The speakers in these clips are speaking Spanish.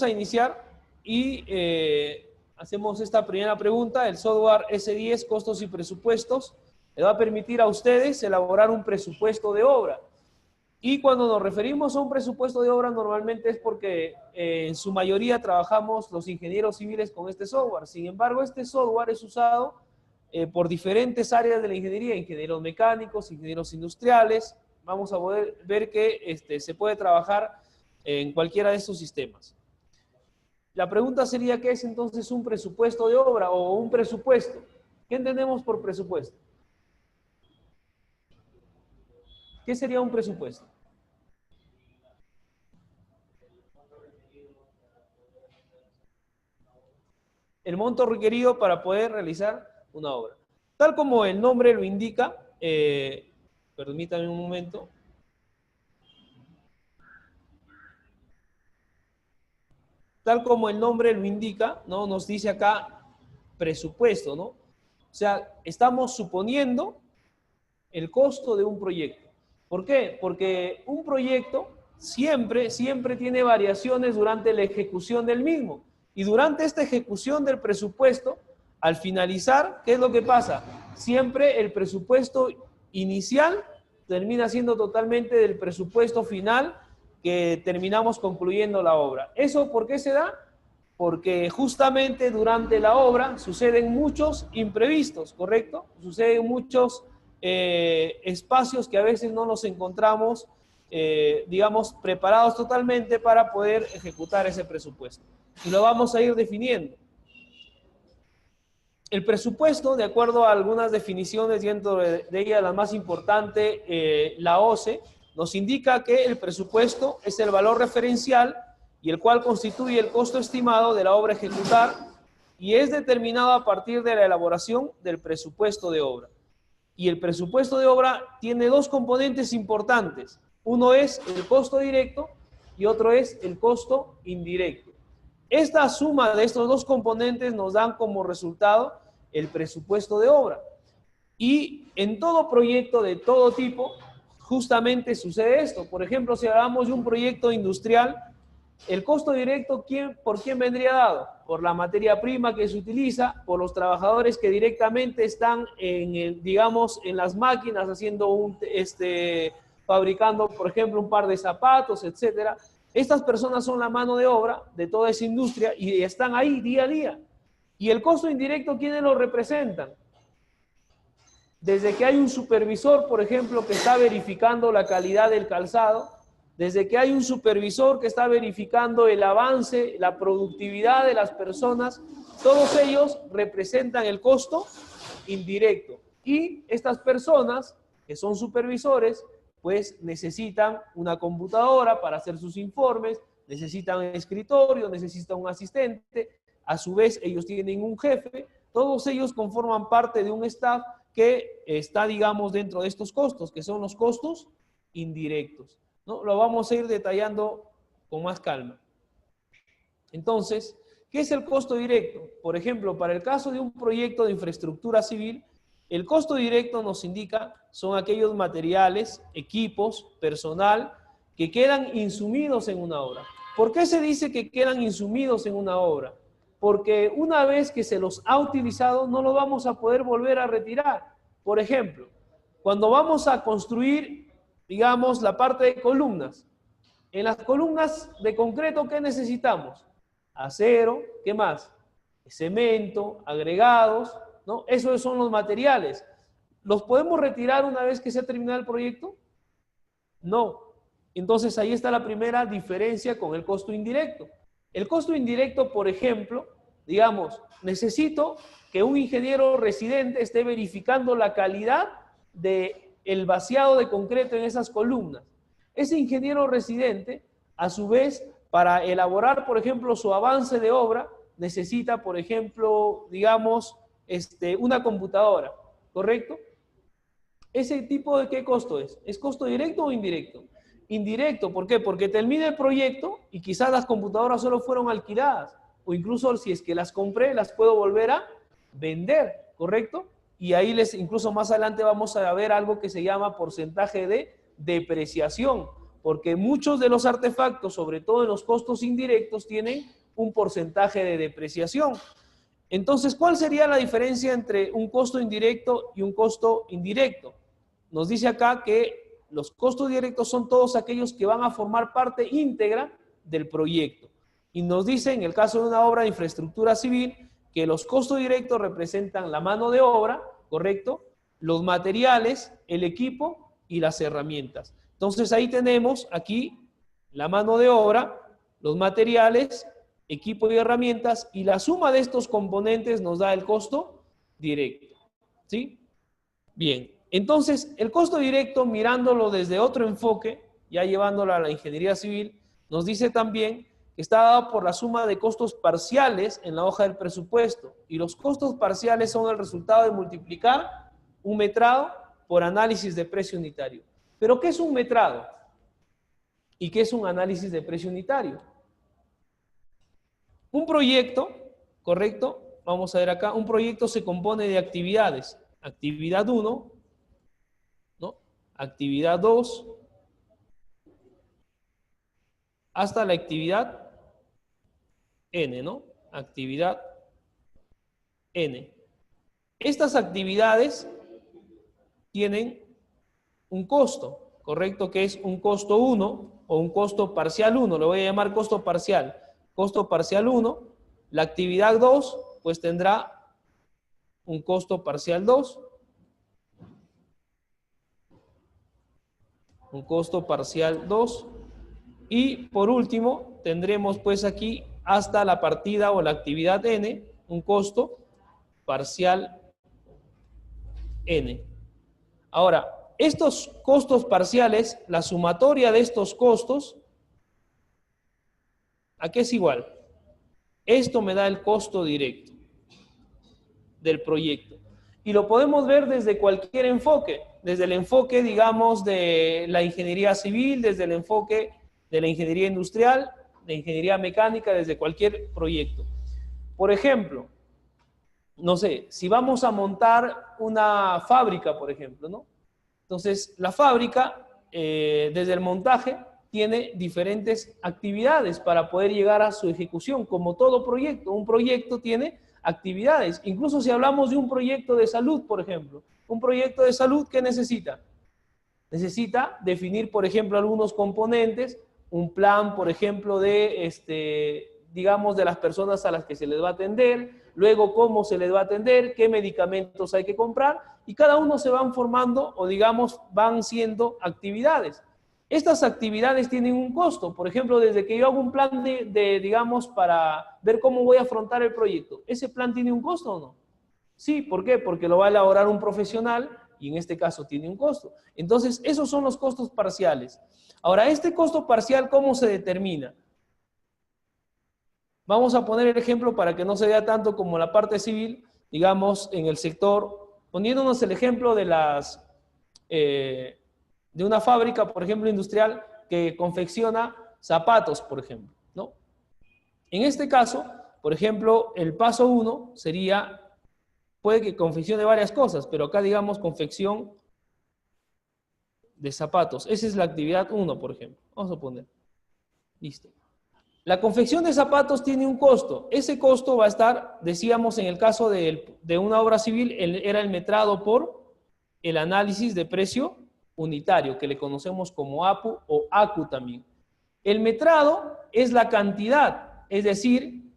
a iniciar y hacemos esta primera pregunta. El software S10, costos y presupuestos, le va a permitir a ustedes elaborar un presupuesto de obra. Y cuando nos referimos a un presupuesto de obra, normalmente es porque en su mayoría trabajamos los ingenieros civiles con este software. Sin embargo, este software es usado por diferentes áreas de la ingeniería, ingenieros mecánicos, ingenieros industriales. Vamos a poder ver que se puede trabajar en cualquiera de estos sistemas. La pregunta sería, ¿qué es entonces un presupuesto de obra o un presupuesto? ¿Qué entendemos por presupuesto? ¿Qué sería un presupuesto? El monto requerido para poder realizar una obra. Tal como el nombre lo indica, permítanme un momento. Tal como el nombre lo indica, ¿no? Nos dice acá presupuesto, ¿no? O sea, estamos suponiendo el costo de un proyecto. ¿Por qué? Porque un proyecto siempre tiene variaciones durante la ejecución del mismo. Y durante esta ejecución del presupuesto, al finalizar, ¿qué es lo que pasa? Siempre el presupuesto inicial termina siendo totalmente del presupuesto final que terminamos concluyendo la obra. ¿Eso por qué se da? Porque justamente durante la obra suceden muchos imprevistos, ¿correcto? Suceden muchos espacios que a veces no nos encontramos, digamos, preparados totalmente para poder ejecutar ese presupuesto. Y lo vamos a ir definiendo. El presupuesto, de acuerdo a algunas definiciones, dentro de ella la más importante, la OCE, nos indica que el presupuesto es el valor referencial y el cual constituye el costo estimado de la obra a ejecutar y es determinado a partir de la elaboración del presupuesto de obra. Y el presupuesto de obra tiene dos componentes importantes. Uno es el costo directo y otro es el costo indirecto. Esta suma de estos dos componentes nos dan como resultado el presupuesto de obra. Y en todo proyecto de todo tipo, justamente sucede esto. Por ejemplo, si hablamos de un proyecto industrial, el costo directo, ¿por quién vendría dado? Por la materia prima que se utiliza, por los trabajadores que directamente están digamos, en las máquinas haciendo fabricando, por ejemplo, un par de zapatos, etcétera. Estas personas son la mano de obra de toda esa industria y están ahí día a día. Y el costo indirecto, ¿quiénes lo representan? Desde que hay un supervisor, por ejemplo, que está verificando la calidad del calzado, desde que hay un supervisor que está verificando el avance, la productividad de las personas, todos ellos representan el costo indirecto. Y estas personas, que son supervisores, pues necesitan una computadora para hacer sus informes, necesitan un escritorio, necesitan un asistente, a su vez ellos tienen un jefe, todos ellos conforman parte de un staff que está, digamos, dentro de estos costos, que son los costos indirectos, ¿no? Lo vamos a ir detallando con más calma. Entonces, ¿qué es el costo directo? Por ejemplo, para el caso de un proyecto de infraestructura civil, el costo directo nos indica son aquellos materiales, equipos, personal que quedan insumidos en una obra. ¿Por qué se dice que quedan insumidos en una obra? Porque una vez que se los ha utilizado, no lo vamos a poder volver a retirar. Por ejemplo, cuando vamos a construir, digamos, la parte de columnas, en las columnas de concreto, ¿qué necesitamos? Acero, ¿qué más? Cemento, agregados, ¿no? Esos son los materiales. ¿Los podemos retirar una vez que se ha terminado el proyecto? No. Entonces ahí está la primera diferencia con el costo indirecto. El costo indirecto, por ejemplo, digamos, necesito que un ingeniero residente esté verificando la calidad del vaciado de concreto en esas columnas. Ese ingeniero residente, a su vez, para elaborar, por ejemplo, su avance de obra, necesita, por ejemplo, digamos, una computadora, ¿correcto? ¿Ese tipo de qué costo es? ¿Es costo directo o indirecto? Indirecto, ¿por qué? Porque termina el proyecto y quizás las computadoras solo fueron alquiladas, o incluso si es que las compré, las puedo volver a vender, ¿correcto? Y ahí incluso más adelante vamos a ver algo que se llama porcentaje de depreciación, porque muchos de los artefactos, sobre todo en los costos indirectos, tienen un porcentaje de depreciación. Entonces, ¿cuál sería la diferencia entre un costo indirecto y un costo indirecto? Nos dice acá que los costos directos son todos aquellos que van a formar parte íntegra del proyecto. Y nos dice, en el caso de una obra de infraestructura civil, que los costos directos representan la mano de obra, ¿correcto? Los materiales, el equipo y las herramientas. Entonces ahí tenemos aquí la mano de obra, los materiales, equipo y herramientas, y la suma de estos componentes nos da el costo directo. ¿Sí? Bien, entonces el costo directo, mirándolo desde otro enfoque, ya llevándolo a la ingeniería civil, nos dice también que está dado por la suma de costos parciales en la hoja del presupuesto, y los costos parciales son el resultado de multiplicar un metrado por análisis de precio unitario. ¿Pero qué es un metrado? ¿Y qué es un análisis de precio unitario? Un proyecto, ¿correcto? Vamos a ver acá, un proyecto se compone de actividades. Actividad 1, ¿no? Actividad 2, hasta la actividad N, ¿no? Actividad N. Estas actividades tienen un costo, ¿correcto? Que es un costo 1 o un costo parcial 1, lo voy a llamar costo parcial. Costo parcial 1, la actividad 2, pues tendrá un costo parcial 2, un costo parcial 2, y por último tendremos pues aquí hasta la partida o la actividad N, un costo parcial N. Ahora, estos costos parciales, la sumatoria de estos costos, ¿a qué es igual? Esto me da el costo directo del proyecto. Y lo podemos ver desde cualquier enfoque, desde el enfoque, digamos, de la ingeniería civil, desde el enfoque de la ingeniería industrial, de ingeniería mecánica, desde cualquier proyecto. Por ejemplo, no sé, si vamos a montar una fábrica, por ejemplo, ¿no? Entonces, la fábrica, desde el montaje, tiene diferentes actividades para poder llegar a su ejecución, como todo proyecto. Un proyecto tiene actividades. Incluso si hablamos de un proyecto de salud, por ejemplo. Un proyecto de salud, ¿qué necesita? Necesita definir, por ejemplo, algunos componentes, un plan, por ejemplo, de, digamos, de las personas a las que se les va a atender, luego cómo se les va a atender, qué medicamentos hay que comprar, y cada uno se van formando o, digamos, van siendo actividades. Estas actividades tienen un costo. Por ejemplo, desde que yo hago un plan digamos, para ver cómo voy a afrontar el proyecto, ¿ese plan tiene un costo o no? Sí, ¿por qué? Porque lo va a elaborar un profesional y en este caso tiene un costo. Entonces, esos son los costos parciales. Ahora, este costo parcial, ¿cómo se determina? Vamos a poner el ejemplo para que no se vea tanto como la parte civil, digamos, en el sector, poniéndonos el ejemplo de de una fábrica, por ejemplo, industrial, que confecciona zapatos, por ejemplo, ¿no? En este caso, por ejemplo, el paso 1 sería, puede que confeccione varias cosas, pero acá digamos confección de zapatos. Esa es la actividad 1, por ejemplo. Vamos a poner. Listo. La confección de zapatos tiene un costo. Ese costo va a estar, decíamos, en el caso de una obra civil, era el metrado por el análisis de precio unitario, que le conocemos como APU o ACU también. El metrado es la cantidad, es decir,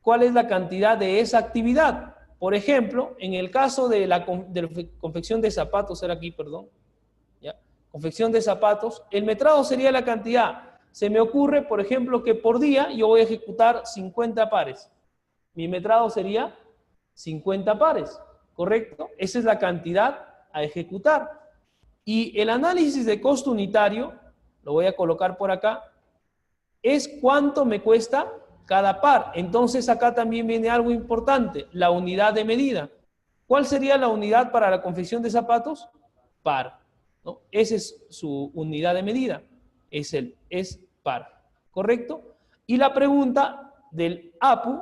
¿cuál es la cantidad de esa actividad? Por ejemplo, en el caso de la confección de zapatos, era aquí, perdón, ¿ya? Confección de zapatos, el metrado sería la cantidad. Se me ocurre, por ejemplo, que por día yo voy a ejecutar 50 pares. Mi metrado sería 50 pares, ¿correcto? Esa es la cantidad a ejecutar. Y el análisis de costo unitario, lo voy a colocar por acá, es cuánto me cuesta cada par. Entonces acá también viene algo importante, la unidad de medida. ¿Cuál sería la unidad para la confección de zapatos? Par, ¿no? Esa es su unidad de medida, es par, ¿correcto? Y la pregunta del APU,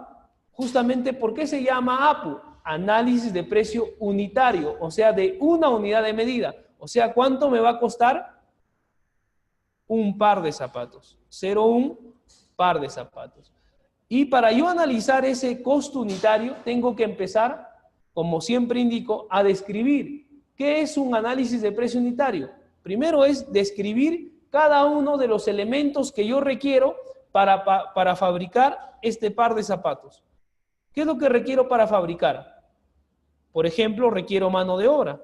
justamente, ¿por qué se llama APU? Análisis de precio unitario, o sea, de una unidad de medida. O sea, ¿cuánto me va a costar un par de zapatos. 0,1 par de zapatos. Y para yo analizar ese costo unitario, tengo que empezar, como siempre indico, a describir qué es un análisis de precio unitario. Primero es describir cada uno de los elementos que yo requiero para fabricar este par de zapatos. ¿Qué es lo que requiero para fabricar? Por ejemplo, requiero mano de obra.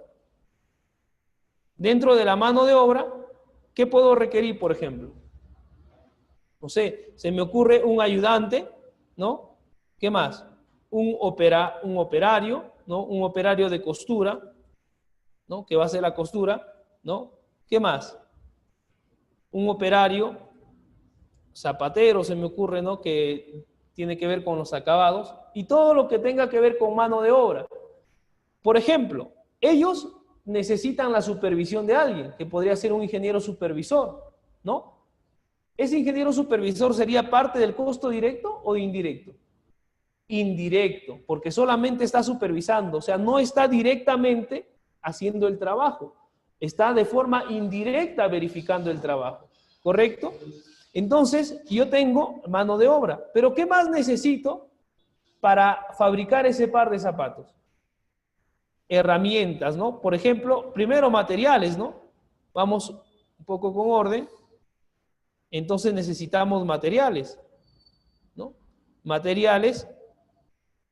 Dentro de la mano de obra, ¿qué puedo requerir, por ejemplo? No sé, se me ocurre un ayudante, ¿no? ¿Qué más? Un operario, ¿no? Un operario de costura, ¿no? Que va a hacer la costura, ¿no? ¿Qué más? Un operario zapatero, se me ocurre, ¿no? Que tiene que ver con los acabados y todo lo que tenga que ver con mano de obra. Por ejemplo, ellos necesitan la supervisión de alguien, que podría ser un ingeniero supervisor, ¿no? ¿Ese ingeniero supervisor sería parte del costo directo o indirecto? Indirecto, porque solamente está supervisando, o sea, no está directamente haciendo el trabajo, está de forma indirecta verificando el trabajo, ¿correcto? Entonces, yo tengo mano de obra, pero ¿qué más necesito para fabricar ese par de zapatos? Herramientas, ¿no? Por ejemplo, primero materiales, ¿no? Vamos un poco con orden. Entonces necesitamos materiales, ¿no? Materiales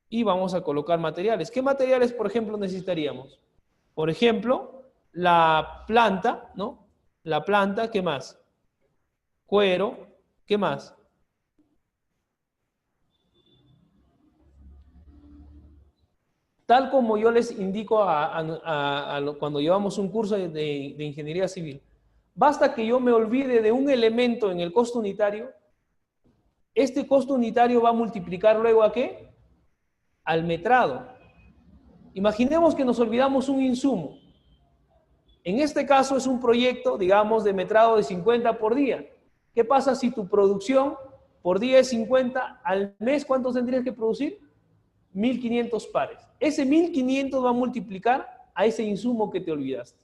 y vamos a colocar materiales. ¿Qué materiales, por ejemplo, necesitaríamos? Por ejemplo, la planta, ¿no? La planta, ¿qué más? Cuero, ¿qué más? Tal como yo les indico cuando llevamos un curso de ingeniería civil, basta que yo me olvide de un elemento en el costo unitario, este costo unitario va a multiplicar luego ¿a qué? Al metrado. Imaginemos que nos olvidamos un insumo. En este caso es un proyecto, digamos, de metrado de 50 por día. ¿Qué pasa si tu producción por día es 50? Al mes, ¿cuántos tendrías que producir? 1.500 pares. Ese 1.500 va a multiplicar a ese insumo que te olvidaste.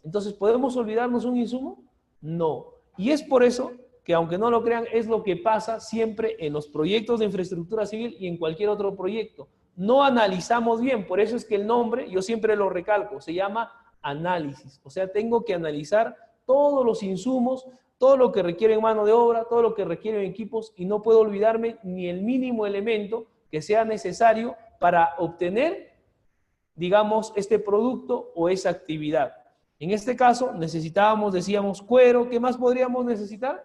Entonces, ¿podemos olvidarnos un insumo? No. Y es por eso que, aunque no lo crean, es lo que pasa siempre en los proyectos de infraestructura civil y en cualquier otro proyecto. No analizamos bien, por eso es que el nombre, yo siempre lo recalco, se llama análisis. O sea, tengo que analizar todos los insumos, todo lo que requiere mano de obra, todo lo que requieren equipos, y no puedo olvidarme ni el mínimo elemento que sea necesario para obtener, digamos, este producto o esa actividad. En este caso necesitábamos, decíamos, cuero. ¿Qué más podríamos necesitar?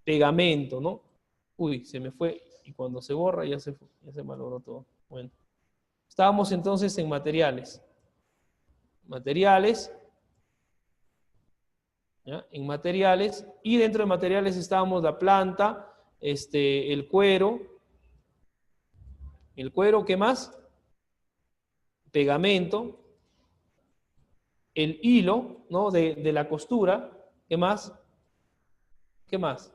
Pegamento, ¿no? Uy, se me fue. Y cuando se borra ya se malogró todo. Bueno, estábamos entonces en materiales. Materiales. ¿Ya? En materiales. Y dentro de materiales estábamos la planta, el cuero. El cuero, ¿qué más? Pegamento. El hilo, ¿no? De la costura. ¿Qué más? ¿Qué más?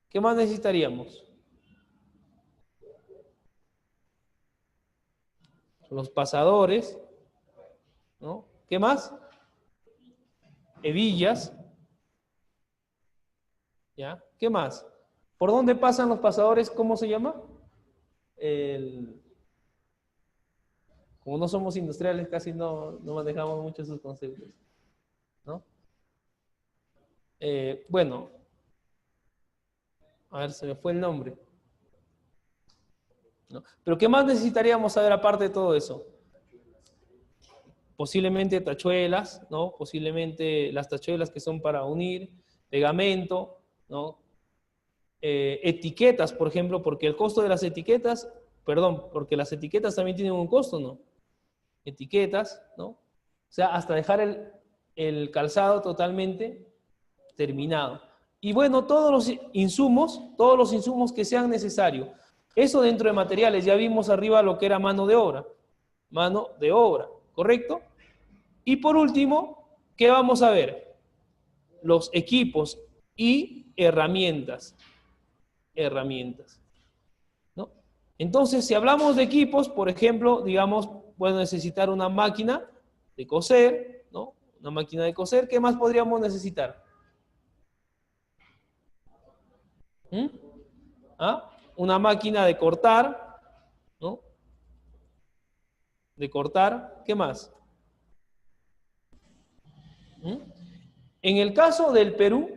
¿Qué más necesitaríamos? Los pasadores, ¿no? ¿Qué más? Hebillas, ¿ya? ¿Qué más? ¿Por dónde pasan los pasadores? ¿Cómo se llama? Como no somos industriales, casi no manejamos mucho esos conceptos, ¿no? Bueno, a ver, se me fue el nombre, ¿no? Pero ¿qué más necesitaríamos saber aparte de todo eso? Posiblemente tachuelas, ¿no? Posiblemente las tachuelas que son para unir, pegamento, ¿no? Etiquetas, por ejemplo, porque el costo de las etiquetas, perdón, porque las etiquetas también tienen un costo, ¿no? Etiquetas, ¿no? O sea, hasta dejar el calzado totalmente terminado. Y bueno, todos los insumos que sean necesarios. Eso dentro de materiales, ya vimos arriba lo que era mano de obra, ¿correcto? Y por último, ¿qué vamos a ver? Los equipos y herramientas, ¿no? Entonces, si hablamos de equipos, por ejemplo, digamos, puedo necesitar una máquina de coser, ¿no? Una máquina de coser. ¿Qué más podríamos necesitar? ¿Mm? ¿Ah? Una máquina de cortar, ¿no? De cortar. ¿Qué más? ¿Mm? En el caso del Perú,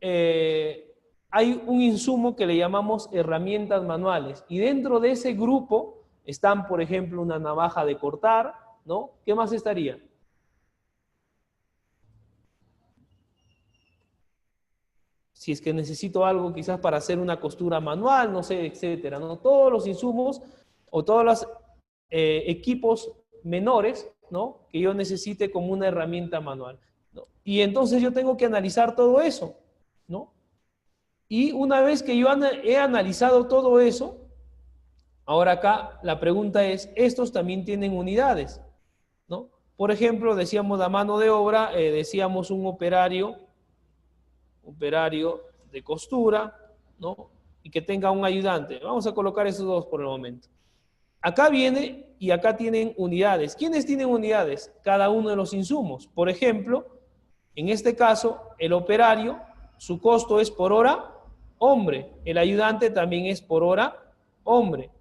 hay un insumo que le llamamos herramientas manuales. Y dentro de ese grupo están, por ejemplo, una navaja de cortar, ¿no? ¿Qué más estaría? Si es que necesito algo quizás para hacer una costura manual, no sé, etcétera, ¿no? Todos los insumos o todos los equipos menores, ¿no? Que yo necesite como una herramienta manual, ¿no? Y entonces yo tengo que analizar todo eso, ¿no? Y una vez que yo he analizado todo eso, ahora acá la pregunta es, ¿estos también tienen unidades? ¿No? Por ejemplo, decíamos la mano de obra, decíamos un operario de costura, ¿no? Y que tenga un ayudante. Vamos a colocar esos dos por el momento. Acá viene y acá tienen unidades. ¿Quiénes tienen unidades? Cada uno de los insumos. Por ejemplo, en este caso, el operario, su costo es por hora, hombre. El ayudante también es por hora, hombre.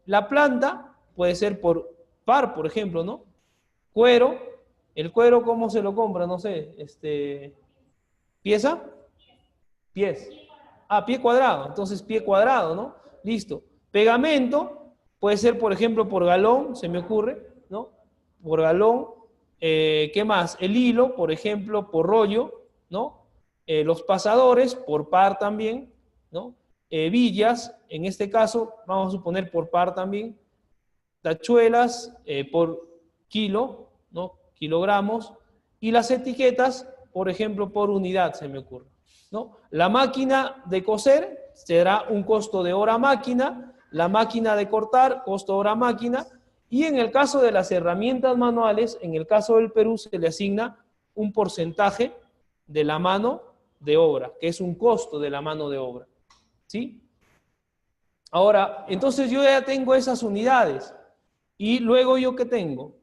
La planta puede ser por par, por ejemplo, ¿no? Cuero, el cuero, ¿cómo se lo compra? No sé, ¿pieza? Pies. Ah, pie cuadrado, entonces pie cuadrado, ¿no? Listo. Pegamento, puede ser, por ejemplo, por galón, se me ocurre, ¿no? Por galón. ¿Qué más? El hilo, por ejemplo, por rollo, ¿no? Los pasadores, por par también, ¿no? Villas, en este caso, vamos a suponer por par también. Tachuelas, por kilo, ¿no? Kilogramos. Y las etiquetas, por ejemplo, por unidad, se me ocurre, ¿no? La máquina de coser será un costo de hora máquina, la máquina de cortar, costo hora máquina, y en el caso de las herramientas manuales, en el caso del Perú, se le asigna un porcentaje de la mano de obra, que es un costo de la mano de obra, ¿sí? Ahora, entonces yo ya tengo esas unidades, y luego yo ¿qué tengo?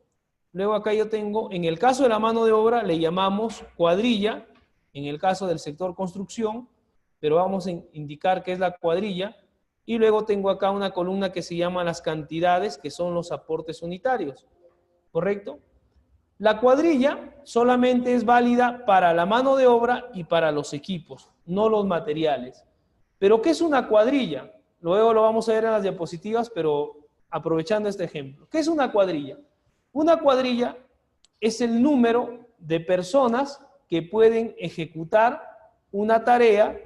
Luego acá yo tengo, en el caso de la mano de obra, le llamamos cuadrilla, en el caso del sector construcción, pero vamos a indicar qué es la cuadrilla, y luego tengo acá una columna que se llama las cantidades, que son los aportes unitarios, ¿correcto? La cuadrilla solamente es válida para la mano de obra y para los equipos, no los materiales. ¿Pero qué es una cuadrilla? Luego lo vamos a ver en las diapositivas, pero aprovechando este ejemplo. ¿Qué es una cuadrilla? Una cuadrilla es el número de personas que pueden ejecutar una tarea,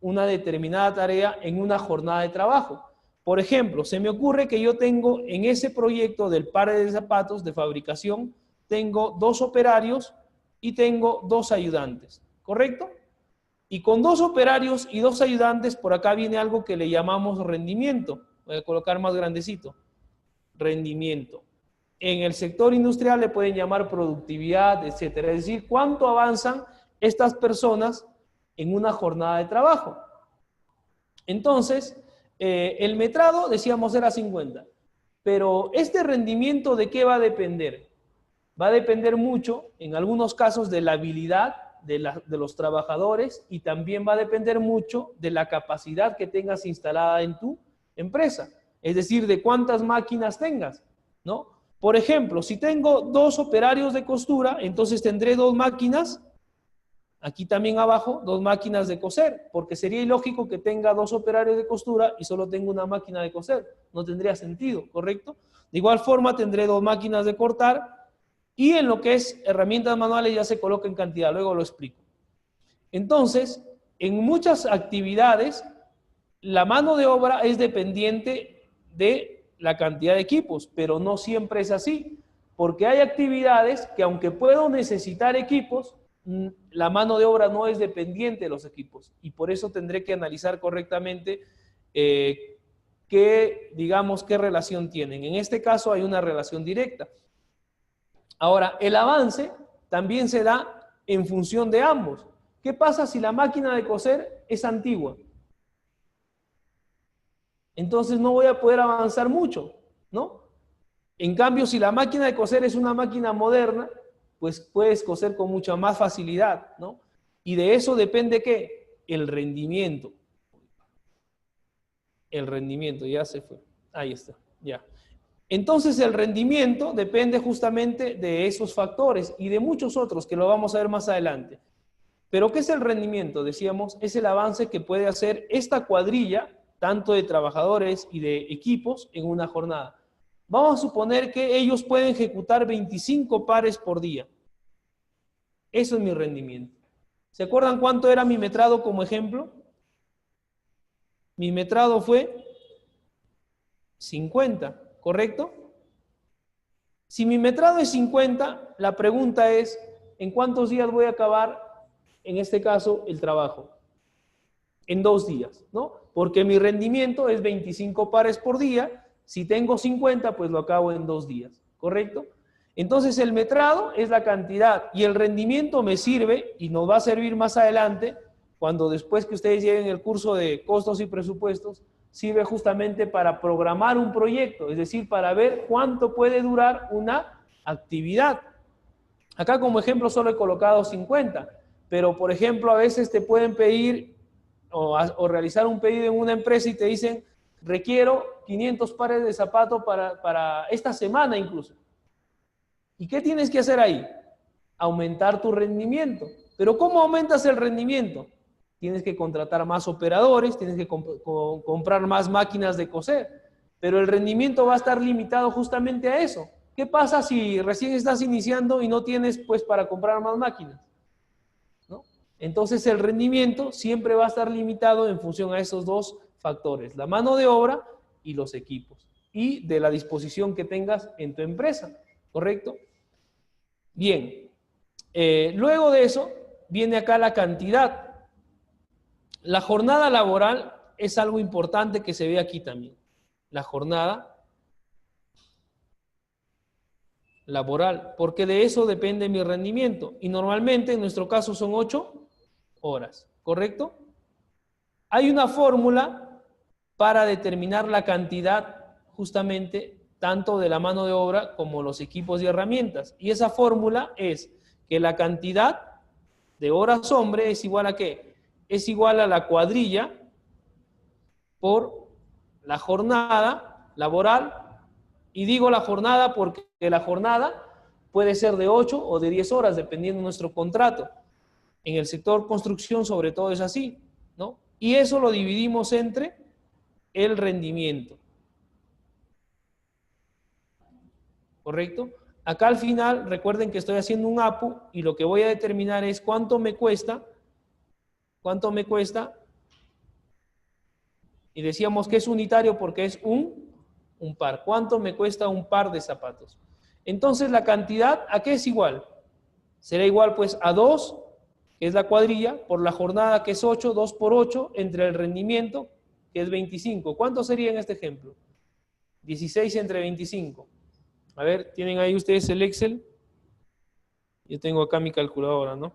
una determinada tarea en una jornada de trabajo. Por ejemplo, se me ocurre que yo tengo en ese proyecto del par de zapatos de fabricación, tengo 2 operarios y tengo 2 ayudantes, ¿correcto? Y con 2 operarios y 2 ayudantes, por acá viene algo que le llamamos rendimiento. Voy a colocar más grandecito. Rendimiento. En el sector industrial le pueden llamar productividad, etcétera. Es decir, cuánto avanzan estas personas en una jornada de trabajo. Entonces, el metrado, decíamos, era 50. Pero este rendimiento, ¿de qué va a depender? Va a depender mucho, en algunos casos, de la habilidad de los trabajadores y también va a depender mucho de la capacidad que tengas instalada en tu empresa. Es decir, de cuántas máquinas tengas, ¿no? Por ejemplo, si tengo 2 operarios de costura, entonces tendré 2 máquinas, aquí también abajo, 2 máquinas de coser, porque sería ilógico que tenga 2 operarios de costura y solo tenga una máquina de coser. No tendría sentido, ¿correcto? De igual forma, tendré 2 máquinas de cortar, y en lo que es herramientas manuales ya se coloca en cantidad, luego lo explico. Entonces, en muchas actividades, la mano de obra es dependiente de la cantidad de equipos, pero no siempre es así, porque hay actividades que aunque puedo necesitar equipos, la mano de obra no es dependiente de los equipos, y por eso tendré que analizar correctamente digamos, qué relación tienen. En este caso hay una relación directa. Ahora, el avance también se da en función de ambos. ¿Qué pasa si la máquina de coser es antigua? Entonces no voy a poder avanzar mucho, ¿no? En cambio, si la máquina de coser es una máquina moderna, pues puedes coser con mucha más facilidad, ¿no? Y de eso depende ¿qué? El rendimiento. El rendimiento, ya se fue. Ahí está, ya. Entonces el rendimiento depende justamente de esos factores y de muchos otros que lo vamos a ver más adelante. Pero ¿qué es el rendimiento? Decíamos, es el avance que puede hacer esta cuadrilla, tanto de trabajadores y de equipos, en una jornada. Vamos a suponer que ellos pueden ejecutar 25 pares por día. Eso es mi rendimiento. ¿Se acuerdan cuánto era mi metrado como ejemplo? Mi metrado fue 50, ¿correcto? Si mi metrado es 50, la pregunta es, ¿en cuántos días voy a acabar, en este caso, el trabajo? En 2 días, ¿no? Porque mi rendimiento es 25 pares por día. Si tengo 50, pues lo acabo en 2 días, ¿correcto? Entonces el metrado es la cantidad y el rendimiento me sirve y nos va a servir más adelante, cuando después que ustedes lleguen el curso de costos y presupuestos, sirve justamente para programar un proyecto, es decir, para ver cuánto puede durar una actividad. Acá como ejemplo solo he colocado 50, pero por ejemplo a veces te pueden pedir o realizar un pedido en una empresa y te dicen, requiero 500 pares de zapatos para esta semana incluso. ¿Y qué tienes que hacer ahí? Aumentar tu rendimiento. ¿Pero cómo aumentas el rendimiento? Tienes que contratar más operadores, tienes que comprar más máquinas de coser, pero el rendimiento va a estar limitado justamente a eso. ¿Qué pasa si recién estás iniciando y no tienes pues para comprar más máquinas? ¿No? Entonces el rendimiento siempre va a estar limitado en función a esos dos factores, la mano de obra y los equipos, y de la disposición que tengas en tu empresa, ¿correcto? Bien, luego de eso viene acá la cantidad. La jornada laboral es algo importante que se ve aquí también. La jornada laboral, porque de eso depende mi rendimiento. Y normalmente en nuestro caso son 8 horas, ¿correcto? Hay una fórmula para determinar la cantidad justamente tanto de la mano de obra como los equipos y herramientas. Y esa fórmula es que la cantidad de horas hombre es igual a ¿qué? Es igual a la cuadrilla por la jornada laboral, y digo la jornada porque la jornada puede ser de 8 o de 10 horas, dependiendo de nuestro contrato. En el sector construcción sobre todo es así, ¿no? Y eso lo dividimos entre el rendimiento. ¿Correcto? Acá al final, recuerden que estoy haciendo un APU y lo que voy a determinar es cuánto me cuesta, y decíamos que es unitario porque es un par. ¿Cuánto me cuesta un par de zapatos? Entonces la cantidad, ¿a qué es igual? Será igual pues a 2, que es la cuadrilla, por la jornada que es 8, 2 por 8, entre el rendimiento, que es 25. ¿Cuánto sería en este ejemplo? 16 entre 25. A ver, ¿tienen ahí ustedes el Excel? Yo tengo acá mi calculadora, ¿no?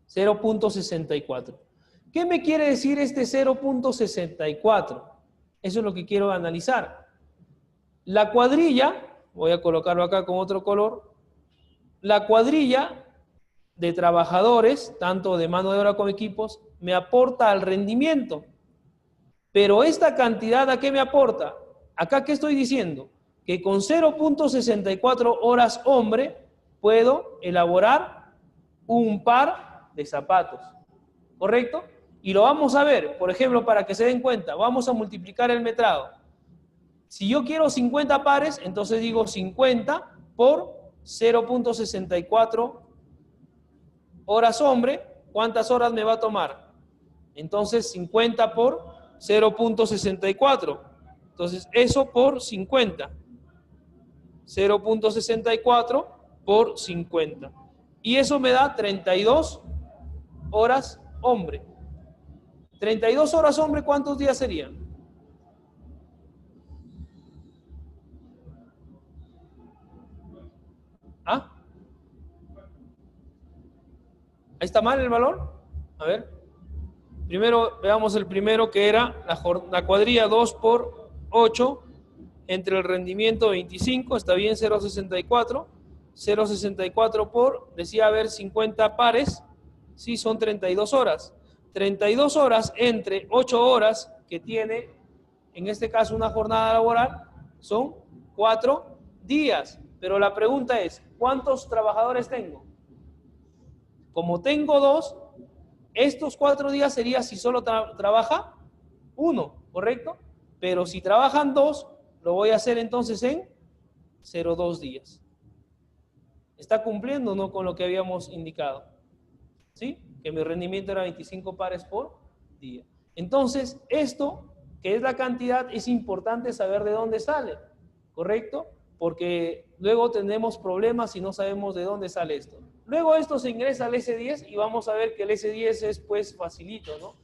0.64. ¿Qué me quiere decir este 0.64? Eso es lo que quiero analizar. La cuadrilla, voy a colocarlo acá con otro color, la cuadrilla de trabajadores, tanto de mano de obra como equipos, me aporta al rendimiento. Pero esta cantidad, ¿a qué me aporta? Acá, ¿qué estoy diciendo? Que con 0.64 horas hombre puedo elaborar un par de zapatos, ¿correcto? Y lo vamos a ver, por ejemplo, para que se den cuenta, vamos a multiplicar el metrado. Si yo quiero 50 pares, entonces digo 50 por 0.64 horas hombre, ¿cuántas horas me va a tomar? Entonces 50 por 0.64. Entonces eso por 50. 0.64 por 50. Y eso me da 32 horas hombre. 32 horas hombre, ¿cuántos días serían? ¿Ah? ¿Ahí está mal el valor? A ver. Primero veamos el primero, que era la cuadrilla 2 por 8 entre el rendimiento 25, está bien, 0,64. 0,64 por, decía, a ver, 50 pares, sí, son 32 horas. 32 horas entre 8 horas que tiene, en este caso, una jornada laboral, son 4 días. Pero la pregunta es, ¿cuántos trabajadores tengo? Como tengo 2, estos 4 días sería si solo trabaja 1, ¿correcto? Pero si trabajan 2, lo voy a hacer entonces en 0,2 días. ¿Está cumpliendo o no con lo que habíamos indicado? ¿Sí? Que mi rendimiento era 25 pares por día. Entonces, esto, que es la cantidad, es importante saber de dónde sale, ¿correcto? Porque luego tendremos problemas si no sabemos de dónde sale esto. Luego esto se ingresa al S10 y vamos a ver que el S10 es pues facilito, ¿no?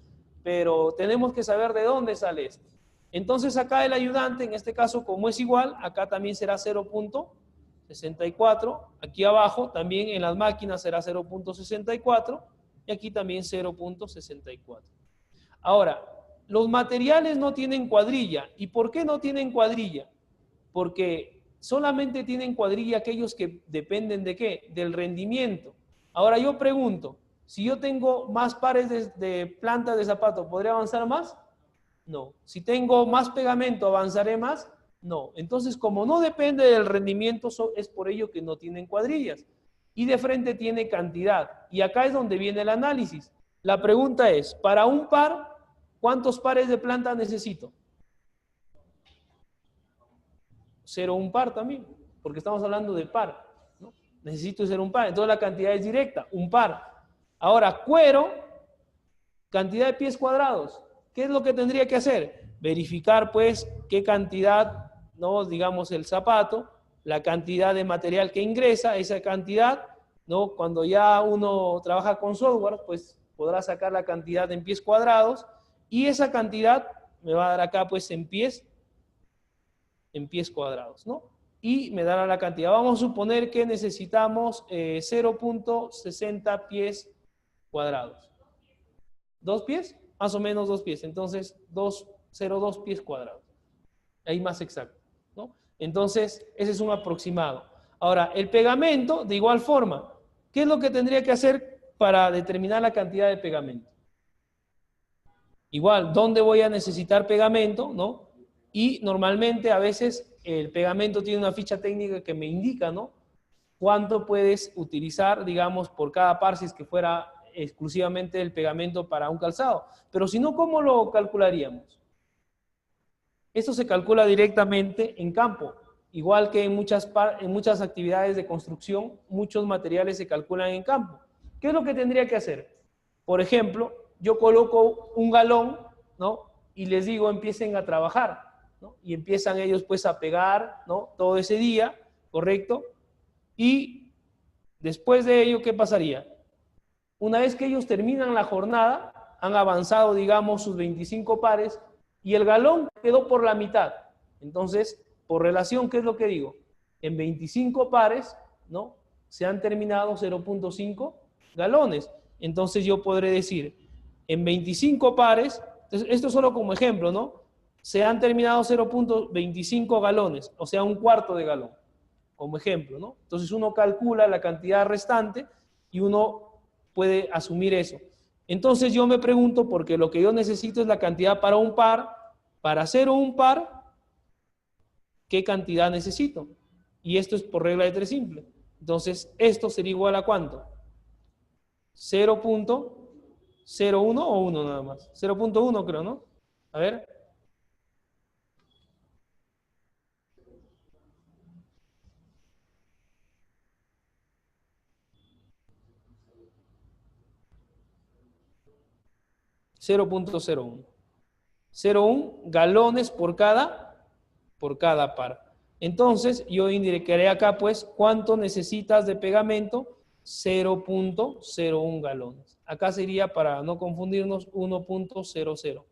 Pero tenemos que saber de dónde sale esto. Entonces acá el ayudante, en este caso como es igual, acá también será 0.64, aquí abajo también en las máquinas será 0.64 y aquí también 0.64. Ahora, los materiales no tienen cuadrilla. ¿Y por qué no tienen cuadrilla? Porque solamente tienen cuadrilla aquellos que dependen ¿de qué? Del rendimiento. Ahora yo pregunto, si yo tengo más pares de plantas de zapato, ¿podría avanzar más? No. Si tengo más pegamento, ¿avanzaré más? No. Entonces, como no depende del rendimiento, es por ello que no tienen cuadrillas. Y de frente tiene cantidad. Y acá es donde viene el análisis. La pregunta es, para un par, ¿cuántos pares de planta necesito? 0, un par también, porque estamos hablando de par, ¿no? Necesito 0, un par. Entonces la cantidad es directa, un par. Ahora, cuero, cantidad de pies cuadrados. ¿Qué es lo que tendría que hacer? Verificar, pues, qué cantidad, ¿no? Digamos, el zapato, la cantidad de material que ingresa, esa cantidad, ¿no? Cuando ya uno trabaja con software, pues, podrá sacar la cantidad en pies cuadrados y esa cantidad me va a dar acá, pues, en pies cuadrados, ¿no? Y me dará la cantidad. Vamos a suponer que necesitamos 0.60 pies cuadrados. ¿2 pies? Más o menos 2 pies. Entonces, 0,2 pies cuadrados. Ahí más exacto, ¿no? Entonces, ese es un aproximado. Ahora, el pegamento, de igual forma, ¿qué es lo que tendría que hacer para determinar la cantidad de pegamento? Igual, ¿dónde voy a necesitar pegamento, no? Y normalmente a veces el pegamento tiene una ficha técnica que me indica, ¿no? Cuánto puedes utilizar, digamos, por cada par si es que fuera exclusivamente el pegamento para un calzado. Pero si no, ¿cómo lo calcularíamos? Esto se calcula directamente en campo. Igual que en muchas actividades de construcción, muchos materiales se calculan en campo. ¿Qué es lo que tendría que hacer? Por ejemplo, yo coloco un galón, ¿no? Y les digo, empiecen a trabajar, ¿no? Y empiezan ellos pues a pegar, ¿no? Todo ese día, ¿correcto? Y después de ello, ¿qué pasaría? Una vez que ellos terminan la jornada, han avanzado, digamos, sus 25 pares y el galón quedó por la mitad. Entonces, por relación, ¿qué es lo que digo? En 25 pares, ¿no? Se han terminado 0.5 galones. Entonces yo podré decir, en 25 pares, esto solo como ejemplo, ¿no? Se han terminado 0.25 galones, o sea, un cuarto de galón, como ejemplo, ¿no? Entonces uno calcula la cantidad restante y uno puede asumir eso. Entonces yo me pregunto, porque lo que yo necesito es la cantidad para un par, para hacer un par, ¿qué cantidad necesito? Y esto es por regla de 3 simple. Entonces, esto sería igual a ¿cuánto? 0.01 o 1 nada más. 0.1 creo, ¿no? A ver. .01. 0.1 galones por cada par. Entonces, yo indicaré acá, pues, ¿cuánto necesitas de pegamento? 0.01 galones. Acá sería, para no confundirnos, 1.00.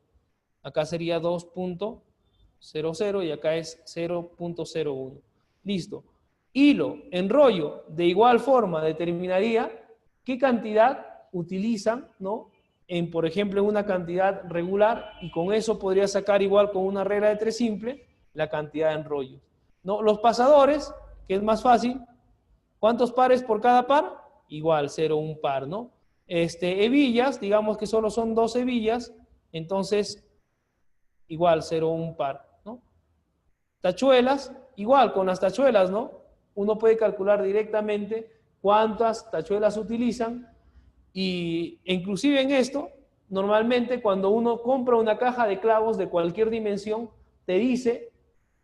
Acá sería 2.00 y acá es 0.01. Listo. Hilo, enrollo, de igual forma determinaría qué cantidad utilizan, ¿no? En, por ejemplo, una cantidad regular, y con eso podría sacar igual con una regla de 3 simple la cantidad de enrollos. ¿No? Los pasadores, que es más fácil, ¿cuántos pares por cada par? Igual, 0, un par, ¿no? Hebillas, digamos que solo son 2 hebillas, entonces igual, 0, un par, ¿no? Tachuelas, igual, con las tachuelas, ¿no? Uno puede calcular directamente cuántas tachuelas utilizan y inclusive en esto, normalmente cuando uno compra una caja de clavos de cualquier dimensión, te dice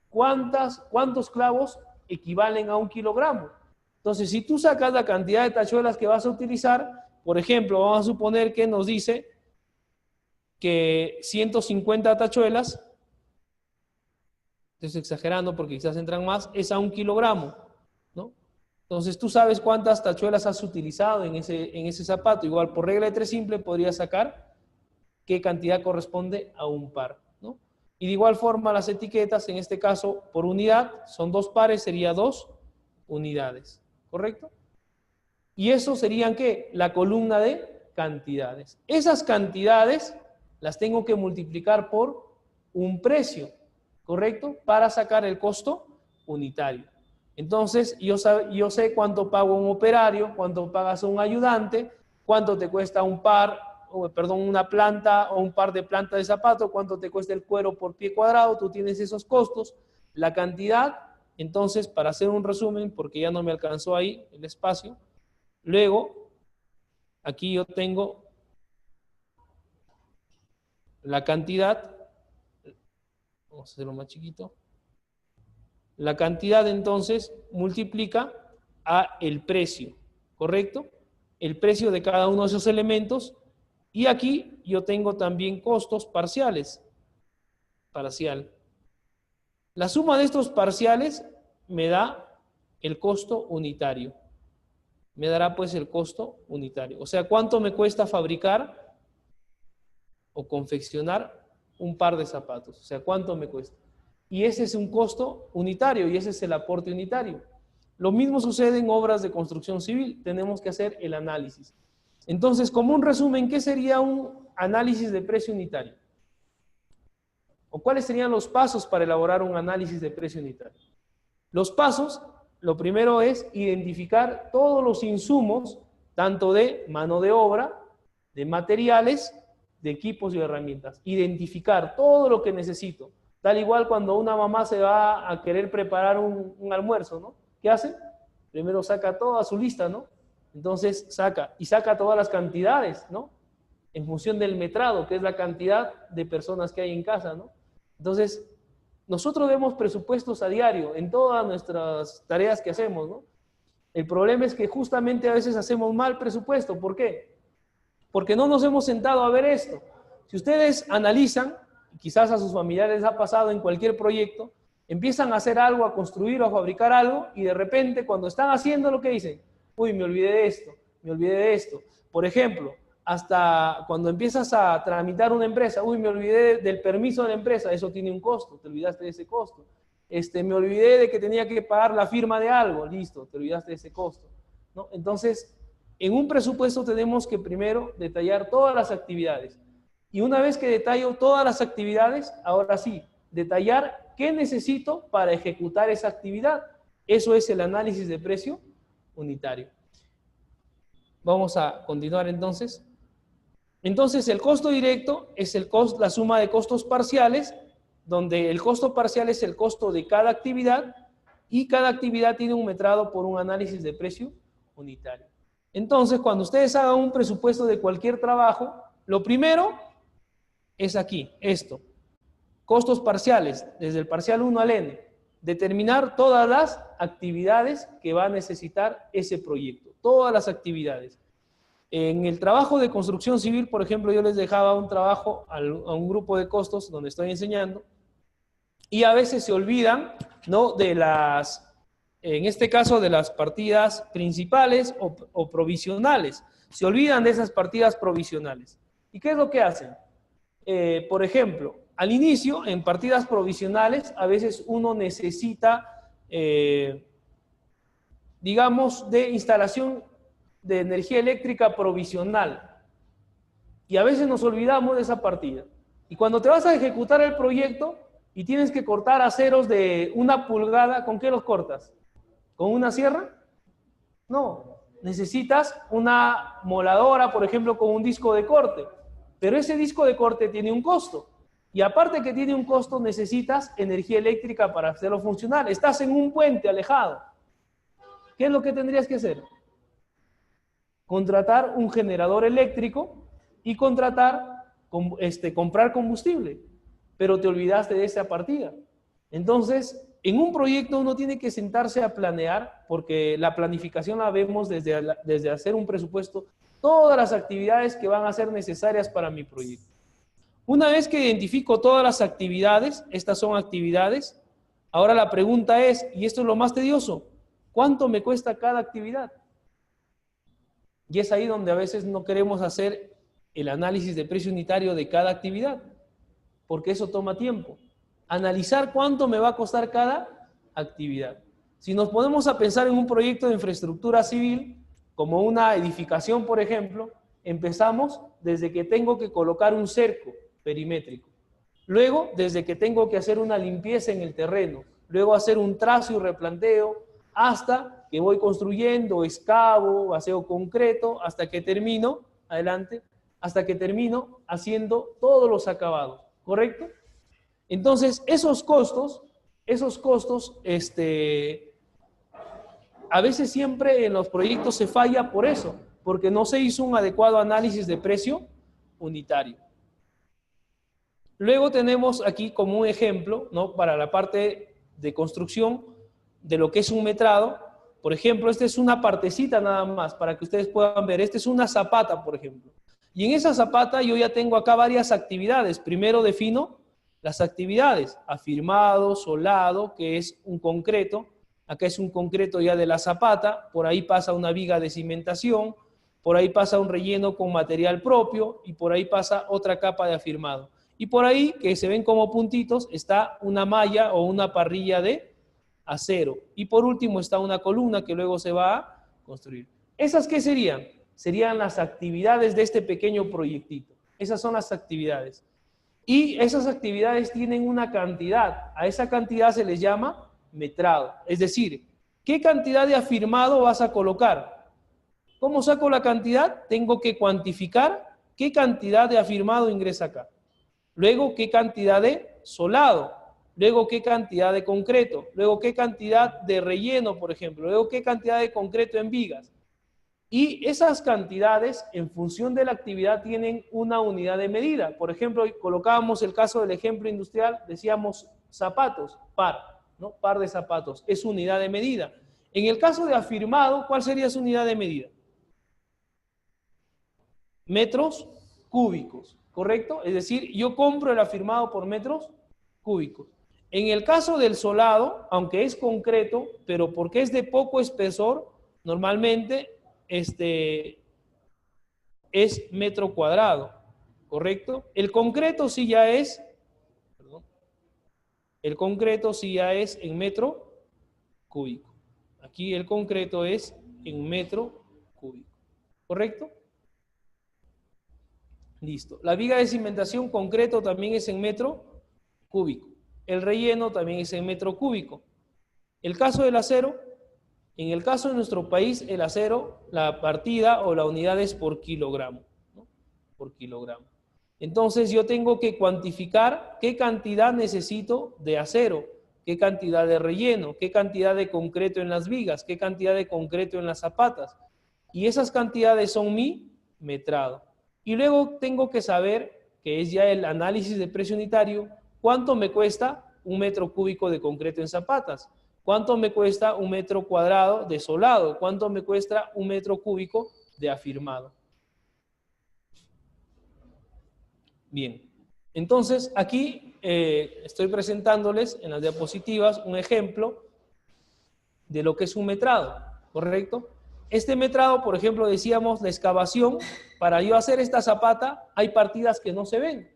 cuántos clavos equivalen a 1 kilogramo. Entonces, si tú sacas la cantidad de tachuelas que vas a utilizar, por ejemplo, vamos a suponer que nos dice que 150 tachuelas, estoy exagerando porque quizás entran más, es a 1 kilogramo, ¿no? Entonces tú sabes cuántas tachuelas has utilizado en ese zapato. Igual por regla de 3 simple podrías sacar qué cantidad corresponde a un par, ¿no? Y de igual forma las etiquetas, en este caso por unidad, son 2 pares, sería 2 unidades, ¿correcto? Y eso serían, ¿qué? La columna de cantidades. Esas cantidades las tengo que multiplicar por un precio, ¿correcto? Para sacar el costo unitario. Entonces, yo sé cuánto pago un operario, cuánto pagas a un ayudante, cuánto te cuesta un par, una planta o un par de plantas de zapato, cuánto te cuesta el cuero por pie cuadrado, tú tienes esos costos, la cantidad. Entonces, para hacer un resumen, porque ya no me alcanzó ahí el espacio, luego, aquí yo tengo la cantidad, vamos a hacerlo más chiquito, la cantidad entonces multiplica a el precio, ¿correcto? El precio de cada uno de esos elementos, y aquí yo tengo también costos parciales, parcial. La suma de estos parciales me da el costo unitario. Me dará pues el costo unitario. O sea, ¿cuánto me cuesta fabricar o confeccionar un par de zapatos? O sea, ¿cuánto me cuesta? Y ese es un costo unitario y ese es el aporte unitario. Lo mismo sucede en obras de construcción civil. Tenemos que hacer el análisis. Entonces, como un resumen, ¿qué sería un análisis de precio unitario? ¿O cuáles serían los pasos para elaborar un análisis de precio unitario? Los pasos, lo primero es identificar todos los insumos, tanto de mano de obra, de materiales, de equipos y herramientas. Identificar todo lo que necesito. Tal igual cuando una mamá se va a querer preparar un almuerzo, ¿no? ¿Qué hace? Primero saca toda su lista, ¿no? Entonces saca todas las cantidades, ¿no? En función del metrado, que es la cantidad de personas que hay en casa, ¿no? Entonces, nosotros vemos presupuestos a diario en todas nuestras tareas que hacemos, ¿no? El problema es que justamente a veces hacemos mal presupuesto. ¿Por qué? Porque no nos hemos sentado a ver esto. Si ustedes analizan, quizás a sus familiares les ha pasado en cualquier proyecto, empiezan a hacer algo, a construir o a fabricar algo, y de repente cuando están haciendo lo que dicen, uy, me olvidé de esto, me olvidé de esto. Por ejemplo, hasta cuando empiezas a tramitar una empresa, uy, me olvidé del permiso de la empresa, eso tiene un costo, te olvidaste de ese costo. Me olvidé de que tenía que pagar la firma de algo, listo, te olvidaste de ese costo, ¿no? Entonces, en un presupuesto tenemos que primero detallar todas las actividades. Y una vez que detallo todas las actividades, ahora sí, detallar qué necesito para ejecutar esa actividad. Eso es el análisis de precio unitario. Vamos a continuar entonces. Entonces, el costo directo es la suma de costos parciales, donde el costo parcial es el costo de cada actividad y cada actividad tiene un metrado por un análisis de precio unitario. Entonces, cuando ustedes hagan un presupuesto de cualquier trabajo, lo primero es aquí, esto. Costos parciales, desde el parcial 1 al n. Determinar todas las actividades que va a necesitar ese proyecto. Todas las actividades. En el trabajo de construcción civil, por ejemplo, yo les dejaba un trabajo a un grupo de costos donde estoy enseñando y a veces se olvidan, ¿no?, en este caso, de las partidas principales o provisionales. Se olvidan de esas partidas provisionales. ¿Y qué es lo que hacen? Por ejemplo, al inicio, en partidas provisionales, a veces uno necesita, digamos, de instalación de energía eléctrica provisional. Y a veces nos olvidamos de esa partida. Y cuando te vas a ejecutar el proyecto, y tienes que cortar aceros de 1 pulgada, ¿con qué los cortas? ¿Con una sierra? No, necesitas una moladora, por ejemplo, con un disco de corte, pero ese disco de corte tiene un costo, y aparte que tiene un costo, necesitas energía eléctrica para hacerlo funcionar. Estás en un puente alejado. ¿Qué es lo que tendrías que hacer? Contratar un generador eléctrico y comprar combustible, pero te olvidaste de esa partida. Entonces, en un proyecto uno tiene que sentarse a planear, porque la planificación la vemos desde hacer un presupuesto, todas las actividades que van a ser necesarias para mi proyecto. Una vez que identifico todas las actividades, estas son actividades, ahora la pregunta es, y esto es lo más tedioso, ¿cuánto me cuesta cada actividad? Y es ahí donde a veces no queremos hacer el análisis de precio unitario de cada actividad, porque eso toma tiempo. Analizar cuánto me va a costar cada actividad. Si nos ponemos a pensar en un proyecto de infraestructura civil, como una edificación, por ejemplo, empezamos desde que tengo que colocar un cerco perimétrico. Luego, desde que tengo que hacer una limpieza en el terreno. Luego hacer un trazo y replanteo, hasta que voy construyendo, excavo, vacío concreto, hasta que termino, adelante, hasta que termino haciendo todos los acabados, ¿correcto? Entonces, esos costos, a veces siempre en los proyectos se falla por eso, porque no se hizo un adecuado análisis de precio unitario. Luego tenemos aquí como un ejemplo, ¿no?, para la parte de construcción de lo que es un metrado. Por ejemplo, esta es una partecita nada más para que ustedes puedan ver. Esta es una zapata, por ejemplo. Y en esa zapata yo ya tengo acá varias actividades. Primero defino las actividades: afirmado, solado, que es un concreto. Acá es un concreto ya de la zapata. Por ahí pasa una viga de cimentación. Por ahí pasa un relleno con material propio. Y por ahí pasa otra capa de afirmado. Y por ahí, que se ven como puntitos, está una malla o una parrilla de acero. Y por último está una columna que luego se va a construir. ¿Esas qué serían? Serían las actividades de este pequeño proyectito. Esas son las actividades. Y esas actividades tienen una cantidad. A esa cantidad se les llama metrado. Es decir, ¿qué cantidad de afirmado vas a colocar? ¿Cómo saco la cantidad? Tengo que cuantificar qué cantidad de afirmado ingresa acá. Luego, qué cantidad de solado. Luego, qué cantidad de concreto. Luego, qué cantidad de relleno, por ejemplo. Luego, qué cantidad de concreto en vigas. Y esas cantidades, en función de la actividad, tienen una unidad de medida. Por ejemplo, colocábamos el caso del ejemplo industrial, decíamos zapatos, par, ¿no? Par de zapatos, es unidad de medida. En el caso de afirmado, ¿cuál sería su unidad de medida? Metros cúbicos, ¿correcto? Es decir, yo compro el afirmado por metros cúbicos. En el caso del solado, aunque es concreto, pero porque es de poco espesor, normalmente es metro cuadrado, ¿correcto? El concreto sí ya es, el concreto sí ya es en metro cúbico. Aquí el concreto es en metro cúbico, ¿correcto? Listo. La viga de cimentación concreto también es en metro cúbico. El relleno también es en metro cúbico. El caso del acero, en el caso de nuestro país, el acero, la partida o la unidad es por kilogramo, ¿no? Por kilogramo. Entonces yo tengo que cuantificar qué cantidad necesito de acero, qué cantidad de relleno, qué cantidad de concreto en las vigas, qué cantidad de concreto en las zapatas. Y esas cantidades son mi metrado. Y luego tengo que saber, que es ya el análisis de precio unitario, cuánto me cuesta un metro cúbico de concreto en zapatas, cuánto me cuesta un metro cuadrado de solado, cuánto me cuesta un metro cúbico de afirmado. Bien, entonces aquí estoy presentándoles en las diapositivas un ejemplo de lo que es un metrado, ¿correcto? Este metrado, por ejemplo, decíamos la excavación. Para yo hacer esta zapata hay partidas que no se ven.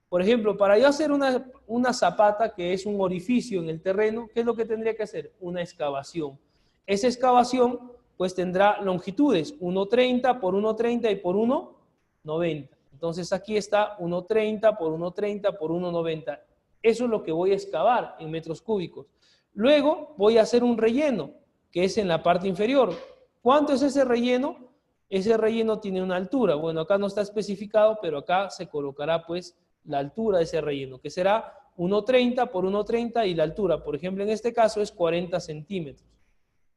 Por ejemplo, para yo hacer una zapata, que es un orificio en el terreno, ¿qué es lo que tendría que hacer? Una excavación. Esa excavación pues tendrá longitudes 1,30 por 1,30 y por 1,90. Entonces aquí está 1,30 por 1,30 por 1,90. Eso es lo que voy a excavar en metros cúbicos. Luego voy a hacer un relleno, que es en la parte inferior. ¿Cuánto es ese relleno? Ese relleno tiene una altura. Bueno, acá no está especificado, pero acá se colocará pues la altura de ese relleno, que será 1,30 por 1,30 y la altura, por ejemplo, en este caso es 40 centímetros.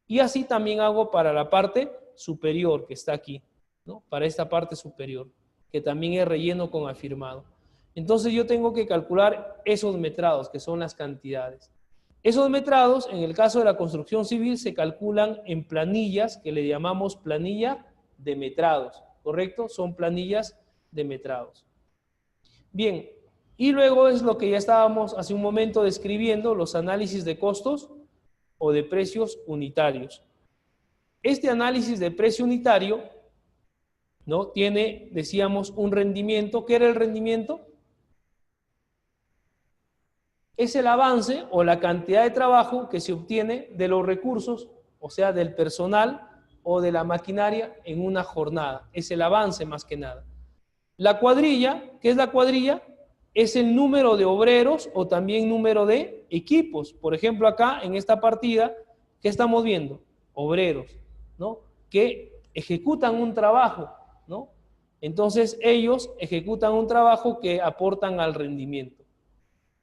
Y así también hago para la parte superior que está aquí, ¿no? Para esta parte superior, que también es relleno con afirmado. Entonces yo tengo que calcular esos metrados, que son las cantidades. Esos metrados, en el caso de la construcción civil, se calculan en planillas que le llamamos planilla de metrados, ¿correcto? Son planillas de metrados. Bien, y luego es lo que ya estábamos hace un momento describiendo, los análisis de costos o de precios unitarios. Este análisis de precio unitario, ¿no? Tiene, decíamos, un rendimiento. ¿Qué era el rendimiento? Es el avance o la cantidad de trabajo que se obtiene de los recursos, o sea, del personal o de la maquinaria en una jornada. Es el avance más que nada. La cuadrilla, ¿qué es la cuadrilla? Es el número de obreros o también número de equipos. Por ejemplo, acá en esta partida, ¿qué estamos viendo? Obreros, ¿no? Que ejecutan un trabajo, ¿no? Entonces ellos ejecutan un trabajo que aportan al rendimiento.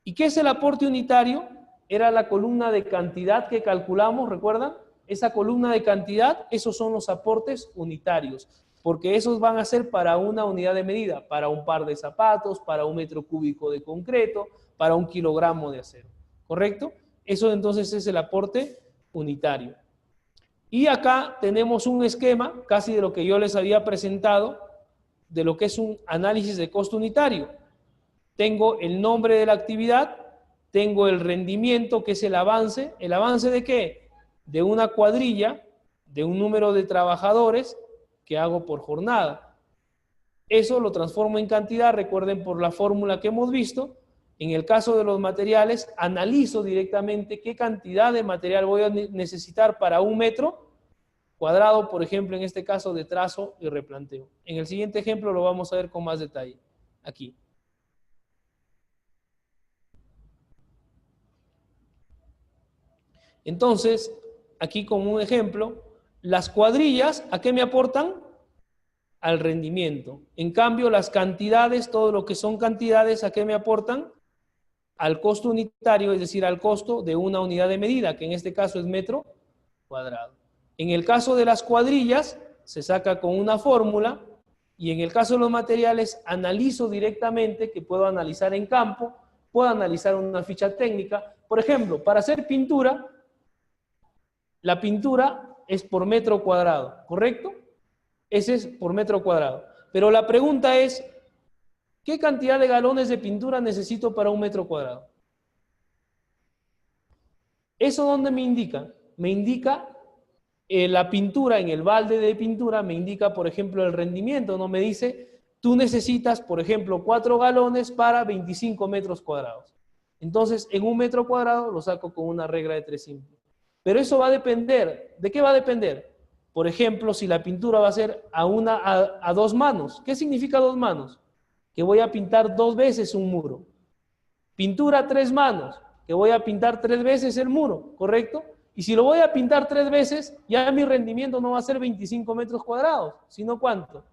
¿Y qué es el aporte unitario? Era la columna de cantidad que calculamos, ¿recuerdan? Esa columna de cantidad, esos son los aportes unitarios, porque esos van a ser para una unidad de medida, para un par de zapatos, para un metro cúbico de concreto, para un kilogramo de acero, ¿correcto? Eso entonces es el aporte unitario. Y acá tenemos un esquema, casi de lo que yo les había presentado, de lo que es un análisis de costo unitario. Tengo el nombre de la actividad, tengo el rendimiento, que es el avance. ¿El avance de qué? De una cuadrilla, de un número de trabajadores que hago por jornada. Eso lo transformo en cantidad, recuerden por la fórmula que hemos visto. En el caso de los materiales, analizo directamente qué cantidad de material voy a necesitar para un metro cuadrado, por ejemplo, en este caso de trazo y replanteo. En el siguiente ejemplo lo vamos a ver con más detalle. Aquí. Entonces, aquí como un ejemplo, las cuadrillas, ¿a qué me aportan? Al rendimiento. En cambio, las cantidades, todo lo que son cantidades, ¿a qué me aportan? Al costo unitario, es decir, al costo de una unidad de medida, que en este caso es metro cuadrado. En el caso de las cuadrillas, se saca con una fórmula, y en el caso de los materiales, analizo directamente, que puedo analizar en campo, puedo analizar una ficha técnica. Por ejemplo, para hacer pintura, la pintura es por metro cuadrado, ¿correcto? Ese es por metro cuadrado. Pero la pregunta es, ¿qué cantidad de galones de pintura necesito para un metro cuadrado? ¿Eso dónde me indica? Me indica la pintura, en el balde de pintura, me indica, por ejemplo, el rendimiento, ¿no? Me dice, tú necesitas, por ejemplo, 4 galones para 25 metros cuadrados. Entonces, en un metro cuadrado lo saco con una regla de 3 simple. Pero eso va a depender. ¿De qué va a depender? Por ejemplo, si la pintura va a ser a 2 manos. ¿Qué significa 2 manos? Que voy a pintar 2 veces un muro. Pintura a 3 manos, que voy a pintar 3 veces el muro, ¿correcto? Y si lo voy a pintar 3 veces, ya mi rendimiento no va a ser 25 metros cuadrados, sino ¿cuánto?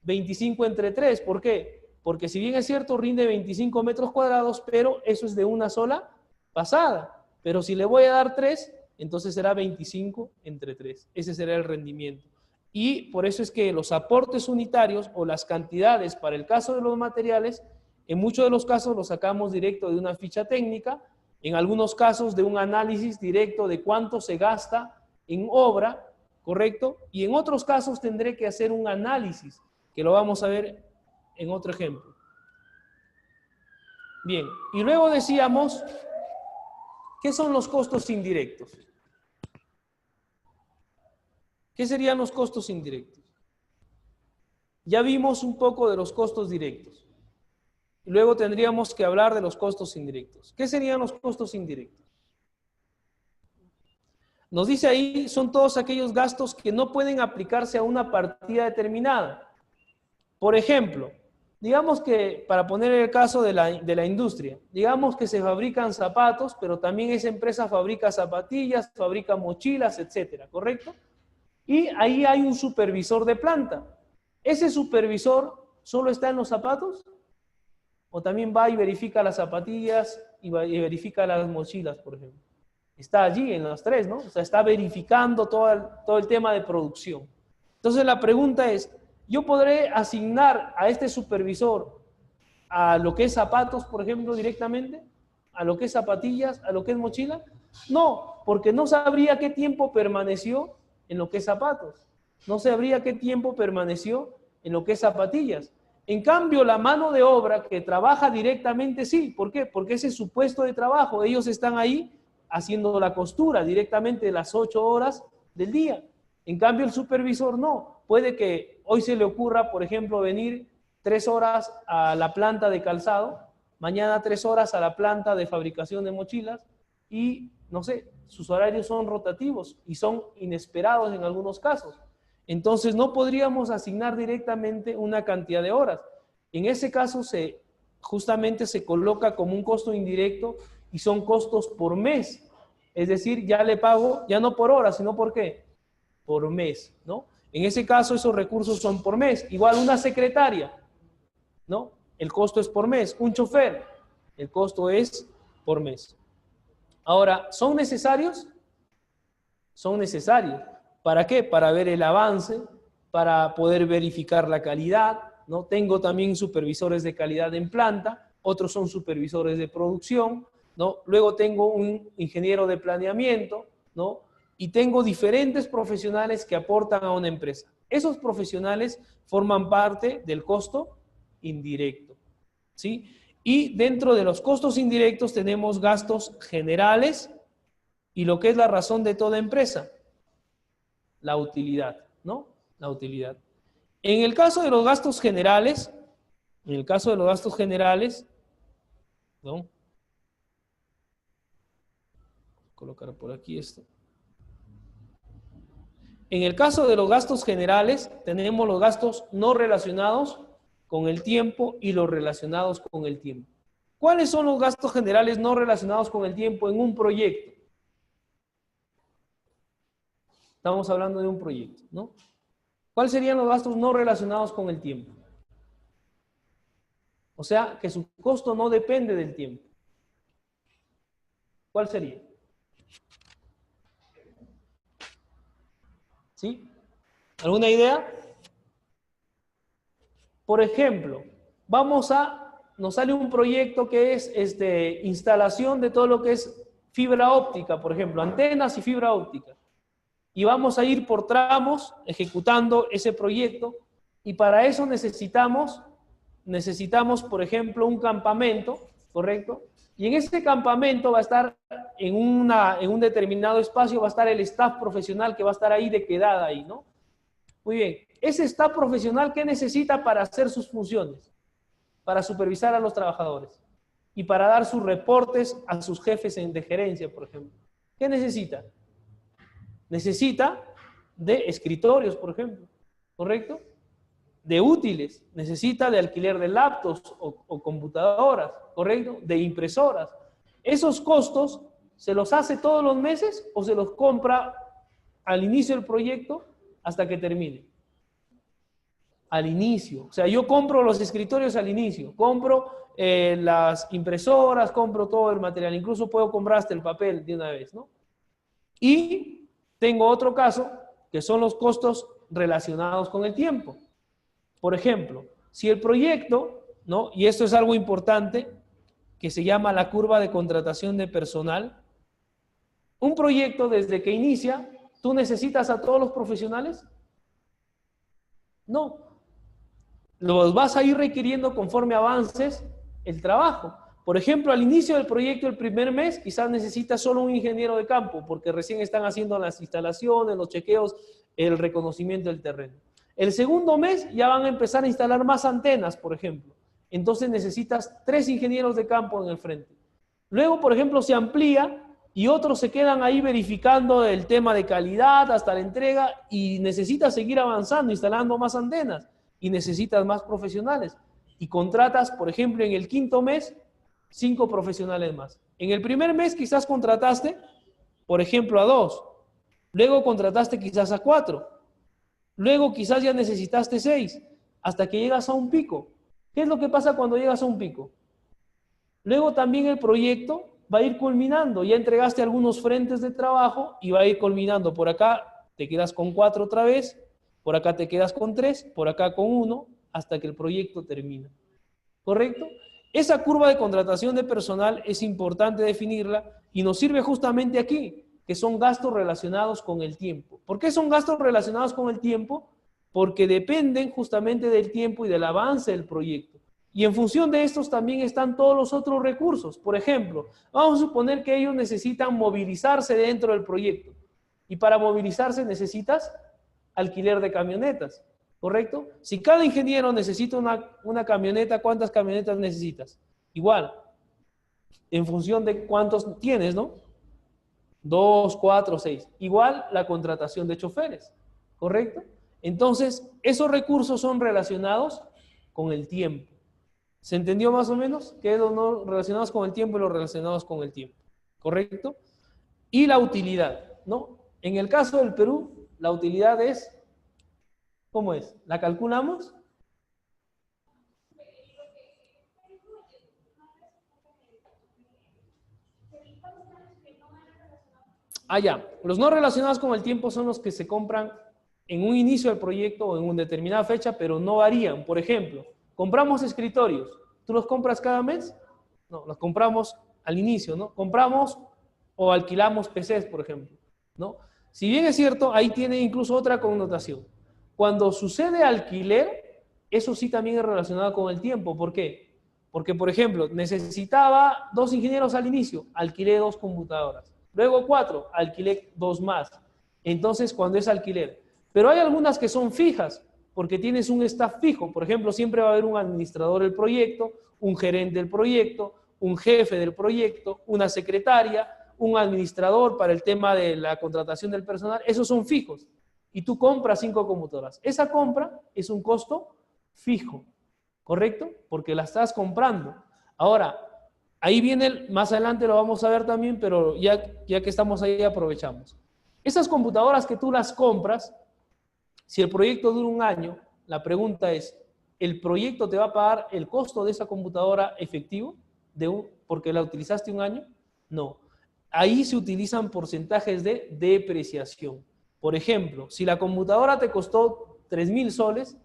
25 entre 3. ¿Por qué? Porque si bien es cierto, rinde 25 metros cuadrados, pero eso es de una sola pasada. Pero si le voy a dar 3, entonces será 25 entre 3. Ese será el rendimiento. Y por eso es que los aportes unitarios o las cantidades para el caso de los materiales, en muchos de los casos los sacamos directo de una ficha técnica, en algunos casos de un análisis directo de cuánto se gasta en obra, ¿correcto? Y en otros casos tendré que hacer un análisis, que lo vamos a ver en otro ejemplo. Bien, y luego decíamos, ¿qué son los costos indirectos? ¿Qué serían los costos indirectos? Ya vimos un poco de los costos directos. Luego tendríamos que hablar de los costos indirectos. ¿Qué serían los costos indirectos? Nos dice ahí, son todos aquellos gastos que no pueden aplicarse a una partida determinada. Por ejemplo, digamos que, para poner el caso de la industria, digamos que se fabrican zapatos, pero también esa empresa fabrica zapatillas, fabrica mochilas, etcétera, ¿correcto? Y ahí hay un supervisor de planta. ¿Ese supervisor solo está en los zapatos? ¿O también va y verifica las zapatillas y verifica las mochilas, por ejemplo? Está allí en las tres, ¿no? O sea, está verificando todo el tema de producción. Entonces la pregunta es, ¿yo podré asignar a este supervisor a lo que es zapatos, por ejemplo, directamente? ¿A lo que es zapatillas? ¿A lo que es mochila? No, porque no sabría qué tiempo permaneció en lo que es zapatos. No sabría qué tiempo permaneció en lo que es zapatillas. En cambio, la mano de obra que trabaja directamente, sí. ¿Por qué? Porque ese es su puesto de trabajo. Ellos están ahí haciendo la costura directamente las 8 horas del día. En cambio, el supervisor no. Puede que hoy se le ocurra, por ejemplo, venir 3 horas a la planta de calzado, mañana 3 horas a la planta de fabricación de mochilas y, no sé, sus horarios son rotativos y son inesperados en algunos casos. Entonces, no podríamos asignar directamente una cantidad de horas. En ese caso, justamente se coloca como un costo indirecto y son costos por mes. Es decir, ya le pago, ya no por hora, sino por qué, por mes, ¿no? En ese caso, esos recursos son por mes. Igual una secretaria, ¿no? El costo es por mes. Un chofer, el costo es por mes. Ahora, ¿son necesarios? Son necesarios. ¿Para qué? Para ver el avance, para poder verificar la calidad, ¿no? Tengo también supervisores de calidad en planta, otros son supervisores de producción, ¿no? Luego tengo un ingeniero de planeamiento, ¿no? Y tengo diferentes profesionales que aportan a una empresa. Esos profesionales forman parte del costo indirecto, ¿sí? Y dentro de los costos indirectos tenemos gastos generales y lo que es la razón de toda empresa, la utilidad, ¿no? La utilidad. En el caso de los gastos generales, ¿no? Colocar por aquí esto. En el caso de los gastos generales, tenemos los gastos no relacionados con el tiempo y los relacionados con el tiempo. ¿Cuáles son los gastos generales no relacionados con el tiempo en un proyecto? Estamos hablando de un proyecto, ¿no? ¿Cuáles serían los gastos no relacionados con el tiempo? O sea, que su costo no depende del tiempo. ¿Cuál sería? ¿Sí? ¿Alguna idea? Por ejemplo, nos sale un proyecto que es instalación de todo lo que es fibra óptica, por ejemplo, antenas y fibra óptica. Y vamos a ir por tramos ejecutando ese proyecto y para eso necesitamos, por ejemplo, un campamento, ¿correcto? Y en ese campamento va a estar en un determinado espacio, va a estar el staff profesional que va a estar ahí de quedada ahí, ¿no? Muy bien. Ese staff profesional, ¿qué necesita para hacer sus funciones? Para supervisar a los trabajadores y para dar sus reportes a sus jefes de gerencia, por ejemplo. ¿Qué necesita? Necesita de escritorios, por ejemplo, ¿correcto? De útiles, necesita de alquiler de laptops o computadoras, ¿correcto? De impresoras. Esos costos, ¿se los hace todos los meses o se los compra al inicio del proyecto hasta que termine? Al inicio. O sea, yo compro los escritorios al inicio, compro las impresoras, compro todo el material, incluso puedo comprar hasta el papel de una vez, ¿no? Y tengo otro caso, que son los costos relacionados con el tiempo. Por ejemplo, si el proyecto, ¿no? Y esto es algo importante, que se llama la curva de contratación de personal. Un proyecto desde que inicia, ¿tú necesitas a todos los profesionales? No. Los vas a ir requiriendo conforme avances el trabajo. Por ejemplo, al inicio del proyecto, el primer mes, quizás necesitas solo un ingeniero de campo, porque recién están haciendo las instalaciones, los chequeos, el reconocimiento del terreno. El segundo mes ya van a empezar a instalar más antenas, por ejemplo. Entonces necesitas 3 ingenieros de campo en el frente. Luego, por ejemplo, se amplía y otros se quedan ahí verificando el tema de calidad hasta la entrega y necesitas seguir avanzando, instalando más antenas y necesitas más profesionales. y contratas, por ejemplo, en el quinto mes, 5 profesionales más. En el primer mes quizás contrataste, por ejemplo, a 2. Luego contrataste quizás a 4. Luego quizás ya necesitaste 6, hasta que llegas a un pico. ¿Qué es lo que pasa cuando llegas a un pico? Luego también el proyecto va a ir culminando. Ya entregaste algunos frentes de trabajo y va a ir culminando. Por acá te quedas con 4 otra vez, por acá te quedas con 3, por acá con 1, hasta que el proyecto termina. ¿Correcto? Esa curva de contratación de personal es importante definirla y nos sirve justamente aquí, que son gastos relacionados con el tiempo. ¿Por qué son gastos relacionados con el tiempo? Porque dependen justamente del tiempo y del avance del proyecto. Y en función de estos también están todos los otros recursos. Por ejemplo, vamos a suponer que ellos necesitan movilizarse dentro del proyecto. Y para movilizarse necesitas alquiler de camionetas, ¿correcto? Si cada ingeniero necesita una camioneta, ¿cuántas camionetas necesitas? Igual, en función de cuántos tienes, ¿no? 2, 4, 6. Igual la contratación de choferes, ¿correcto? Entonces, esos recursos son relacionados con el tiempo. ¿Se entendió más o menos? ¿Qué es lo no relacionados con el tiempo y lo relacionados con el tiempo? ¿Correcto? Y la utilidad, ¿no? En el caso del Perú, la utilidad es, ¿cómo es? ¿La calculamos? Ah, ya. Los no relacionados con el tiempo son los que se compran en un inicio del proyecto o en una determinada fecha, pero no varían. Por ejemplo, compramos escritorios. ¿Tú los compras cada mes? No, los compramos al inicio, ¿no? Compramos o alquilamos PCs, por ejemplo, ¿no? Si bien es cierto, ahí tiene incluso otra connotación. Cuando sucede alquiler, eso sí también es relacionado con el tiempo. ¿Por qué? Porque, por ejemplo, necesitaba 2 ingenieros al inicio, alquilé 2 computadoras. Luego 4, alquilé 2 más. Entonces, cuando es alquiler. Pero hay algunas que son fijas, porque tienes un staff fijo. Por ejemplo, siempre va a haber un administrador del proyecto, un gerente del proyecto, un jefe del proyecto, una secretaria, un administrador para el tema de la contratación del personal. Esos son fijos. Y tú compras 5 computadoras. Esa compra es un costo fijo, ¿correcto? Porque la estás comprando. Ahora, ahí viene, más adelante lo vamos a ver también, pero ya que estamos ahí aprovechamos. Esas computadoras que tú las compras, si el proyecto dura un año, la pregunta es, ¿el proyecto te va a pagar el costo de esa computadora efectivo porque la utilizaste un año? No. Ahí se utilizan porcentajes de depreciación. Por ejemplo, si la computadora te costó 3.000 soles,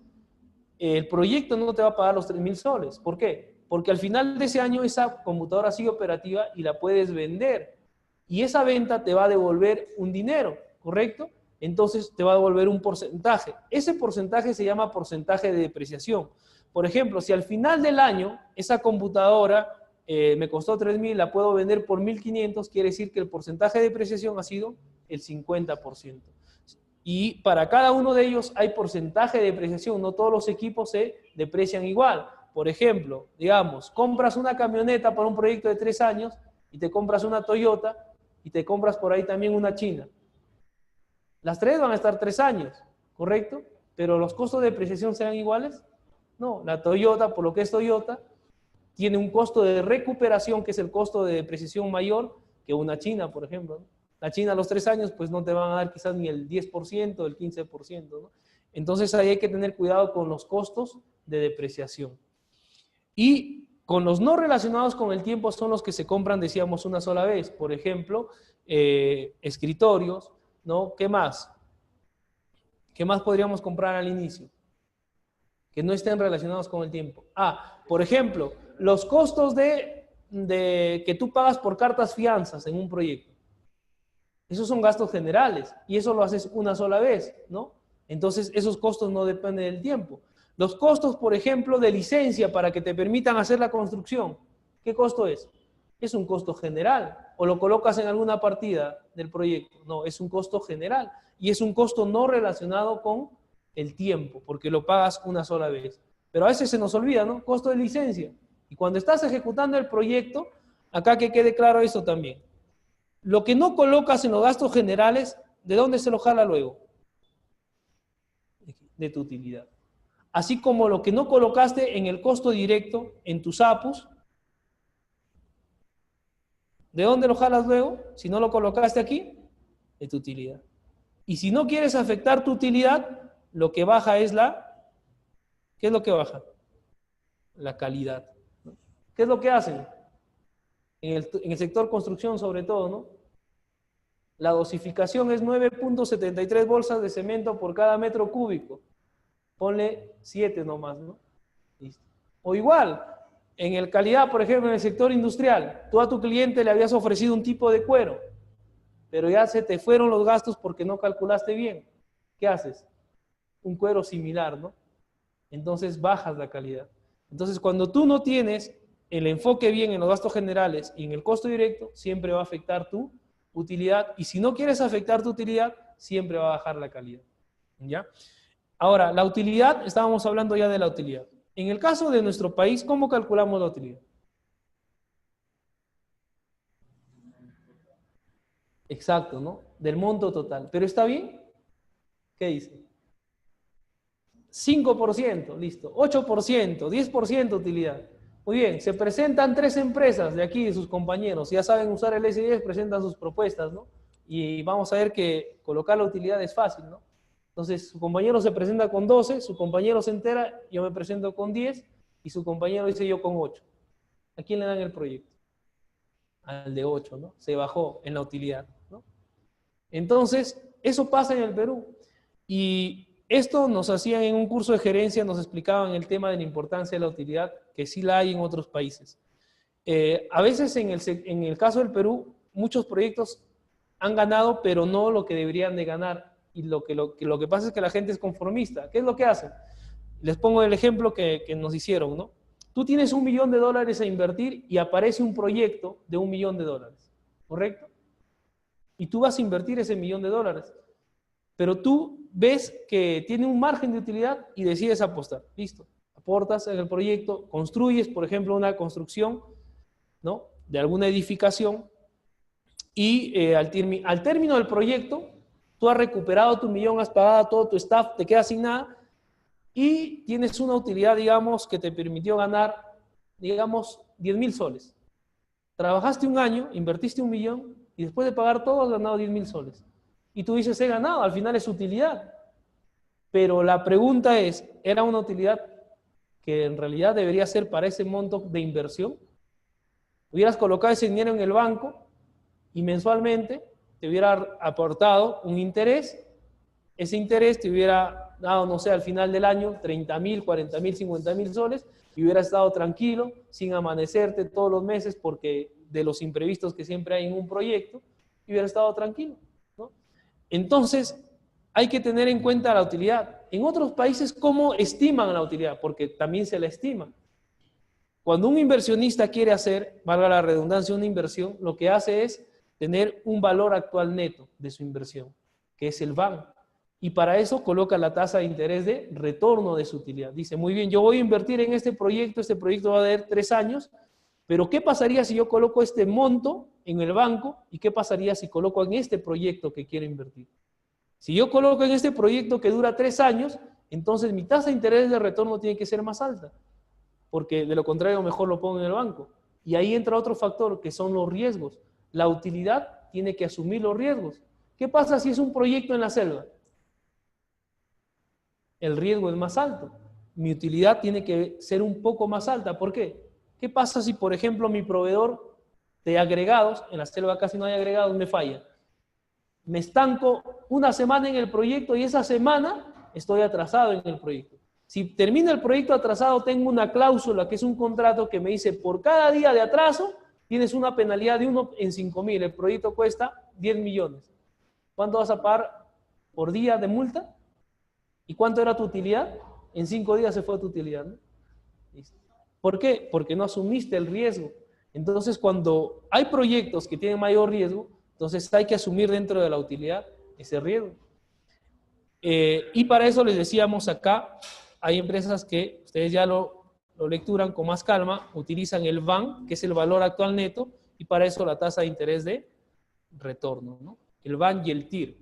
el proyecto no te va a pagar los 3.000 soles. ¿Por qué? Porque al final de ese año esa computadora sigue operativa y la puedes vender. Y esa venta te va a devolver un dinero, ¿correcto? Entonces te va a devolver un porcentaje. Ese porcentaje se llama porcentaje de depreciación. Por ejemplo, si al final del año esa computadora me costó 3.000, la puedo vender por 1.500, quiere decir que el porcentaje de depreciación ha sido el 50%. Y para cada uno de ellos hay porcentaje de depreciación, no todos los equipos se deprecian igual. Por ejemplo, digamos, compras una camioneta para un proyecto de 3 años y te compras una Toyota y te compras por ahí también una China. Las 3 van a estar 3 años, ¿correcto? Pero los costos de depreciación serán iguales. No, la Toyota, por lo que es Toyota, tiene un costo de recuperación que es el costo de depreciación mayor que una China, por ejemplo, ¿no? La China a los 3 años pues no te van a dar quizás ni el 10%, el 15%, ¿no? Entonces ahí hay que tener cuidado con los costos de depreciación. Y con los no relacionados con el tiempo son los que se compran, decíamos, una sola vez. Por ejemplo, escritorios, ¿no? ¿Qué más? ¿Qué más podríamos comprar al inicio? Que no estén relacionados con el tiempo. Ah, por ejemplo, los costos que tú pagas por cartas fianzas en un proyecto. Esos son gastos generales y eso lo haces una sola vez, ¿no? Entonces, esos costos no dependen del tiempo. Los costos, por ejemplo, de licencia para que te permitan hacer la construcción, ¿qué costo es? Es un costo general. ¿O lo colocas en alguna partida del proyecto? No, es un costo general. Y es un costo no relacionado con el tiempo, porque lo pagas una sola vez. Pero a veces se nos olvida, ¿no? Costo de licencia. Y cuando estás ejecutando el proyecto, acá que quede claro eso también. Lo que no colocas en los gastos generales, ¿de dónde se lo jala luego? De tu utilidad. así como lo que no colocaste en el costo directo en tus APUs. ¿De dónde lo jalas luego? Si no lo colocaste aquí, de tu utilidad. Y si no quieres afectar tu utilidad, lo que baja es ¿qué es lo que baja? La calidad, ¿no? ¿Qué es lo que hacen? En el sector construcción sobre todo, ¿no? La dosificación es 9.73 bolsas de cemento por cada metro cúbico. Ponle 7 nomás, ¿no? Listo. O igual, en el calidad, por ejemplo, en el sector industrial, tú a tu cliente le habías ofrecido un tipo de cuero, pero ya se te fueron los gastos porque no calculaste bien. ¿Qué haces? Un cuero similar, ¿no? Entonces bajas la calidad. Entonces, cuando tú no tienes el enfoque bien en los gastos generales y en el costo directo, siempre va a afectar tu utilidad. Y si no quieres afectar tu utilidad, siempre va a bajar la calidad. ¿Ya? Ahora, la utilidad, estábamos hablando ya de la utilidad. En el caso de nuestro país, ¿cómo calculamos la utilidad? Exacto, ¿no? Del monto total. ¿Pero está bien? ¿Qué dice? 5%, listo. 8%, 10% utilidad. Muy bien, se presentan 3 empresas de aquí, de sus compañeros. Ya saben usar el S10, presentan sus propuestas, ¿no? Y vamos a ver que colocar la utilidad es fácil, ¿no? Entonces, su compañero se presenta con 12, su compañero se entera, yo me presento con 10, y su compañero dice yo con 8. ¿A quién le dan el proyecto? Al de 8, ¿no? Se bajó en la utilidad, ¿no? Entonces, eso pasa en el Perú. Y esto nos hacían en un curso de gerencia, nos explicaban el tema de la importancia de la utilidad, que sí la hay en otros países. A veces en el caso del Perú, muchos proyectos han ganado, pero no lo que deberían de ganar. Y lo que pasa es que la gente es conformista. ¿Qué es lo que hacen? Les pongo el ejemplo que nos hicieron, ¿no? Tú tienes $1 millón a invertir y aparece un proyecto de $1 millón, ¿correcto? Y tú vas a invertir ese $1 millón. Pero tú ves que tiene un margen de utilidad y decides apostar. Listo. Aportas en el proyecto, construyes, por ejemplo, una construcción, ¿no? De alguna edificación y al término del proyecto, tú has recuperado tu $1 millón, has pagado todo tu staff, te quedas sin nada y tienes una utilidad, digamos, que te permitió ganar, digamos, 10.000 soles. Trabajaste un año, invertiste $1 millón y después de pagar todo has ganado 10.000 soles. Y tú dices, he ganado, al final es utilidad. Pero la pregunta es, ¿era una utilidad que en realidad debería ser para ese monto de inversión? Hubieras colocado ese dinero en el banco y mensualmente te hubiera aportado un interés. Ese interés te hubiera dado, no sé, al final del año 30.000, 40.000, 50.000 soles y hubieras estado tranquilo, sin amanecerte todos los meses porque de los imprevistos que siempre hay en un proyecto, y hubieras estado tranquilo, ¿no? Entonces, hay que tener en cuenta la utilidad. En otros países, ¿cómo estiman la utilidad? Porque también se la estima. Cuando un inversionista quiere hacer, valga la redundancia, una inversión, lo que hace es tener un valor actual neto de su inversión, que es el VAN. Y para eso coloca la tasa de interés de retorno de su utilidad. Dice, muy bien, yo voy a invertir en este proyecto va a dar 3 años, pero ¿qué pasaría si yo coloco este monto en el banco? ¿Y qué pasaría si coloco en este proyecto que quiero invertir? Si yo coloco en este proyecto que dura 3 años, entonces mi tasa de interés de retorno tiene que ser más alta, porque de lo contrario mejor lo pongo en el banco. Y ahí entra otro factor, que son los riesgos. La utilidad tiene que asumir los riesgos. ¿Qué pasa si es un proyecto en la selva? El riesgo es más alto. Mi utilidad tiene que ser un poco más alta. ¿Por qué? ¿Qué pasa si, por ejemplo, mi proveedor de agregados, en la selva casi no hay agregados, me falla? Me estanco una semana en el proyecto y esa semana estoy atrasado en el proyecto. Si termina el proyecto atrasado, tengo una cláusula que es un contrato que me dice, por cada día de atraso, tienes una penalidad de 1 en 5.000. El proyecto cuesta 10 millones. ¿Cuánto vas a pagar por día de multa? ¿Y cuánto era tu utilidad? En 5 días se fue tu utilidad, ¿no? ¿Por qué? Porque no asumiste el riesgo. Entonces, cuando hay proyectos que tienen mayor riesgo, entonces hay que asumir dentro de la utilidad ese riesgo. Y para eso les decíamos acá, hay empresas que ustedes ya lo lecturan con más calma, utilizan el VAN, que es el valor actual neto, y para eso la tasa de interés de retorno, ¿no? El VAN y el TIR.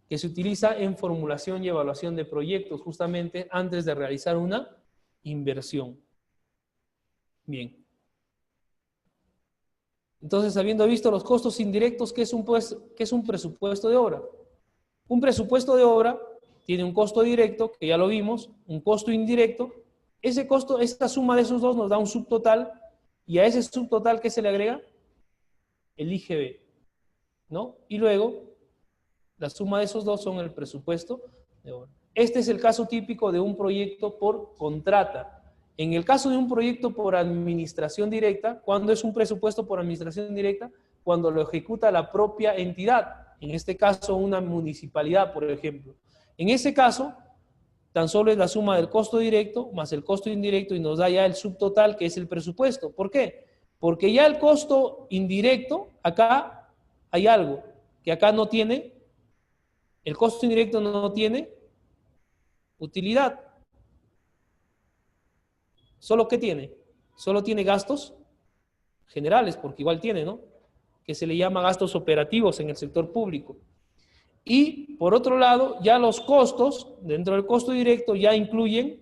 que se utiliza en formulación y evaluación de proyectos, justamente antes de realizar una inversión. Bien. Entonces, habiendo visto los costos indirectos, ¿qué es un presupuesto de obra? Un presupuesto de obra tiene un costo directo, que ya lo vimos, un costo indirecto. Ese costo, esta suma de esos dos nos da un subtotal, y a ese subtotal, ¿qué se le agrega? El IGB, ¿no? Y luego, la suma de esos dos son el presupuesto de obra. Este es el caso típico de un proyecto por contrata. En el caso de un proyecto por administración directa, ¿cuándo es un presupuesto por administración directa? Cuando lo ejecuta la propia entidad, en este caso una municipalidad, por ejemplo. En ese caso, tan solo es la suma del costo directo más el costo indirecto y nos da ya el subtotal, que es el presupuesto. ¿Por qué? Porque ya el costo indirecto, acá hay algo que acá no tiene, el costo indirecto no tiene utilidad. ¿Solo qué tiene? Solo tiene gastos generales, porque igual tiene, ¿no? Que se le llama gastos operativos en el sector público. Y por otro lado, ya los costos, dentro del costo directo, ya incluyen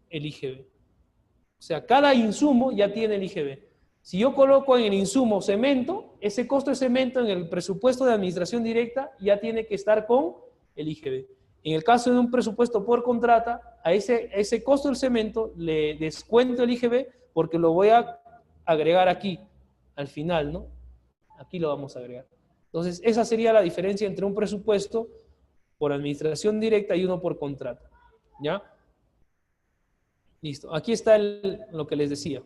el IGB. O sea, cada insumo ya tiene el IGB. Si yo coloco en el insumo cemento, ese costo de cemento en el presupuesto de administración directa ya tiene que estar con el IGB. En el caso de un presupuesto por contrata, a ese costo del cemento le descuento el IGB porque lo voy a agregar aquí, al final, ¿no? Aquí lo vamos a agregar. Entonces, esa sería la diferencia entre un presupuesto por administración directa y uno por contrata. ¿Ya? Listo. Aquí está lo que les decía.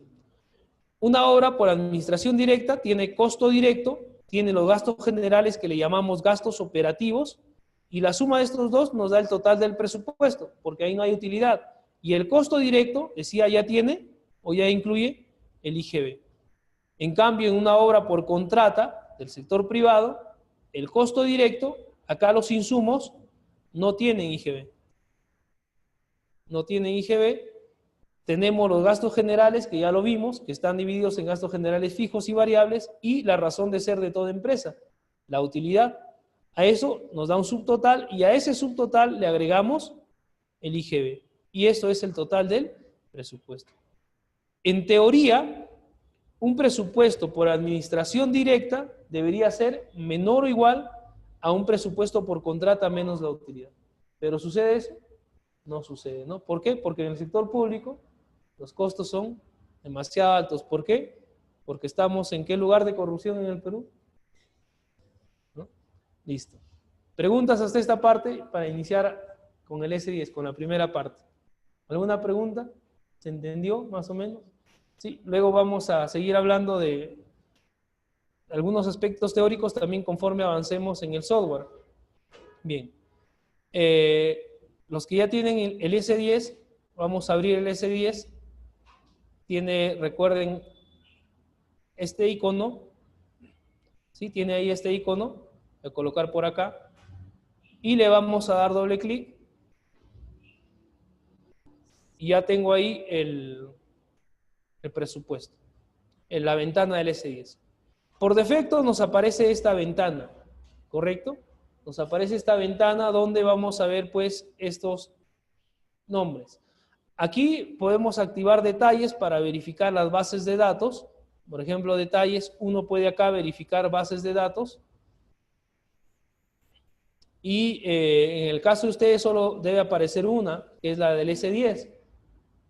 Una obra por administración directa tiene costo directo, tiene los gastos generales que le llamamos gastos operativos, y la suma de estos dos nos da el total del presupuesto, porque ahí no hay utilidad. Y el costo directo, decía, ya tiene o ya incluye el IGB. En cambio, en una obra por contrata del sector privado, el costo directo, acá los insumos no tienen IGB. No tienen IGB. Tenemos los gastos generales, que ya lo vimos, que están divididos en gastos generales fijos y variables, y la razón de ser de toda empresa, la utilidad. A eso nos da un subtotal, y a ese subtotal le agregamos el IGB. Y eso es el total del presupuesto. En teoría, un presupuesto por administración directa debería ser menor o igual a un presupuesto por contrata menos la utilidad. ¿Pero sucede eso? No sucede, ¿no? ¿Por qué? Porque en el sector público los costos son demasiado altos. ¿Por qué? Porque estamos en qué lugar de corrupción en el Perú. ¿No? Listo. Preguntas hasta esta parte para iniciar con el S10, con la primera parte. ¿Alguna pregunta? ¿Se entendió más o menos? Sí, luego vamos a seguir hablando de algunos aspectos teóricos también conforme avancemos en el software. Bien. Los que ya tienen el S10, vamos a abrir el S10. Tiene, recuerden, este icono, ¿sí? Tiene ahí este icono, voy a colocar por acá, y le vamos a dar doble clic, y ya tengo ahí el presupuesto, en la ventana del S10. Por defecto nos aparece esta ventana, ¿correcto? Nos aparece esta ventana donde vamos a ver pues estos nombres. Aquí podemos activar detalles para verificar las bases de datos. Por ejemplo, detalles, uno puede acá verificar bases de datos. Y en el caso de ustedes solo debe aparecer una, que es la del S10,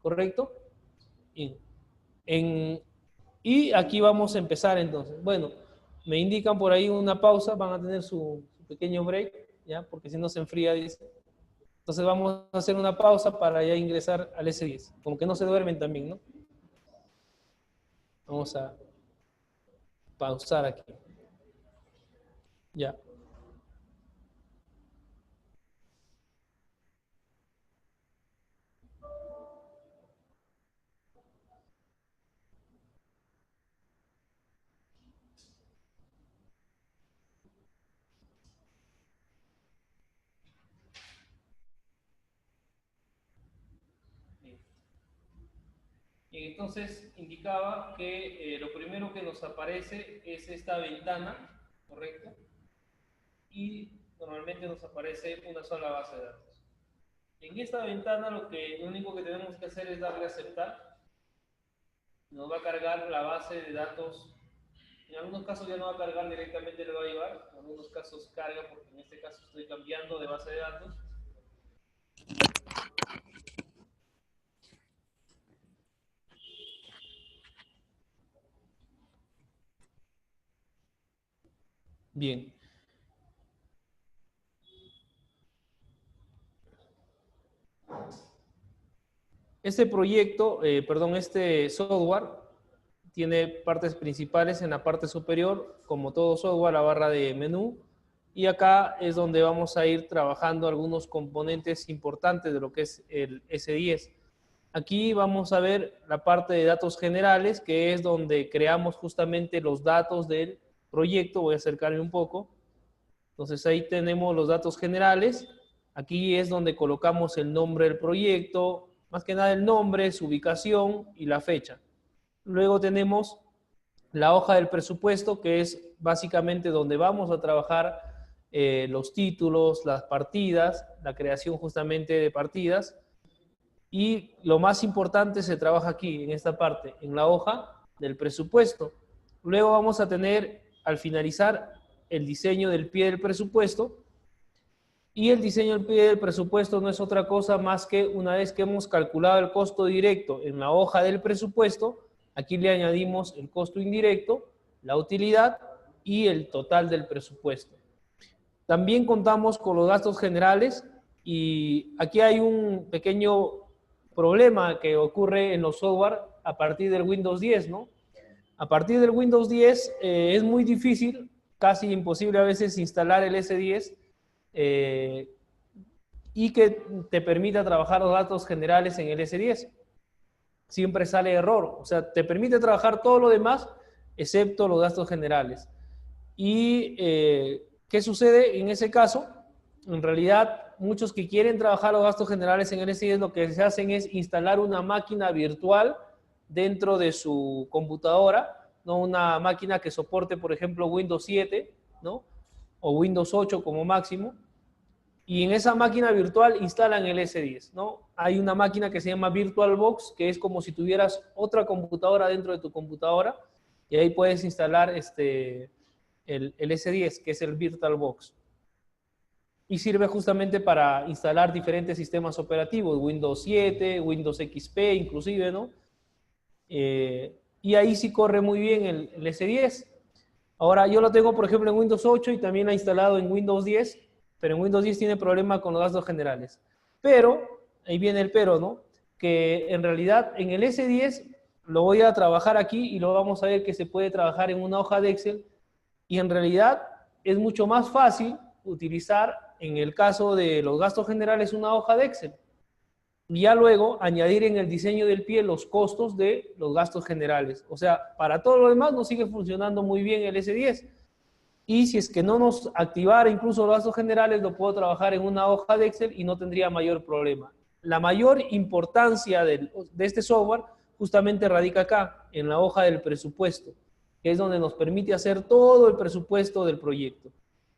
¿correcto? Y aquí vamos a empezar entonces. Bueno, me indican por ahí una pausa, van a tener su pequeño break, ¿ya? Porque si no se enfría, dice. Entonces vamos a hacer una pausa para ya ingresar al S10. Como que no se duermen también, ¿no? Vamos a pausar aquí. Ya. Y entonces indicaba que lo primero que nos aparece es esta ventana, ¿correcto? y normalmente nos aparece una sola base de datos. En esta ventana lo único que tenemos que hacer es darle a aceptar. Nos va a cargar la base de datos. En algunos casos ya no va a cargar directamente, le va a llevar. En algunos casos carga, porque en este caso estoy cambiando de base de datos. Bien. Este proyecto, este software tiene partes principales en la parte superior, como todo software, la barra de menú, y acá es donde vamos a ir trabajando algunos componentes importantes de lo que es el S10. Aquí vamos a ver la parte de datos generales, que es donde creamos justamente los datos del proyecto. Voy a acercarme un poco. Entonces ahí tenemos los datos generales. Aquí es donde colocamos el nombre del proyecto, más que nada el nombre, su ubicación y la fecha. Luego tenemos la hoja del presupuesto, que es básicamente donde vamos a trabajar los títulos, las partidas, la creación justamente de partidas. Y lo más importante se trabaja aquí, en esta parte, en la hoja del presupuesto. Luego vamos a tener, al finalizar, el diseño del pie del presupuesto. Y el diseño del pie del presupuesto no es otra cosa más que una vez que hemos calculado el costo directo en la hoja del presupuesto, aquí le añadimos el costo indirecto, la utilidad y el total del presupuesto. También contamos con los gastos generales y aquí hay un pequeño problema que ocurre en los software a partir del Windows 10, ¿no? A partir del Windows 10 es muy difícil, casi imposible a veces instalar el S10 y que te permita trabajar los datos generales en el S10. Siempre sale error, o sea, te permite trabajar todo lo demás excepto los gastos generales. ¿Y qué sucede en ese caso? En realidad, muchos que quieren trabajar los gastos generales en el S10 lo que se hacen es instalar una máquina virtual dentro de su computadora, ¿no? Una máquina que soporte, por ejemplo, Windows 7, ¿no? O Windows 8 como máximo. Y en esa máquina virtual instalan el S10, ¿no? Hay una máquina que se llama VirtualBox, que es como si tuvieras otra computadora dentro de tu computadora, y ahí puedes instalar el S10, que es el VirtualBox. Y sirve justamente para instalar diferentes sistemas operativos, Windows 7, Windows XP inclusive, ¿no? Y ahí sí corre muy bien el S10. Ahora, yo lo tengo, por ejemplo, en Windows 8 y también lo he instalado en Windows 10, pero en Windows 10 tiene problema con los gastos generales. Pero, ahí viene el pero, ¿no? Que en realidad en el S10 lo voy a trabajar aquí y lo vamos a ver que se puede trabajar en una hoja de Excel y en realidad es mucho más fácil utilizar, en el caso de los gastos generales, una hoja de Excel. Y ya luego añadir en el diseño del pie los costos de los gastos generales. O sea, para todo lo demás nos sigue funcionando muy bien el S10. Y si es que no nos activara incluso los gastos generales, lo puedo trabajar en una hoja de Excel y no tendría mayor problema. La mayor importancia de este software justamente radica acá, en la hoja del presupuesto, que es donde nos permite hacer todo el presupuesto del proyecto.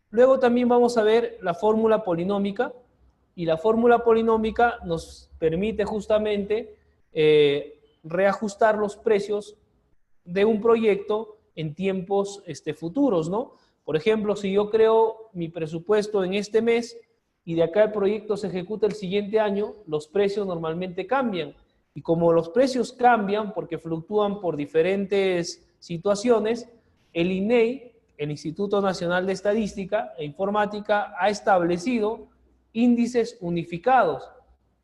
Luego también vamos a ver la fórmula polinómica, y la fórmula polinómica nos permite justamente reajustar los precios de un proyecto en tiempos futuros, ¿no? Por ejemplo, si yo creo mi presupuesto en este mes y de acá el proyecto se ejecuta el siguiente año, los precios normalmente cambian. Y como los precios cambian porque fluctúan por diferentes situaciones, el INEI, el Instituto Nacional de Estadística e Informática, ha establecido índices unificados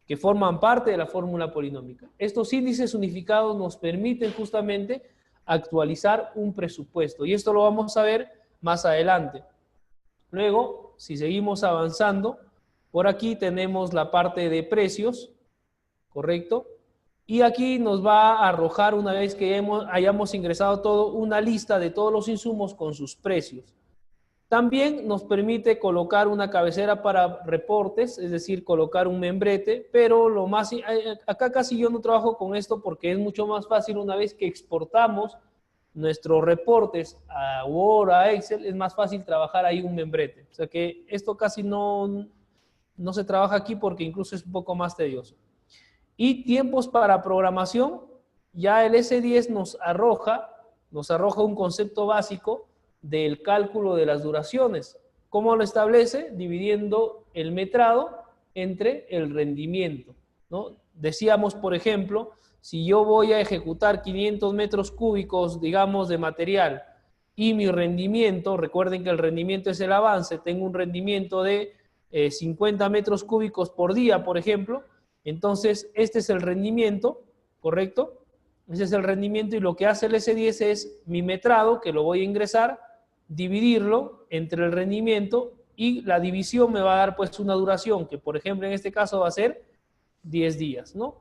que forman parte de la fórmula polinómica. Estos índices unificados nos permiten justamente actualizar un presupuesto y esto lo vamos a ver más adelante. Luego, si seguimos avanzando, por aquí tenemos la parte de precios, ¿correcto? Y aquí nos va a arrojar, una vez que hayamos ingresado todo, una lista de todos los insumos con sus precios. También nos permite colocar una cabecera para reportes, es decir, colocar un membrete, pero acá casi yo no trabajo con esto porque es mucho más fácil una vez que exportamos nuestros reportes a Word, a Excel, es más fácil trabajar ahí un membrete. O sea que esto casi no se trabaja aquí porque incluso es un poco más tedioso. Y tiempos para programación, ya el S10 nos arroja un concepto básico del cálculo de las duraciones. ¿Cómo lo establece? Dividiendo el metrado entre el rendimiento, ¿no? Decíamos, por ejemplo, si yo voy a ejecutar 500 metros cúbicos, digamos, de material, y mi rendimiento, recuerden que el rendimiento es el avance, tengo un rendimiento de 50 metros cúbicos por día, por ejemplo, entonces este es el rendimiento, ¿correcto? Ese es el rendimiento y lo que hace el S10 es mi metrado, que lo voy a ingresar, dividirlo entre el rendimiento y la división me va a dar pues una duración que por ejemplo en este caso va a ser 10 días, ¿no?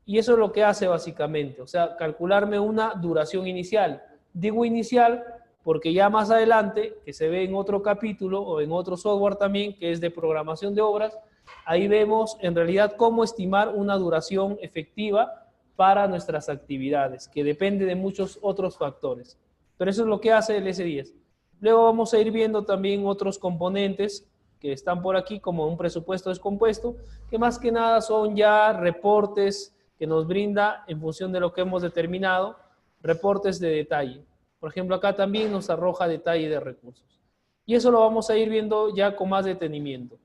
Y eso es lo que hace básicamente, o sea, calcularme una duración inicial. Digo inicial porque ya más adelante, que se ve en otro capítulo o en otro software también, que es de programación de obras, ahí vemos en realidad cómo estimar una duración efectiva para nuestras actividades, que depende de muchos otros factores. Pero eso es lo que hace el S10. Luego vamos a ir viendo también otros componentes que están por aquí, como un presupuesto descompuesto, que más que nada son ya reportes que nos brinda en función de lo que hemos determinado, reportes de detalle. Por ejemplo, acá también nos arroja detalle de recursos. Y eso lo vamos a ir viendo ya con más detenimiento.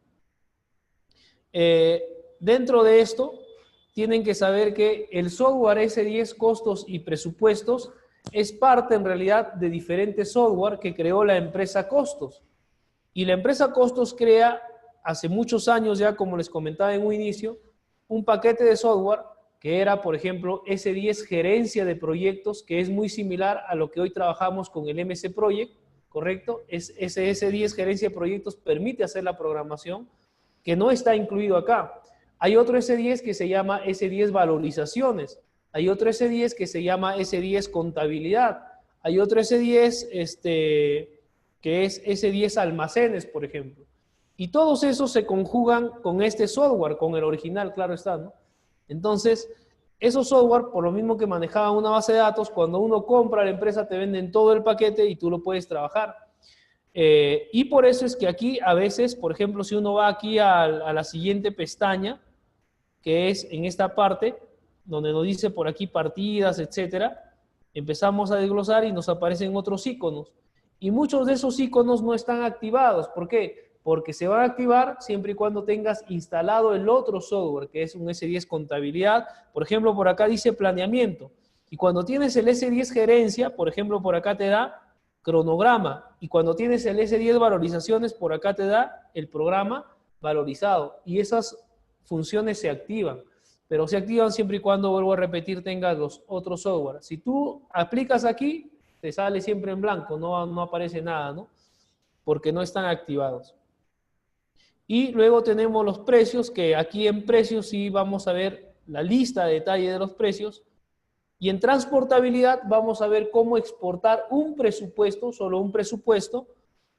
Dentro de esto, tienen que saber que el software S10 costos y presupuestos es parte en realidad de diferentes software que creó la empresa Costos. Y la empresa Costos crea hace muchos años ya, como les comentaba en un inicio, un paquete de software que era, por ejemplo, S10 Gerencia de Proyectos, que es muy similar a lo que hoy trabajamos con el MC Project, ¿correcto? Ese S10 Gerencia de Proyectos permite hacer la programación, que no está incluido acá. Hay otro S10 que se llama S10 Valorizaciones, hay otro S10 que se llama S10 Contabilidad, hay otro S10 que es S10 Almacenes, por ejemplo. Y todos esos se conjugan con este software, con el original, claro está, ¿no? Entonces, esos software, por lo mismo que manejaban una base de datos, cuando uno compra, la empresa te venden todo el paquete y tú lo puedes trabajar. Y por eso es que aquí a veces, por ejemplo, si uno va aquí a la siguiente pestaña, que es en esta parte, donde nos dice por aquí partidas, etcétera, empezamos a desglosar y nos aparecen otros iconos. Y muchos de esos iconos no están activados. ¿Por qué? Porque se van a activar siempre y cuando tengas instalado el otro software, que es un S10 Contabilidad. Por ejemplo, por acá dice Planeamiento. Y cuando tienes el S10 Gerencia, por ejemplo, por acá te da Cronograma. Y cuando tienes el S10 Valorizaciones, por acá te da el programa valorizado. Y esas funciones se activan. Pero se activan siempre y cuando, vuelvo a repetir, tengas los otros software. Si tú aplicas aquí, te sale siempre en blanco, no aparece nada, ¿no? Porque no están activados. Y luego tenemos los precios, que aquí en precios sí vamos a ver la lista de detalle de los precios. Y en transportabilidad vamos a ver cómo exportar un presupuesto, solo un presupuesto.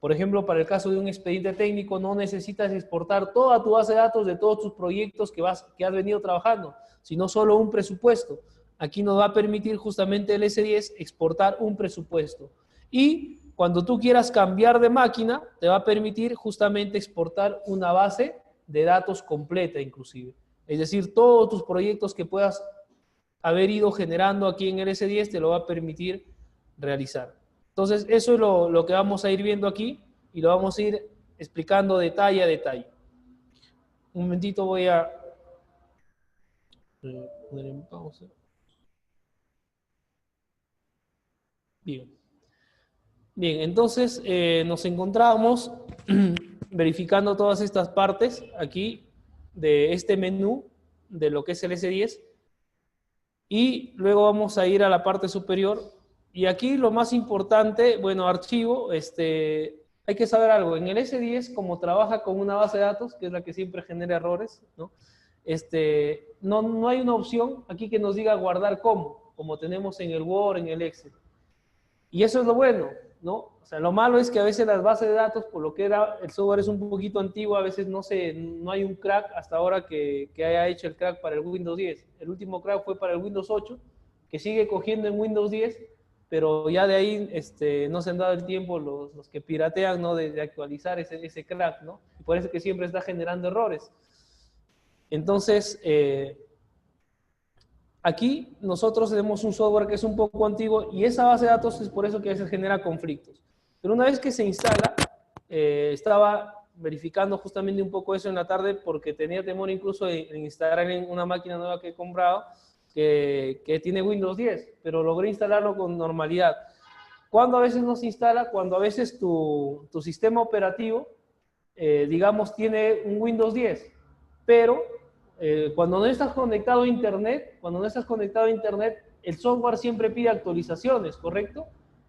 Por ejemplo, para el caso de un expediente técnico, no necesitas exportar toda tu base de datos de todos tus proyectos que has venido trabajando, sino solo un presupuesto. Aquí nos va a permitir justamente el S10 exportar un presupuesto. Y cuando tú quieras cambiar de máquina, te va a permitir justamente exportar una base de datos completa inclusive. Es decir, todos tus proyectos que puedas haber ido generando aquí en el S10 te lo va a permitir realizar. Entonces, eso es lo que vamos a ir viendo aquí y lo vamos a ir explicando detalle a detalle. Un momentito voy a poner en pausa. Bien. Bien, entonces nos encontramos verificando todas estas partes aquí de este menú de lo que es el S10 y luego vamos a ir a la parte superior y aquí lo más importante, bueno, archivo, hay que saber algo, en el S10 como trabaja con una base de datos, que es la que siempre genera errores, ¿no? No hay una opción aquí que nos diga guardar como tenemos en el Word, en el Excel. Y eso es lo bueno, ¿no? O sea, lo malo es que a veces las bases de datos, por lo que era, el software es un poquito antiguo, a veces no hay un crack hasta ahora que haya hecho el crack para el Windows 10. El último crack fue para el Windows 8, que sigue cogiendo en Windows 10, pero ya de ahí no se han dado el tiempo los que piratean, ¿no? De actualizar ese crack, ¿no? Y por eso que siempre está generando errores. Entonces, aquí nosotros tenemos un software que es un poco antiguo y esa base de datos es por eso que a veces genera conflictos. Pero una vez que se instala, estaba verificando justamente un poco eso en la tarde porque tenía temor incluso de instalar en una máquina nueva que he comprado que tiene Windows 10, pero logré instalarlo con normalidad. ¿Cuándo a veces no se instala? Cuando a veces tu sistema operativo, digamos, tiene un Windows 10, pero cuando no estás conectado a Internet, el software siempre pide actualizaciones, ¿correcto?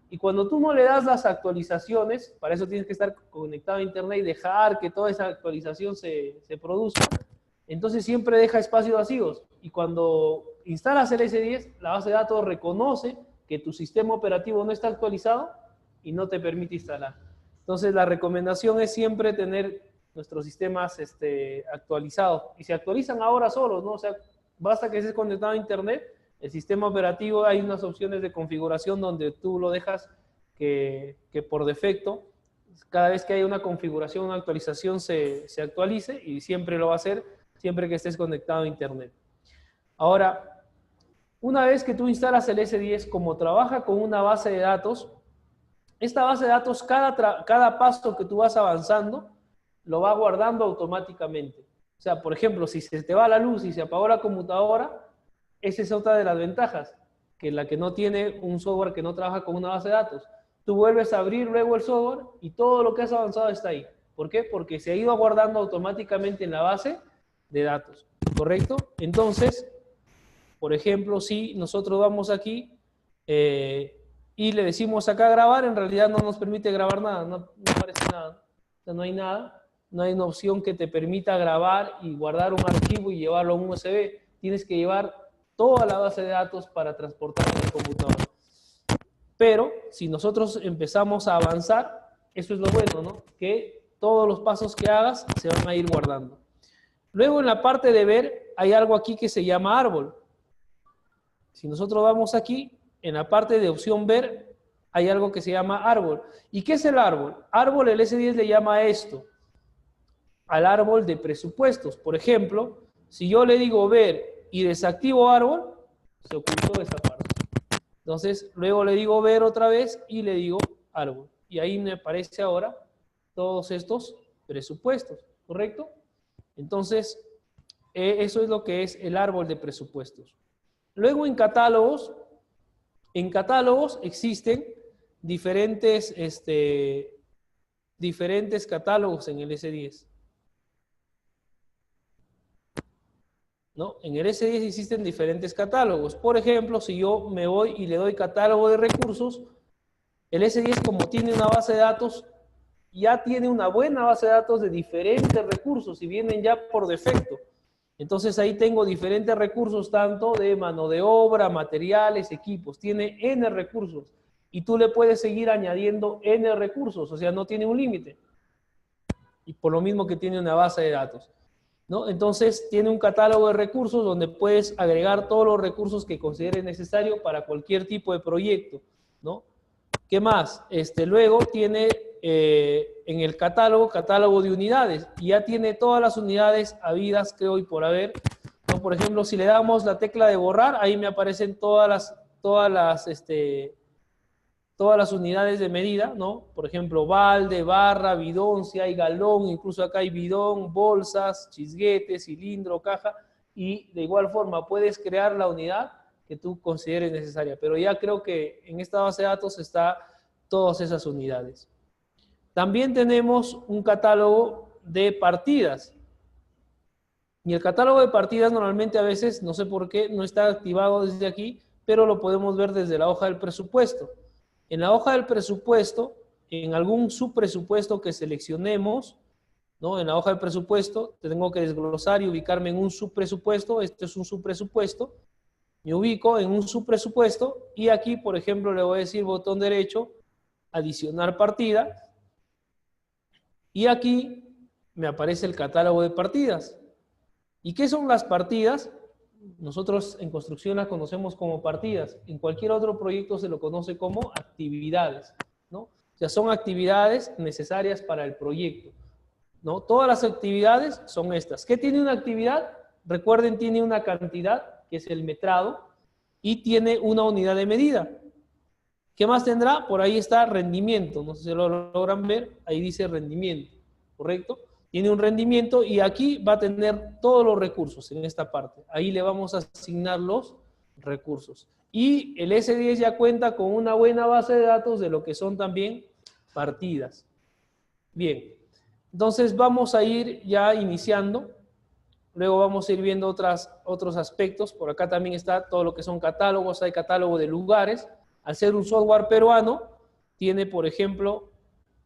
Y cuando tú no le das las actualizaciones, para eso tienes que estar conectado a Internet y dejar que toda esa actualización se produzca, entonces siempre deja espacios vacíos. Y cuando instalas el S10, la base de datos reconoce que tu sistema operativo no está actualizado y no te permite instalar. Entonces la recomendación es siempre tener nuestros sistemas actualizados. Y se actualizan ahora solos, ¿no? O sea, basta que estés conectado a Internet, el sistema operativo, hay unas opciones de configuración donde tú lo dejas que por defecto, cada vez que hay una configuración, una actualización, se actualice y siempre lo va a hacer, siempre que estés conectado a Internet. Ahora, una vez que tú instalas el S10, como trabaja con una base de datos, esta base de datos, cada paso que tú vas avanzando, lo va guardando automáticamente. O sea, por ejemplo, si se te va la luz y se apagó la computadora, esa es otra de las ventajas, que la que no tiene un software que no trabaja con una base de datos. Tú vuelves a abrir luego el software y todo lo que has avanzado está ahí. ¿Por qué? Porque se ha ido guardando automáticamente en la base de datos, ¿correcto? Entonces, por ejemplo, si nosotros vamos aquí y le decimos acá grabar, en realidad no nos permite grabar nada, no aparece nada. O sea, no hay nada, no hay una opción que te permita grabar y guardar un archivo y llevarlo a un USB. Tienes que llevar toda la base de datos para transportarlo en el computador. Pero si nosotros empezamos a avanzar, eso es lo bueno, ¿no? Que todos los pasos que hagas se van a ir guardando. Luego en la parte de ver hay algo aquí que se llama árbol. Si nosotros vamos aquí, en la parte de opción ver, hay algo que se llama árbol. ¿Y qué es el árbol? Árbol, el S10 le llama a esto, al árbol de presupuestos. Por ejemplo, si yo le digo ver y desactivo árbol, se ocultó esa parte. Entonces, luego le digo ver otra vez y le digo árbol. Y ahí me aparece ahora todos estos presupuestos, ¿correcto? Entonces, eso es lo que es el árbol de presupuestos. Luego en catálogos existen diferentes catálogos en el S10. ¿No? En el S10 existen diferentes catálogos. Por ejemplo, si yo me voy y le doy catálogo de recursos, el S10 como tiene una base de datos, ya tiene una buena base de datos de diferentes recursos y vienen ya por defecto. Entonces ahí tengo diferentes recursos, tanto de mano de obra, materiales, equipos. Tiene N recursos y tú le puedes seguir añadiendo N recursos, o sea, no tiene un límite. Y por lo mismo que tiene una base de datos, ¿no? Entonces tiene un catálogo de recursos donde puedes agregar todos los recursos que consideres necesario para cualquier tipo de proyecto, ¿no? ¿Qué más? Luego tiene en el catálogo de unidades, y ya tiene todas las unidades habidas, creo, y por haber, ¿no? Por ejemplo, si le damos la tecla de borrar, ahí me aparecen todas las unidades de medida, ¿no? Por ejemplo, balde, barra, bidón, si hay galón, incluso acá hay bidón, bolsas, chisguete, cilindro, caja, y de igual forma puedes crear la unidad que tú consideres necesaria, pero ya creo que en esta base de datos está todas esas unidades. También tenemos un catálogo de partidas, y el catálogo de partidas normalmente a veces, no sé por qué, no está activado desde aquí, pero lo podemos ver desde la hoja del presupuesto. En la hoja del presupuesto, en algún subpresupuesto que seleccionemos, ¿no? En la hoja del presupuesto, tengo que desglosar y ubicarme en un subpresupuesto. Este es un subpresupuesto. Me ubico en un subpresupuesto y aquí, por ejemplo, le voy a decir botón derecho, adicionar partida. Y aquí me aparece el catálogo de partidas. ¿Y qué son las partidas? Nosotros en construcción las conocemos como partidas. En cualquier otro proyecto se lo conoce como actividades, ¿no? O sea, son actividades necesarias para el proyecto, ¿no? Todas las actividades son estas. ¿Qué tiene una actividad? Recuerden, tiene una cantidad, que es el metrado, y tiene una unidad de medida. ¿Qué más tendrá? Por ahí está rendimiento. No sé si lo logran ver. Ahí dice rendimiento, ¿correcto? Tiene un rendimiento y aquí va a tener todos los recursos en esta parte. Ahí le vamos a asignar los recursos. Y el S10 ya cuenta con una buena base de datos de lo que son también partidas. Bien, entonces vamos a ir ya iniciando. Luego vamos a ir viendo otros aspectos. Por acá también está todo lo que son catálogos. Hay catálogo de lugares. Al ser un software peruano, tiene, por ejemplo,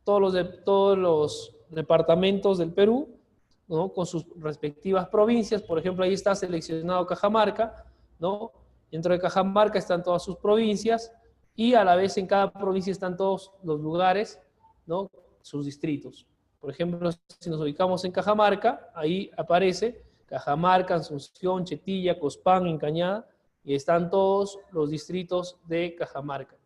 todos los departamentos del Perú, ¿no? Con sus respectivas provincias. Por ejemplo, ahí está seleccionado Cajamarca, ¿no? Dentro de Cajamarca están todas sus provincias y a la vez en cada provincia están todos los lugares, ¿no? Sus distritos. Por ejemplo, si nos ubicamos en Cajamarca, ahí aparece Cajamarca, Asunción, Chetilla, Cospán, Encañada, y están todos los distritos de Cajamarca.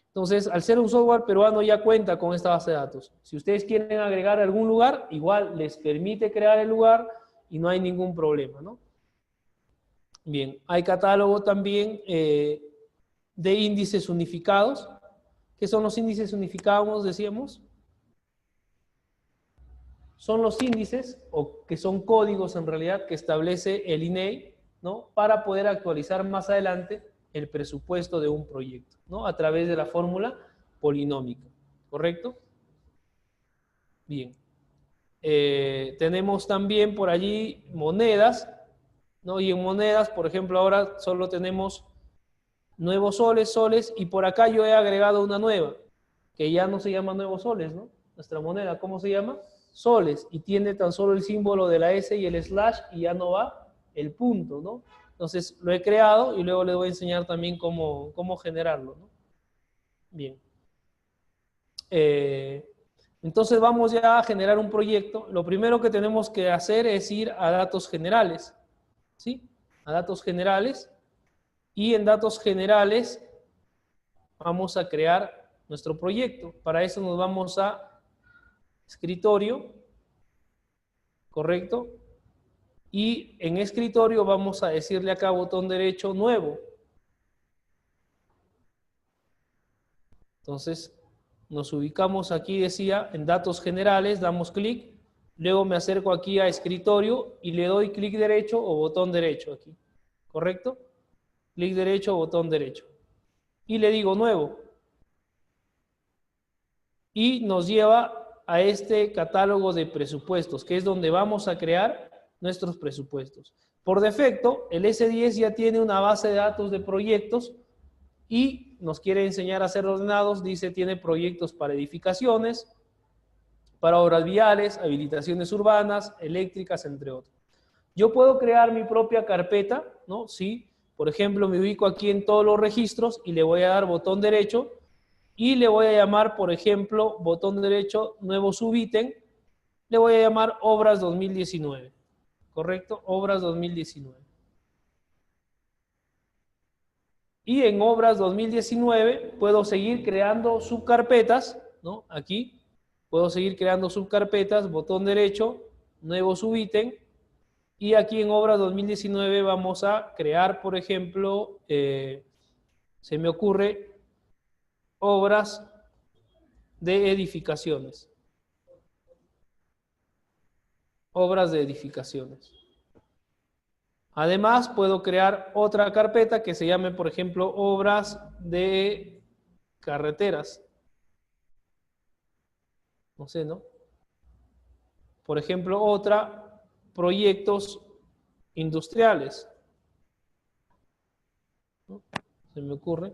Entonces, al ser un software peruano ya cuenta con esta base de datos. Si ustedes quieren agregar algún lugar, igual les permite crear el lugar y no hay ningún problema, ¿no? Bien, hay catálogo también de índices unificados. ¿Qué son los índices unificados, decíamos? Son los índices, o que son códigos en realidad, que establece el INEI, ¿no? Para poder actualizar más adelante el presupuesto de un proyecto, ¿no? A través de la fórmula polinómica, ¿correcto? Bien. Tenemos también por allí monedas, ¿no? Y en monedas, por ejemplo, ahora solo tenemos nuevos soles, soles, y por acá yo he agregado una nueva, que ya no se llama nuevos soles, ¿no? Nuestra moneda, ¿cómo se llama? Soles, y tiene tan solo el símbolo de la S y el slash, y ya no va el punto, ¿no? Entonces lo he creado y luego les voy a enseñar también cómo generarlo, ¿no? Bien. Entonces vamos ya a generar un proyecto. Lo primero que tenemos que hacer es ir a datos generales, ¿sí? A datos generales. Y en datos generales vamos a crear nuestro proyecto. Para eso nos vamos a escritorio, ¿correcto? Y en escritorio vamos a decirle acá botón derecho nuevo. Entonces nos ubicamos aquí, decía, en datos generales, damos clic, luego me acerco aquí a escritorio y le doy clic derecho o botón derecho aquí, ¿correcto? Clic derecho o botón derecho. Y le digo nuevo. Y nos lleva a este catálogo de presupuestos, que es donde vamos a crear nuestros presupuestos. Por defecto, el S10 ya tiene una base de datos de proyectos y nos quiere enseñar a ser ordenados. Dice, tiene proyectos para edificaciones, para obras viales, habilitaciones urbanas, eléctricas, entre otros. Yo puedo crear mi propia carpeta, ¿no? Sí, por ejemplo, me ubico aquí en todos los registros y le voy a dar botón derecho y le voy a llamar, por ejemplo, botón derecho, nuevo subítem, le voy a llamar Obras 2019, ¿correcto? Obras 2019. Y en Obras 2019 puedo seguir creando subcarpetas, ¿no? Aquí puedo seguir creando subcarpetas, botón derecho, nuevo subítem. Y aquí en Obras 2019 vamos a crear, por ejemplo, se me ocurre, obras de edificaciones. Obras de edificaciones. Además, puedo crear otra carpeta que se llame, por ejemplo, obras de carreteras. No sé, ¿no? Por ejemplo, otra, proyectos industriales. ¿No? Se me ocurre.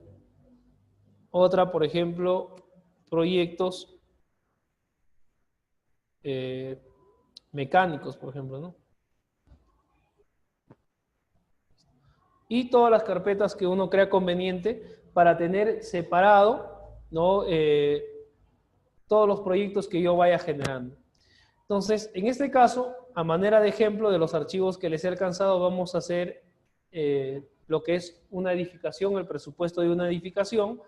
Otra, por ejemplo, proyectos mecánicos, por ejemplo, ¿no? Y todas las carpetas que uno crea conveniente para tener separado, ¿no? Todos los proyectos que yo vaya generando. Entonces, en este caso, a manera de ejemplo de los archivos que les he alcanzado, vamos a hacer lo que es una edificación, el presupuesto de una edificación,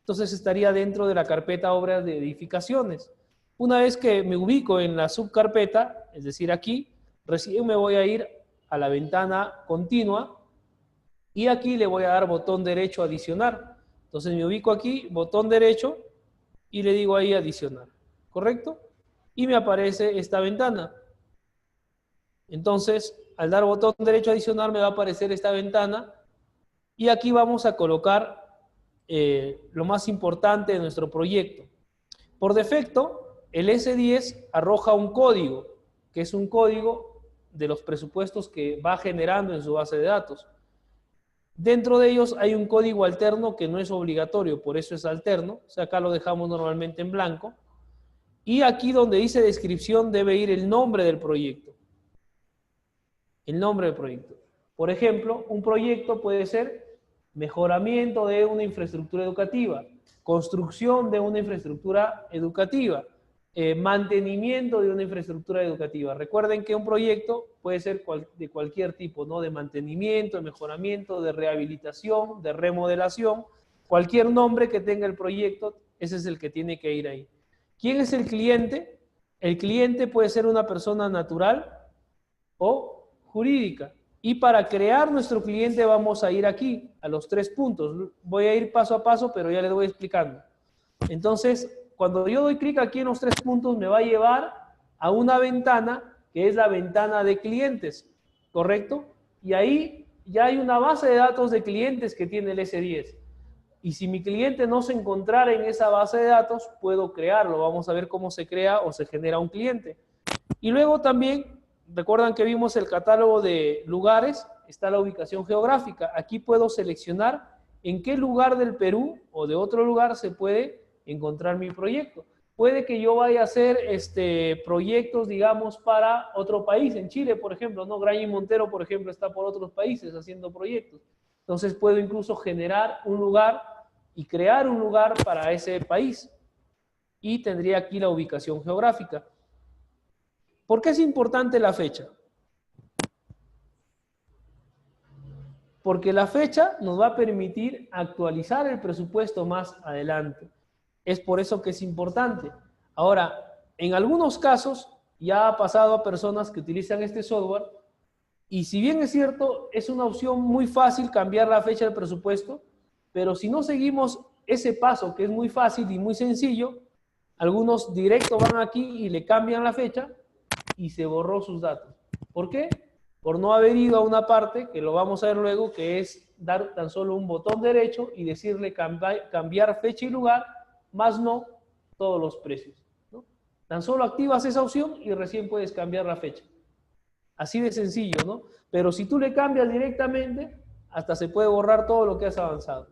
entonces estaría dentro de la carpeta obras de edificaciones. Una vez que me ubico en la subcarpeta, es decir, aquí, recién me voy a ir a la ventana continua y aquí le voy a dar botón derecho adicionar. Entonces me ubico aquí, botón derecho, y le digo ahí adicionar, ¿correcto? Y me aparece esta ventana. Entonces, al dar botón derecho adicionar me va a aparecer esta ventana y aquí vamos a colocar lo más importante de nuestro proyecto. Por defecto, el S10 arroja un código, que es un código de los presupuestos que va generando en su base de datos. Dentro de ellos hay un código alterno que no es obligatorio, por eso es alterno. O sea, acá lo dejamos normalmente en blanco. Y aquí donde dice descripción debe ir el nombre del proyecto. El nombre del proyecto. Por ejemplo, un proyecto puede ser mejoramiento de una infraestructura educativa, construcción de una infraestructura educativa, mantenimiento de una infraestructura educativa. Recuerden que un proyecto puede ser de cualquier tipo, ¿no? De mantenimiento, de mejoramiento, de rehabilitación, de remodelación. Cualquier nombre que tenga el proyecto, ese es el que tiene que ir ahí. ¿Quién es el cliente? El cliente puede ser una persona natural o jurídica. Y para crear nuestro cliente vamos a ir aquí, a los 3 puntos. Voy a ir paso a paso, pero ya les voy explicando. Entonces, cuando yo doy clic aquí en los 3 puntos, me va a llevar a una ventana que es la ventana de clientes, ¿correcto? Y ahí ya hay una base de datos de clientes que tiene el S10. Y si mi cliente no se encontrara en esa base de datos, puedo crearlo. Vamos a ver cómo se crea o se genera un cliente. Y luego también, recuerdan que vimos el catálogo de lugares, está la ubicación geográfica. Aquí puedo seleccionar en qué lugar del Perú o de otro lugar se puede encontrar mi proyecto. Puede que yo vaya a hacer proyectos, digamos, para otro país, en Chile, por ejemplo, ¿no? Graña y Montero, por ejemplo, está por otros países haciendo proyectos. Entonces puedo incluso generar un lugar y crear un lugar para ese país. Y tendría aquí la ubicación geográfica. ¿Por qué es importante la fecha? Porque la fecha nos va a permitir actualizar el presupuesto más adelante. Es por eso que es importante. Ahora, en algunos casos ya ha pasado a personas que utilizan este software y si bien es cierto, es una opción muy fácil cambiar la fecha del presupuesto, pero si no seguimos ese paso que es muy fácil y muy sencillo, algunos directo van aquí y le cambian la fecha y se borró sus datos. ¿Por qué? Por no haber ido a una parte, que lo vamos a ver luego, que es dar tan solo un botón derecho y decirle cambiar fecha y lugar, más no todos los precios, ¿no? Tan solo activas esa opción y recién puedes cambiar la fecha. Así de sencillo, ¿no? Pero si tú le cambias directamente, hasta se puede borrar todo lo que has avanzado.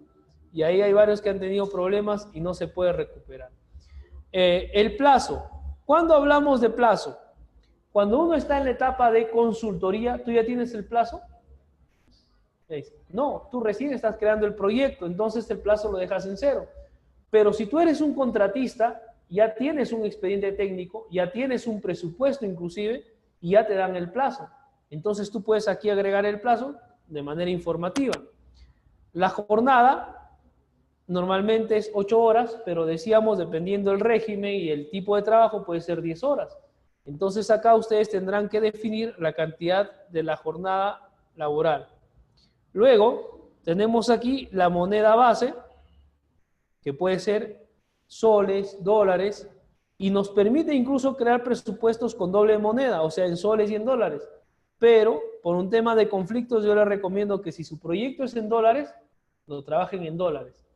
Y ahí hay varios que han tenido problemas y no se puede recuperar. El plazo. ¿Cuándo hablamos de plazo? Cuando uno está en la etapa de consultoría, ¿tú ya tienes el plazo? No, tú recién estás creando el proyecto, entonces el plazo lo dejas en 0. Pero si tú eres un contratista, ya tienes un expediente técnico, ya tienes un presupuesto inclusive, y ya te dan el plazo. Entonces tú puedes aquí agregar el plazo de manera informativa. La jornada normalmente es 8 horas, pero decíamos, dependiendo del régimen y el tipo de trabajo, puede ser 10 horas. Entonces acá ustedes tendrán que definir la cantidad de la jornada laboral. Luego tenemos aquí la moneda base, que puede ser soles, dólares, y nos permite incluso crear presupuestos con doble moneda, o sea, en soles y en dólares. Pero por un tema de conflictos yo les recomiendo que si su proyecto es en dólares, lo trabajen en dólares.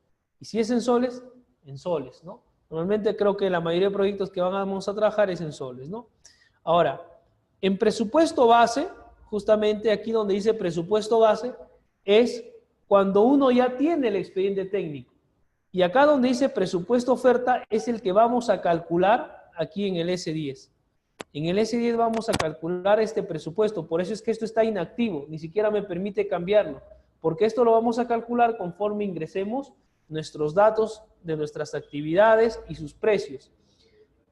Y si es en soles, ¿no? Normalmente creo que la mayoría de proyectos que vamos a trabajar es en soles, ¿no? Ahora, en presupuesto base, justamente aquí donde dice presupuesto base, es cuando uno ya tiene el expediente técnico. Y acá donde dice presupuesto oferta es el que vamos a calcular aquí en el S10. En el S10 vamos a calcular este presupuesto, por eso es que esto está inactivo, ni siquiera me permite cambiarlo, porque esto lo vamos a calcular conforme ingresemos nuestros datos de nuestras actividades y sus precios.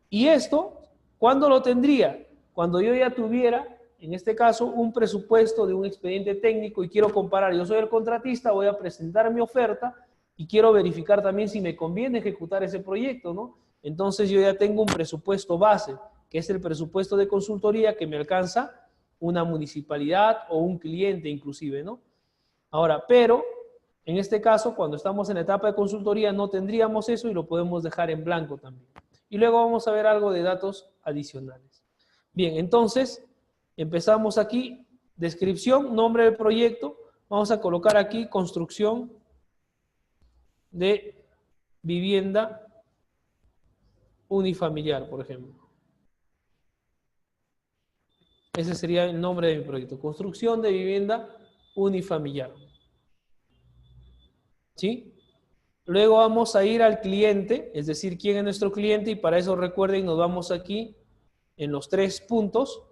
Y esto, ¿cuándo lo tendría? Cuando yo ya tuviera en este caso, un presupuesto de un expediente técnico y quiero comparar, yo soy el contratista, voy a presentar mi oferta y quiero verificar también si me conviene ejecutar ese proyecto, ¿no? Entonces yo ya tengo un presupuesto base, que es el presupuesto de consultoría que me alcanza una municipalidad o un cliente inclusive, ¿no? Ahora, pero en este caso, cuando estamos en la etapa de consultoría, no tendríamos eso y lo podemos dejar en blanco también. Y luego vamos a ver algo de datos adicionales. Bien, entonces, empezamos aquí, descripción, nombre del proyecto. Vamos a colocar aquí construcción de vivienda unifamiliar, por ejemplo. Ese sería el nombre de mi proyecto. Construcción de vivienda unifamiliar. ¿Sí? Luego vamos a ir al cliente, es decir, quién es nuestro cliente, y para eso recuerden, nos vamos aquí en los 3 puntos,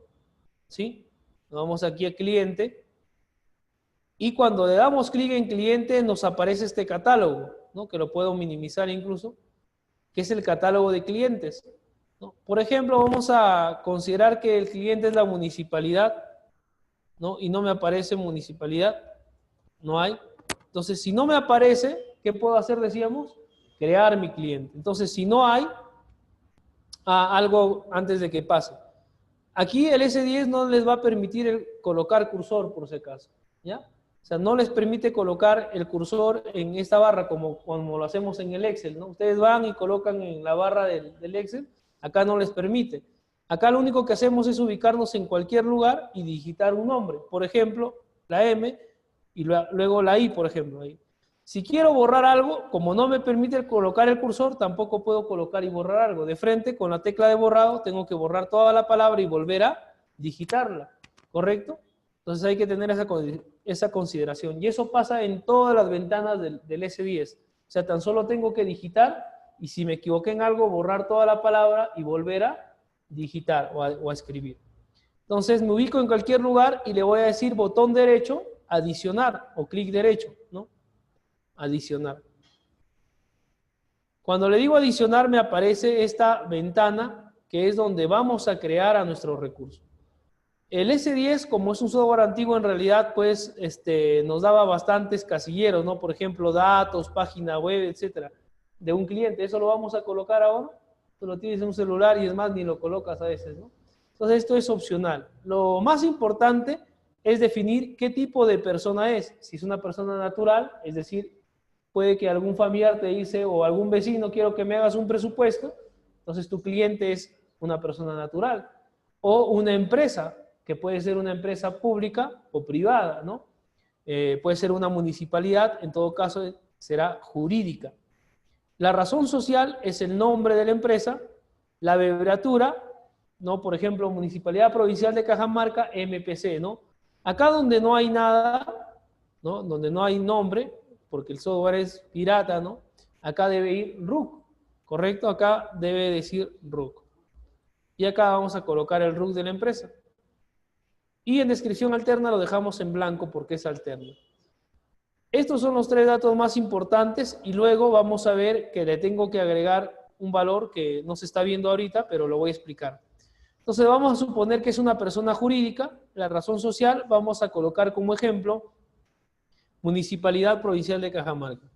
¿sí? Nos vamos aquí a cliente, y cuando le damos clic en cliente nos aparece este catálogo, ¿no? Que lo puedo minimizar incluso, que es el catálogo de clientes, ¿no? Por ejemplo, vamos a considerar que el cliente es la municipalidad, ¿no? Y no me aparece municipalidad, no hay. Entonces, si no me aparece, ¿qué puedo hacer? Decíamos, crear mi cliente. Entonces, si no hay, algo antes de que pase. Aquí el S10 no les va a permitir colocar cursor, por si acaso, ¿ya? O sea, no les permite colocar el cursor en esta barra como lo hacemos en el Excel, ¿no? Ustedes van y colocan en la barra del Excel, acá no les permite. Acá lo único que hacemos es ubicarnos en cualquier lugar y digitar un nombre. Por ejemplo, la M y luego la I, por ejemplo. Ahí. Si quiero borrar algo, como no me permite colocar el cursor, tampoco puedo colocar y borrar algo. De frente, con la tecla de borrado, tengo que borrar toda la palabra y volver a digitarla, ¿correcto? Entonces hay que tener esa consideración. Y eso pasa en todas las ventanas del S10. O sea, tan solo tengo que digitar y si me equivoqué en algo, borrar toda la palabra y volver a digitar o a escribir. Entonces me ubico en cualquier lugar y le voy a decir botón derecho, adicionar o clic derecho, ¿no? Adicionar. Cuando le digo adicionar me aparece esta ventana que es donde vamos a crear a nuestro recurso. El S10, como es un software antiguo, en realidad, pues, nos daba bastantes casilleros, ¿no? Por ejemplo, datos, página web, etcétera, de un cliente. Eso lo vamos a colocar ahora. Tú lo tienes en un celular y es más, ni lo colocas a veces, ¿no? Entonces, esto es opcional. Lo más importante es definir qué tipo de persona es. Si es una persona natural, es decir, puede que algún familiar te dice, o algún vecino, quiero que me hagas un presupuesto, entonces tu cliente es una persona natural. O una empresa, que puede ser una empresa pública o privada, ¿no? Puede ser una municipalidad, en todo caso será jurídica. La razón social es el nombre de la empresa, la abreviatura, ¿no? Por ejemplo, Municipalidad Provincial de Cajamarca, MPC, ¿no? Acá donde no hay nada, ¿no? Donde no hay nombre, porque el software es pirata, ¿no? Acá debe ir RUC, ¿correcto? Acá debe decir RUC. Y acá vamos a colocar el RUC de la empresa. Y en descripción alterna lo dejamos en blanco porque es alterno. Estos son los 3 datos más importantes y luego vamos a ver que le tengo que agregar un valor que no se está viendo ahorita, pero lo voy a explicar. Entonces vamos a suponer que es una persona jurídica, la razón social vamos a colocar como ejemplo Municipalidad Provincial de Cajamarca.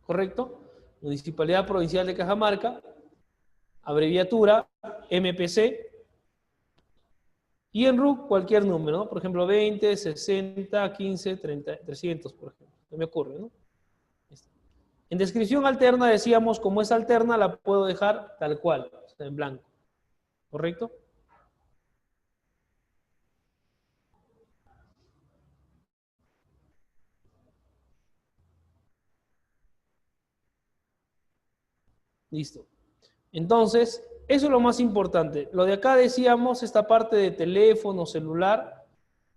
¿Correcto? Municipalidad Provincial de Cajamarca, abreviatura MPC, y en RUC cualquier número, ¿no? Por ejemplo, 20, 60, 15, 30, 300, por ejemplo. No me ocurre, ¿no? En descripción alterna decíamos, como es alterna, la puedo dejar tal cual, o sea, en blanco. ¿Correcto? Listo. Entonces, eso es lo más importante. Lo de acá decíamos, esta parte de teléfono, celular,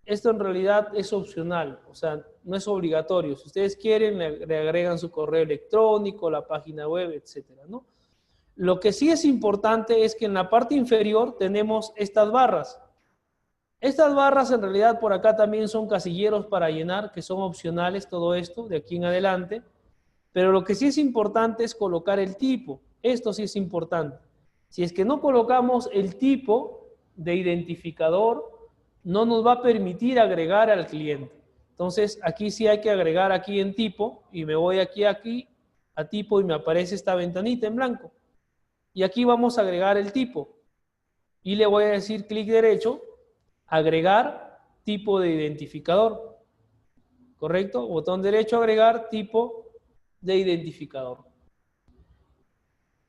esto en realidad es opcional, o sea, no es obligatorio. Si ustedes quieren, le agregan su correo electrónico, la página web, etcétera, ¿no? Lo que sí es importante es que en la parte inferior tenemos estas barras. Estas barras en realidad por acá también son casilleros para llenar, que son opcionales todo esto, de aquí en adelante. Pero lo que sí es importante es colocar el tipo. Esto sí es importante. Si es que no colocamos el tipo de identificador, no nos va a permitir agregar al cliente. Entonces, aquí sí hay que agregar aquí en tipo, y me voy aquí a tipo y me aparece esta ventanita en blanco. Y aquí vamos a agregar el tipo. Y le voy a decir clic derecho, agregar tipo de identificador. ¿Correcto? Botón derecho, agregar tipo de identificador.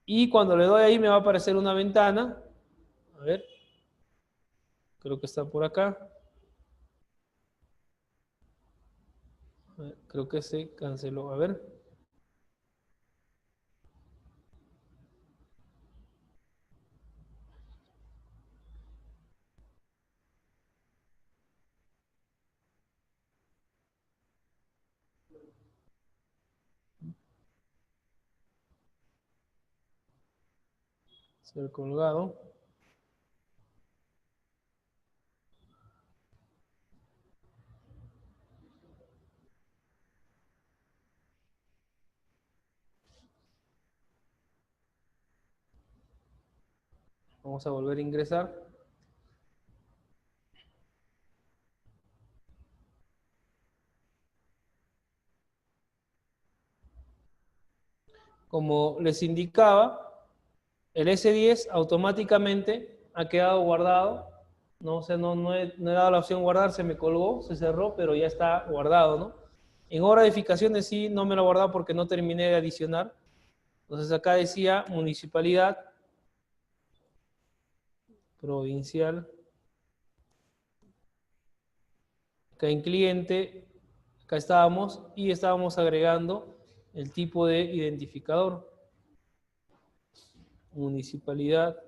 Y cuando le doy ahí me va a aparecer una ventana. A ver. Creo que está por acá. A ver, creo que se canceló. A ver. Ser colgado. Vamos a volver a ingresar. Como les indicaba, el S10 automáticamente ha quedado guardado. No, o sea, no he dado la opción guardar, se me colgó, se cerró, pero ya está guardado, ¿no? En hora de edificaciones sí, no me lo he guardado porque no terminé de adicionar. Entonces acá decía municipalidad, provincial, acá en cliente, acá estábamos y estábamos agregando el tipo de identificador. Municipalidad.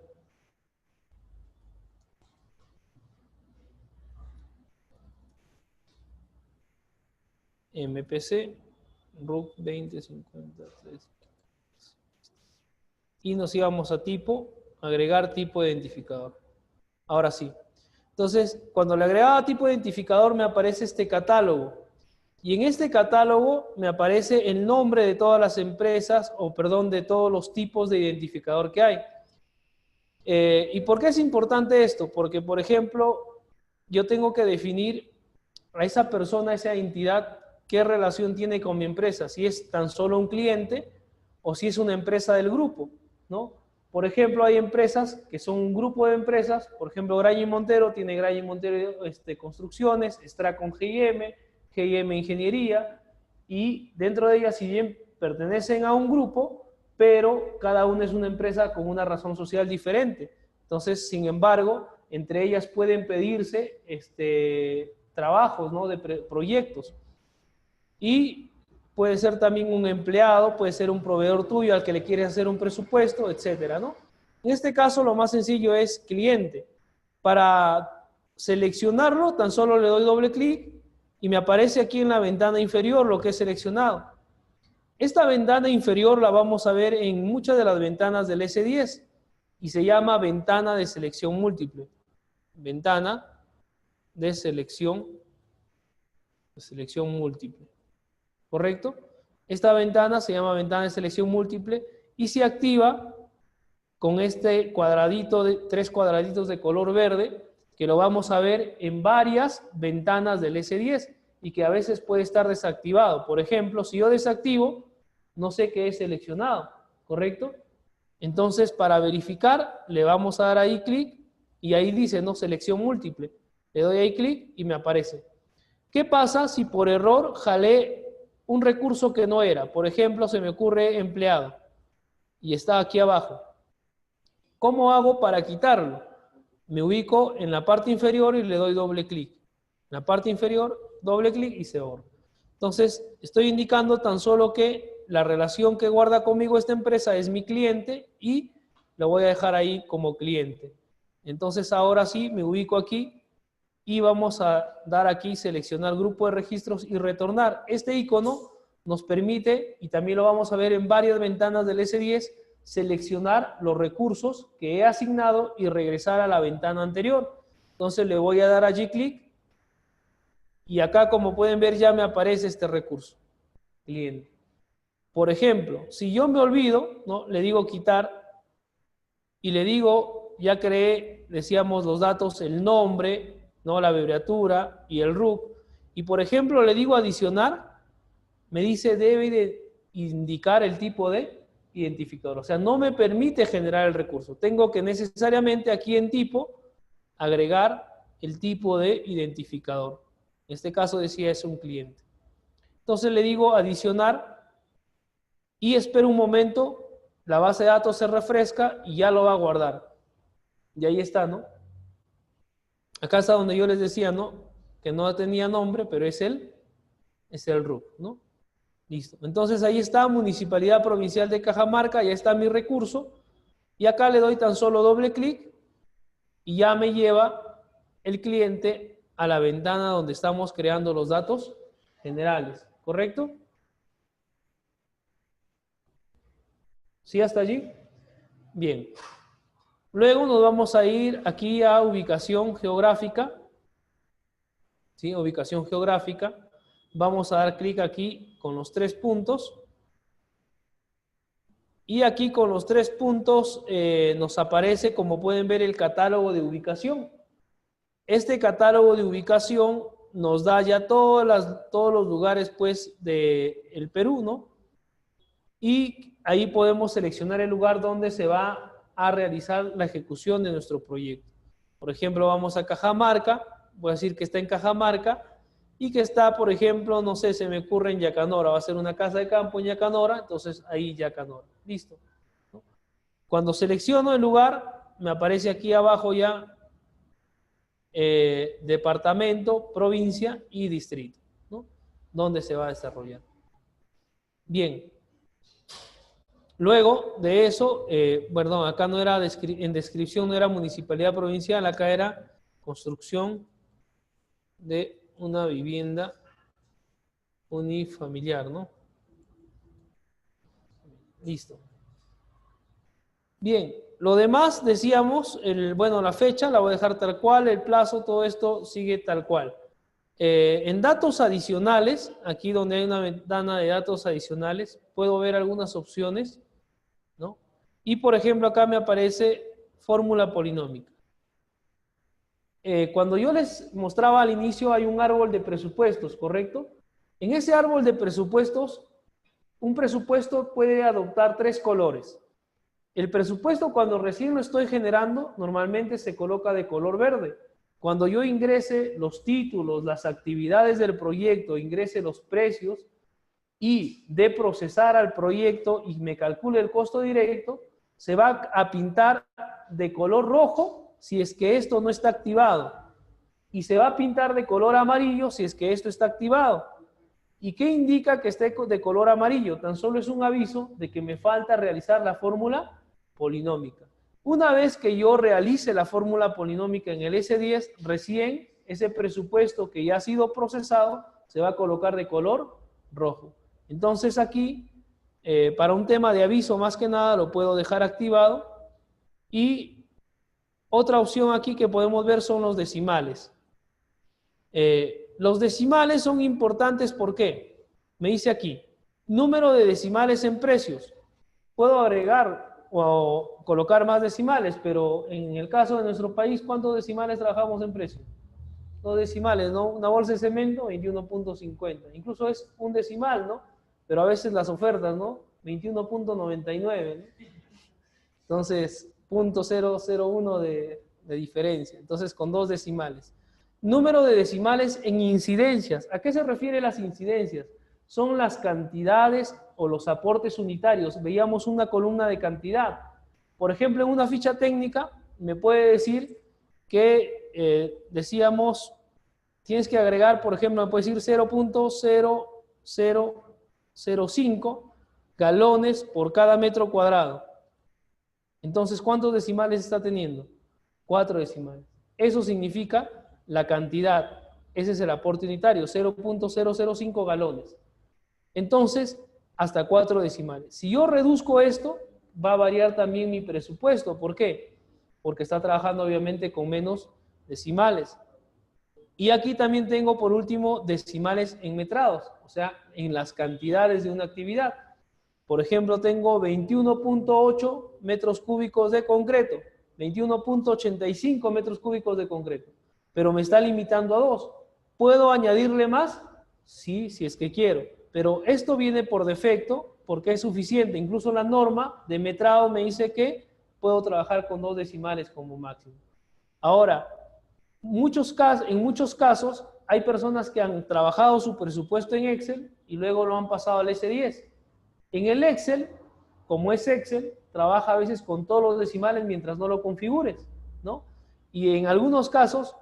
MPC, RUC 2053. Y nos íbamos a tipo, agregar tipo de identificador. Ahora sí. Entonces, cuando le agregaba tipo de identificador me aparece este catálogo. Y en este catálogo me aparece el nombre de todas las empresas, o perdón, de todos los tipos de identificador que hay. ¿Y por qué es importante esto? Porque, por ejemplo, yo tengo que definir a esa persona, a esa entidad, qué relación tiene con mi empresa, si es tan solo un cliente o si es una empresa del grupo, ¿no? Por ejemplo, hay empresas que son un grupo de empresas, por ejemplo, Graña y Montero tiene Graña y Montero Construcciones, Stracon GIM, GIM Ingeniería, y dentro de ellas, si bien pertenecen a un grupo, pero cada una es una empresa con una razón social diferente. Entonces, sin embargo, entre ellas pueden pedirse trabajos, ¿no? De proyectos. Y puede ser también un empleado, puede ser un proveedor tuyo al que le quieres hacer un presupuesto, etcétera, ¿no? En este caso, lo más sencillo es cliente. Para seleccionarlo, tan solo le doy doble clic y me aparece aquí en la ventana inferior lo que es seleccionado. Esta ventana inferior la vamos a ver en muchas de las ventanas del S10 y se llama ventana de selección múltiple. Ventana de selección múltiple. ¿Correcto? Esta ventana se llama ventana de selección múltiple y se activa con este cuadradito, tres cuadraditos de color verde, que lo vamos a ver en varias ventanas del S10 y que a veces puede estar desactivado. Por ejemplo, si yo desactivo, no sé qué es seleccionado, ¿correcto? Entonces, para verificar, le vamos a dar ahí clic y ahí dice, ¿no? Selección múltiple. Le doy ahí clic y me aparece. ¿Qué pasa si por error jalé un recurso que no era? Por ejemplo, se me ocurre empleado y está aquí abajo. ¿Cómo hago para quitarlo? Me ubico en la parte inferior y le doy doble clic. En la parte inferior, doble clic y se borra. Entonces, estoy indicando tan solo que la relación que guarda conmigo esta empresa es mi cliente y lo voy a dejar ahí como cliente. Entonces, ahora sí, me ubico aquí y vamos a dar aquí, seleccionar grupo de registros y retornar. Este icono nos permite, y también lo vamos a ver en varias ventanas del S10, seleccionar los recursos que he asignado y regresar a la ventana anterior. Entonces le voy a dar allí clic y acá, como pueden ver, ya me aparece este recurso, cliente. Por ejemplo, si yo me olvido, ¿no? Le digo quitar y le digo, ya creé, decíamos, los datos, el nombre, ¿no? La abreviatura y el RUC, y por ejemplo le digo adicionar, me dice debe de indicar el tipo de identificador. O sea, no me permite generar el recurso. Tengo que necesariamente aquí en tipo agregar el tipo de identificador. En este caso decía es un cliente. Entonces le digo adicionar y espero un momento, la base de datos se refresca y ya lo va a guardar. Y ahí está, ¿no? Acá está donde yo les decía, ¿no? Que no tenía nombre, pero es el RUC, ¿no? Listo. Entonces ahí está, Municipalidad Provincial de Cajamarca, ya está mi recurso. Y acá le doy tan solo doble clic y ya me lleva el cliente a la ventana donde estamos creando los datos generales. ¿Correcto? ¿Sí hasta allí? Bien. Luego nos vamos a ir aquí a ubicación geográfica. ¿Sí? Ubicación geográfica. Vamos a dar clic aquí con los 3 puntos. Y aquí con los 3 puntos nos aparece, como pueden ver, el catálogo de ubicación. Este catálogo de ubicación nos da ya todos los lugares pues del Perú, ¿no? Y ahí podemos seleccionar el lugar donde se va a realizar la ejecución de nuestro proyecto. Por ejemplo, vamos a Cajamarca, voy a decir que está en Cajamarca y que está, por ejemplo, no sé, se me ocurre en Yacanora, va a ser una casa de campo en Yacanora, entonces ahí Yacanora, listo, ¿no? Cuando selecciono el lugar, me aparece aquí abajo ya departamento, provincia y distrito, ¿no? Donde se va a desarrollar. Bien. Luego de eso, perdón, acá no era, en descripción no era municipalidad provincial, acá era construcción de una vivienda unifamiliar, ¿no? Listo. Bien, lo demás decíamos, bueno, la fecha la voy a dejar tal cual, el plazo, todo esto sigue tal cual. En datos adicionales, aquí donde hay una ventana de datos adicionales, puedo ver algunas opciones, ¿no? Y por ejemplo acá me aparece fórmula polinómica. Cuando yo les mostraba al inicio hay un árbol de presupuestos, ¿correcto? En ese árbol de presupuestos, un presupuesto puede adoptar 3 colores. El presupuesto cuando recién lo estoy generando, normalmente se coloca de color verde. Cuando yo ingrese los títulos, las actividades del proyecto, ingrese los precios y de procesar al proyecto y me calcule el costo directo, se va a pintar de color rojo si es que esto no está activado. Y se va a pintar de color amarillo si es que esto está activado. ¿Y qué indica que esté de color amarillo? Tan solo es un aviso de que me falta realizar la fórmula polinómica. Una vez que yo realice la fórmula polinómica en el S10, recién ese presupuesto que ya ha sido procesado se va a colocar de color rojo. Entonces aquí, para un tema de aviso más que nada, lo puedo dejar activado. Y otra opción aquí que podemos ver son los decimales. Los decimales son importantes, ¿por qué? Me dice aquí, número de decimales en precios. Puedo agregar o colocar más decimales, pero en el caso de nuestro país, ¿cuántos decimales trabajamos en precios? 2 decimales, ¿no? Una bolsa de cemento, 21.50. Incluso es un decimal, ¿no? Pero a veces las ofertas, ¿no? 21.99, ¿no? Entonces, 0.001 de diferencia. Entonces, con 2 decimales. Número de decimales en incidencias. ¿A qué se refiere las incidencias? Son las cantidades o los aportes unitarios. Veíamos una columna de cantidad. Por ejemplo, en una ficha técnica me puede decir que, decíamos, tienes que agregar, por ejemplo, me puede decir 0.0005 galones por cada metro cuadrado. Entonces, ¿cuántos decimales está teniendo? 4 decimales. Eso significa la cantidad. Ese es el aporte unitario, 0.005 galones. Entonces, hasta 4 decimales. Si yo reduzco esto, va a variar también mi presupuesto. ¿Por qué? Porque está trabajando obviamente con menos decimales. Y aquí también tengo, por último, decimales en metrados, o sea, en las cantidades de una actividad. Por ejemplo, tengo 21.8 metros cúbicos de concreto, 21.85 metros cúbicos de concreto, pero me está limitando a 2. ¿Puedo añadirle más? Sí, si es que quiero, pero esto viene por defecto porque es suficiente. Incluso la norma de metrado me dice que puedo trabajar con 2 decimales como máximo. Ahora, en muchos casos hay personas que han trabajado su presupuesto en Excel y luego lo han pasado al S10. En el Excel, como es Excel, trabaja a veces con todos los decimales mientras no lo configures, ¿no? Y en algunos casos,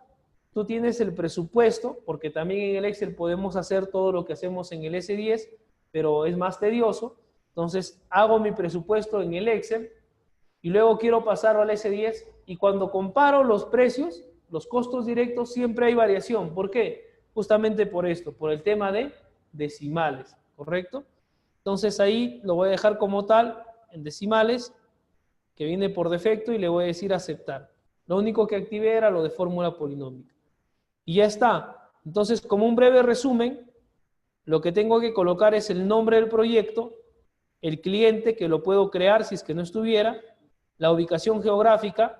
tú tienes el presupuesto, porque también en el Excel podemos hacer todo lo que hacemos en el S10, pero es más tedioso. Entonces, hago mi presupuesto en el Excel y luego quiero pasarlo al S10 y cuando comparo los precios, los costos directos, siempre hay variación. ¿Por qué? Justamente por esto, por el tema de decimales, ¿correcto? Entonces ahí lo voy a dejar como tal, en decimales, que viene por defecto y le voy a decir aceptar. Lo único que activé era lo de fórmula polinómica. Y ya está. Entonces, como un breve resumen, lo que tengo que colocar es el nombre del proyecto, el cliente, que lo puedo crear si es que no estuviera, la ubicación geográfica,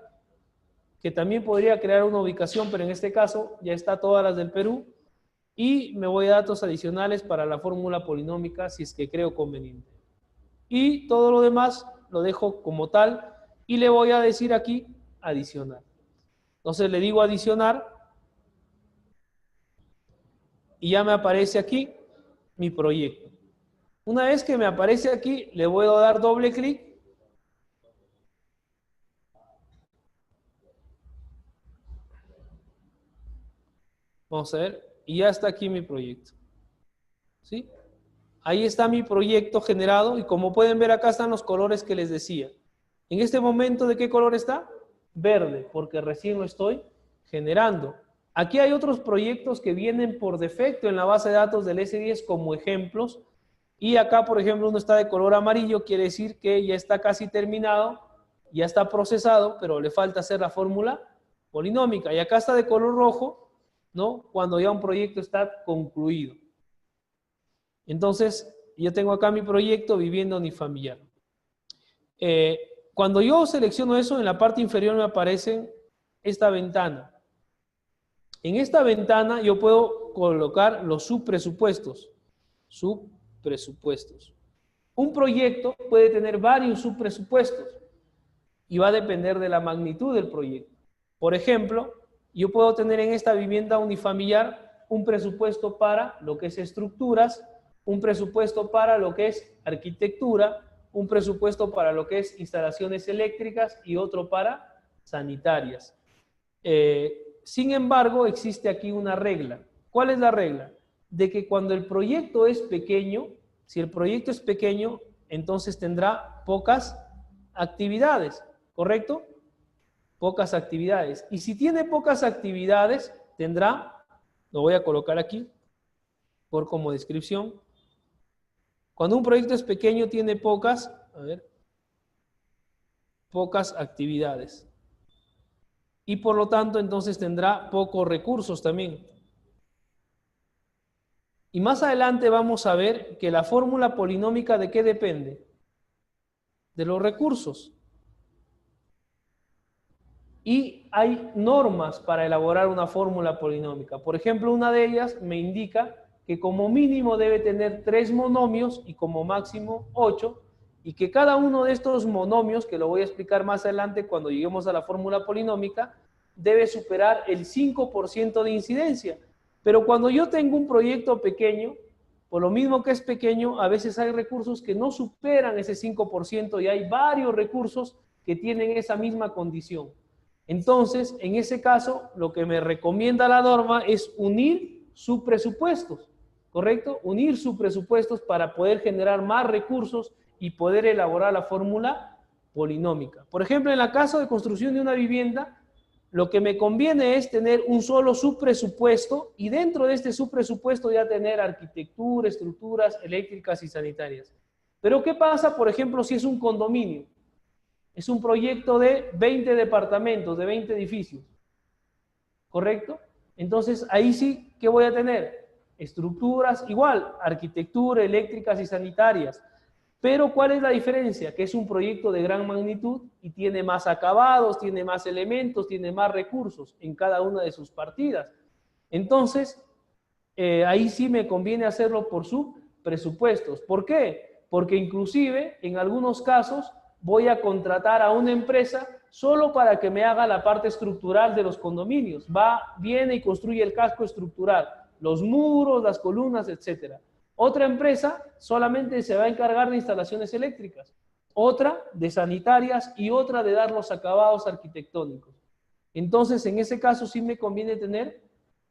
que también podría crear una ubicación, pero en este caso ya está todas las del Perú, y me voy a datos adicionales para la fórmula polinómica si es que creo conveniente. Y todo lo demás lo dejo como tal y le voy a decir aquí adicionar. Entonces le digo adicionar y ya me aparece aquí mi proyecto. Una vez que me aparece aquí, le voy a dar doble clic. Vamos a ver, y ya está aquí mi proyecto. ¿Sí? Ahí está mi proyecto generado y como pueden ver acá están los colores que les decía. En este momento, ¿de qué color está? Verde, porque recién lo estoy generando. Aquí hay otros proyectos que vienen por defecto en la base de datos del S10 como ejemplos. Y acá, por ejemplo, uno está de color amarillo, quiere decir que ya está casi terminado, ya está procesado, pero le falta hacer la fórmula polinómica. Y acá está de color rojo, ¿no? Cuando ya un proyecto está concluido. Entonces, yo tengo acá mi proyecto vivienda unifamiliar. Cuando yo selecciono eso, en la parte inferior me aparece esta ventana. En esta ventana yo puedo colocar los subpresupuestos. Subpresupuestos. Un proyecto puede tener varios subpresupuestos y va a depender de la magnitud del proyecto. Por ejemplo, yo puedo tener en esta vivienda unifamiliar un presupuesto para lo que es estructuras, un presupuesto para lo que es arquitectura, un presupuesto para lo que es instalaciones eléctricas y otro para sanitarias. Sin embargo, existe aquí una regla. ¿Cuál es la regla? De que cuando el proyecto es pequeño, si el proyecto es pequeño, entonces tendrá pocas actividades, ¿correcto? Pocas actividades. Y si tiene pocas actividades, tendrá, lo voy a colocar aquí, por como descripción. Cuando un proyecto es pequeño, tiene pocas actividades. Y por lo tanto, entonces tendrá pocos recursos también. Y más adelante vamos a ver que la fórmula polinómica, ¿de qué depende? De los recursos. Y hay normas para elaborar una fórmula polinómica. Por ejemplo, una de ellas me indica que como mínimo debe tener 3 monomios y como máximo 8, y que cada uno de estos monomios, que lo voy a explicar más adelante cuando lleguemos a la fórmula polinómica, debe superar el 5% de incidencia. Pero cuando yo tengo un proyecto pequeño, por lo mismo que es pequeño, a veces hay recursos que no superan ese 5% y hay varios recursos que tienen esa misma condición. Entonces, en ese caso, lo que me recomienda la norma es unir subpresupuestos, ¿correcto? Unir subpresupuestos para poder generar más recursos y poder elaborar la fórmula polinómica. Por ejemplo, en el caso de construcción de una vivienda, lo que me conviene es tener un solo subpresupuesto y dentro de este subpresupuesto ya tener arquitectura, estructuras eléctricas y sanitarias. Pero ¿qué pasa, por ejemplo, si es un condominio? Es un proyecto de 20 departamentos, de 20 edificios, ¿correcto? Entonces, ahí sí, ¿qué voy a tener? Estructuras, igual, arquitectura, eléctricas y sanitarias. Pero ¿cuál es la diferencia? Que es un proyecto de gran magnitud y tiene más acabados, tiene más elementos, tiene más recursos en cada una de sus partidas. Entonces, ahí sí me conviene hacerlo por subpresupuestos. ¿Por qué? Porque inclusive en algunos casos voy a contratar a una empresa solo para que me haga la parte estructural de los condominios. Viene y construye el casco estructural, los muros, las columnas, etcétera. Otra empresa solamente se va a encargar de instalaciones eléctricas, otra de sanitarias y otra de dar los acabados arquitectónicos. Entonces, en ese caso sí me conviene tener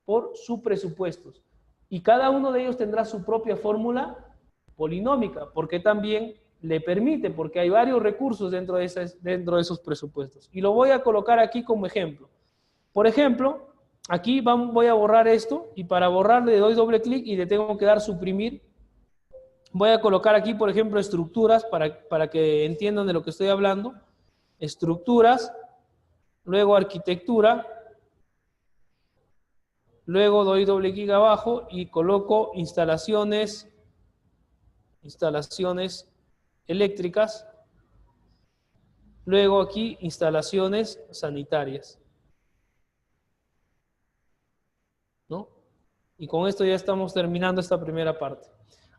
por subpresupuestos. Y cada uno de ellos tendrá su propia fórmula polinómica, porque también le permite, porque hay varios recursos dentro de esos presupuestos. Y lo voy a colocar aquí como ejemplo. Por ejemplo, aquí voy a borrar esto, y para borrar le doy doble clic y le tengo que dar suprimir. Voy a colocar aquí, por ejemplo, estructuras, para que entiendan de lo que estoy hablando. Estructuras, luego arquitectura, luego doy doble clic abajo y coloco instalaciones eléctricas, luego aquí instalaciones sanitarias, ¿no? Y con esto ya estamos terminando esta primera parte.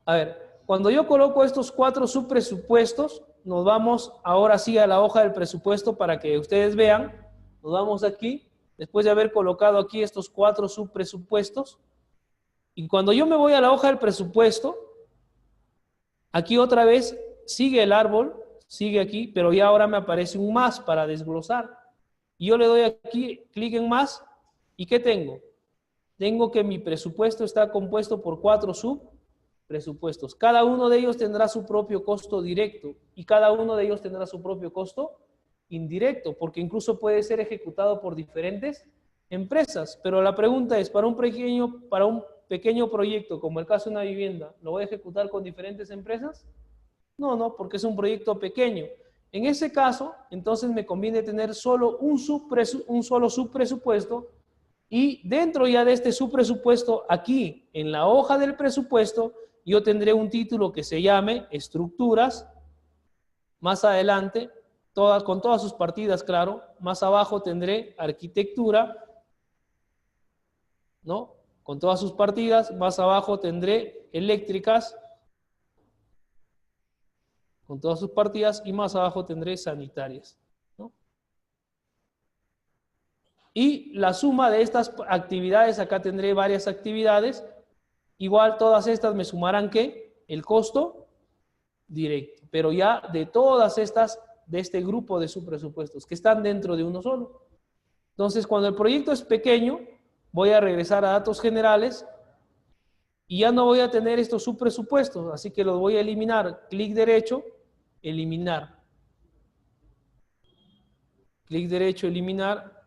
A ver, cuando yo coloco estos 4 subpresupuestos, nos vamos ahora sí a la hoja del presupuesto para que ustedes vean. Nos vamos aquí, después de haber colocado aquí estos 4 subpresupuestos. Y cuando yo me voy a la hoja del presupuesto, aquí otra vez sigue el árbol, sigue aquí, pero ya ahora me aparece un más para desglosar. Y yo le doy aquí, clic en más, ¿y qué tengo? Tengo que mi presupuesto está compuesto por 4 subpresupuestos. Cada uno de ellos tendrá su propio costo directo y cada uno de ellos tendrá su propio costo indirecto, porque incluso puede ser ejecutado por diferentes empresas. Pero la pregunta es, para un pequeño proyecto, como el caso de una vivienda, ¿lo voy a ejecutar con diferentes empresas? No, porque es un proyecto pequeño. En ese caso, entonces me conviene tener solo un solo subpresupuesto, y dentro ya de este subpresupuesto, aquí en la hoja del presupuesto, yo tendré un título que se llame estructuras. Más adelante, con todas sus partidas, claro. Más abajo tendré arquitectura, ¿no? Con todas sus partidas. Más abajo tendré eléctricas, con todas sus partidas. Y más abajo tendré sanitarias, ¿no? Y la suma de estas actividades, acá tendré varias actividades. Igual todas estas me sumarán, ¿qué? El costo directo. Pero ya de todas estas, de este grupo de subpresupuestos que están dentro de uno solo. Entonces, cuando el proyecto es pequeño, voy a regresar a datos generales y ya no voy a tener estos subpresupuestos, así que los voy a eliminar. Clic derecho, eliminar. Clic derecho, eliminar.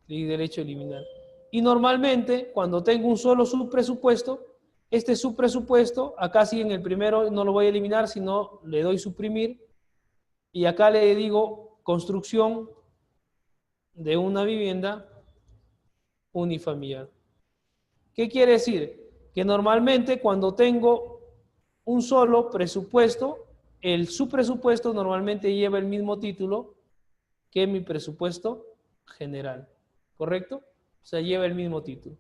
Clic derecho, eliminar. Y normalmente, cuando tengo un solo subpresupuesto, este subpresupuesto, acá sí en el primero no lo voy a eliminar, sino le doy suprimir. Y acá le digo construcción de una vivienda unifamiliar. ¿Qué quiere decir? Que normalmente cuando tengo un solo presupuesto, el subpresupuesto normalmente lleva el mismo título que mi presupuesto general. ¿Correcto? O sea, lleva el mismo título.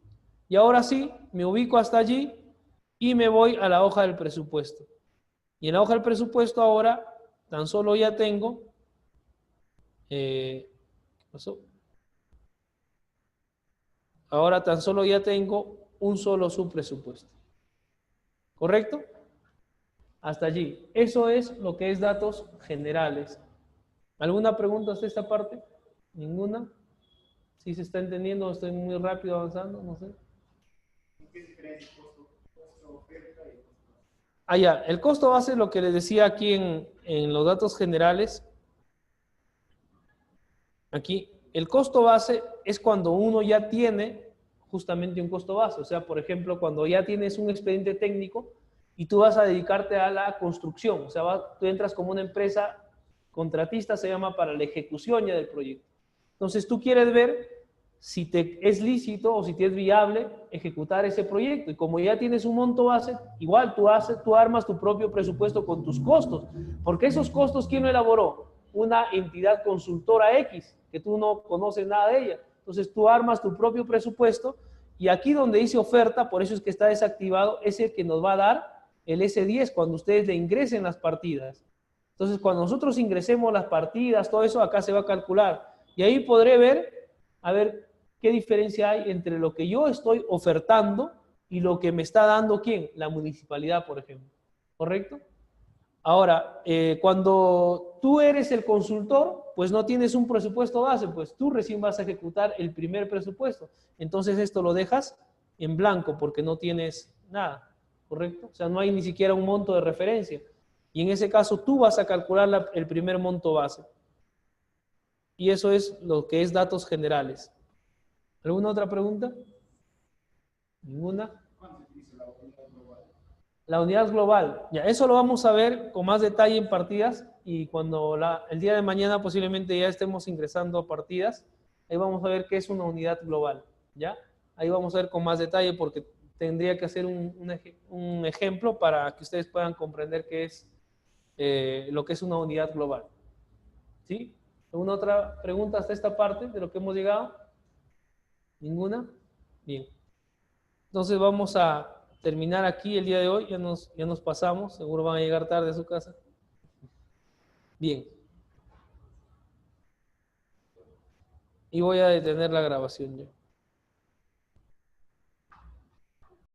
Y ahora sí, me ubico hasta allí y me voy a la hoja del presupuesto. Y en la hoja del presupuesto ahora tan solo ya tengo... ¿qué pasó? Ahora tan solo ya tengo un solo subpresupuesto. ¿Correcto? Hasta allí. Eso es lo que es datos generales. ¿Alguna pregunta hasta esta parte? ¿Ninguna? ¿Sí se está entendiendo? ¿Estoy muy rápido avanzando? No sé. ¿Qué diferencia costo oferta y costo? Ah, ya. El costo base es lo que les decía aquí en los datos generales. Aquí, el costo base es cuando uno ya tiene justamente un costo base. O sea, por ejemplo, cuando ya tienes un expediente técnico y tú vas a dedicarte a la construcción. O sea, tú entras como una empresa contratista, se llama, para la ejecución ya del proyecto. Entonces, tú quieres ver si te es lícito o si te es viable ejecutar ese proyecto. Y como ya tienes un monto base, igual tú armas tu propio presupuesto con tus costos, porque esos costos, ¿quién lo elaboró? Una entidad consultora X, que tú no conoces nada de ella. Entonces tú armas tu propio presupuesto y aquí donde dice oferta, por eso es que está desactivado, es el que nos va a dar el S10 cuando ustedes le ingresen las partidas. Entonces cuando nosotros ingresemos las partidas, todo eso acá se va a calcular. Y ahí podré ver, a ver, ¿qué diferencia hay entre lo que yo estoy ofertando y lo que me está dando quién? La municipalidad, por ejemplo. ¿Correcto? Ahora, cuando tú eres el consultor, pues no tienes un presupuesto base, pues tú recién vas a ejecutar el primer presupuesto. Entonces esto lo dejas en blanco porque no tienes nada, ¿correcto? O sea, no hay ni siquiera un monto de referencia. Y en ese caso tú vas a calcular el primer monto base. Y eso es lo que es datos generales. ¿Alguna otra pregunta? ¿Ninguna? La unidad global. Ya, eso lo vamos a ver con más detalle en partidas y cuando el día de mañana posiblemente ya estemos ingresando a partidas, ahí vamos a ver qué es una unidad global. ¿Ya? Ahí vamos a ver con más detalle porque tendría que hacer un ejemplo para que ustedes puedan comprender qué es lo que es una unidad global. ¿Sí? ¿Alguna otra pregunta hasta esta parte de lo que hemos llegado? ¿Ninguna? Bien. Entonces vamos a terminar aquí el día de hoy. Ya nos pasamos. Seguro van a llegar tarde a su casa. Bien. Y voy a detener la grabación ya.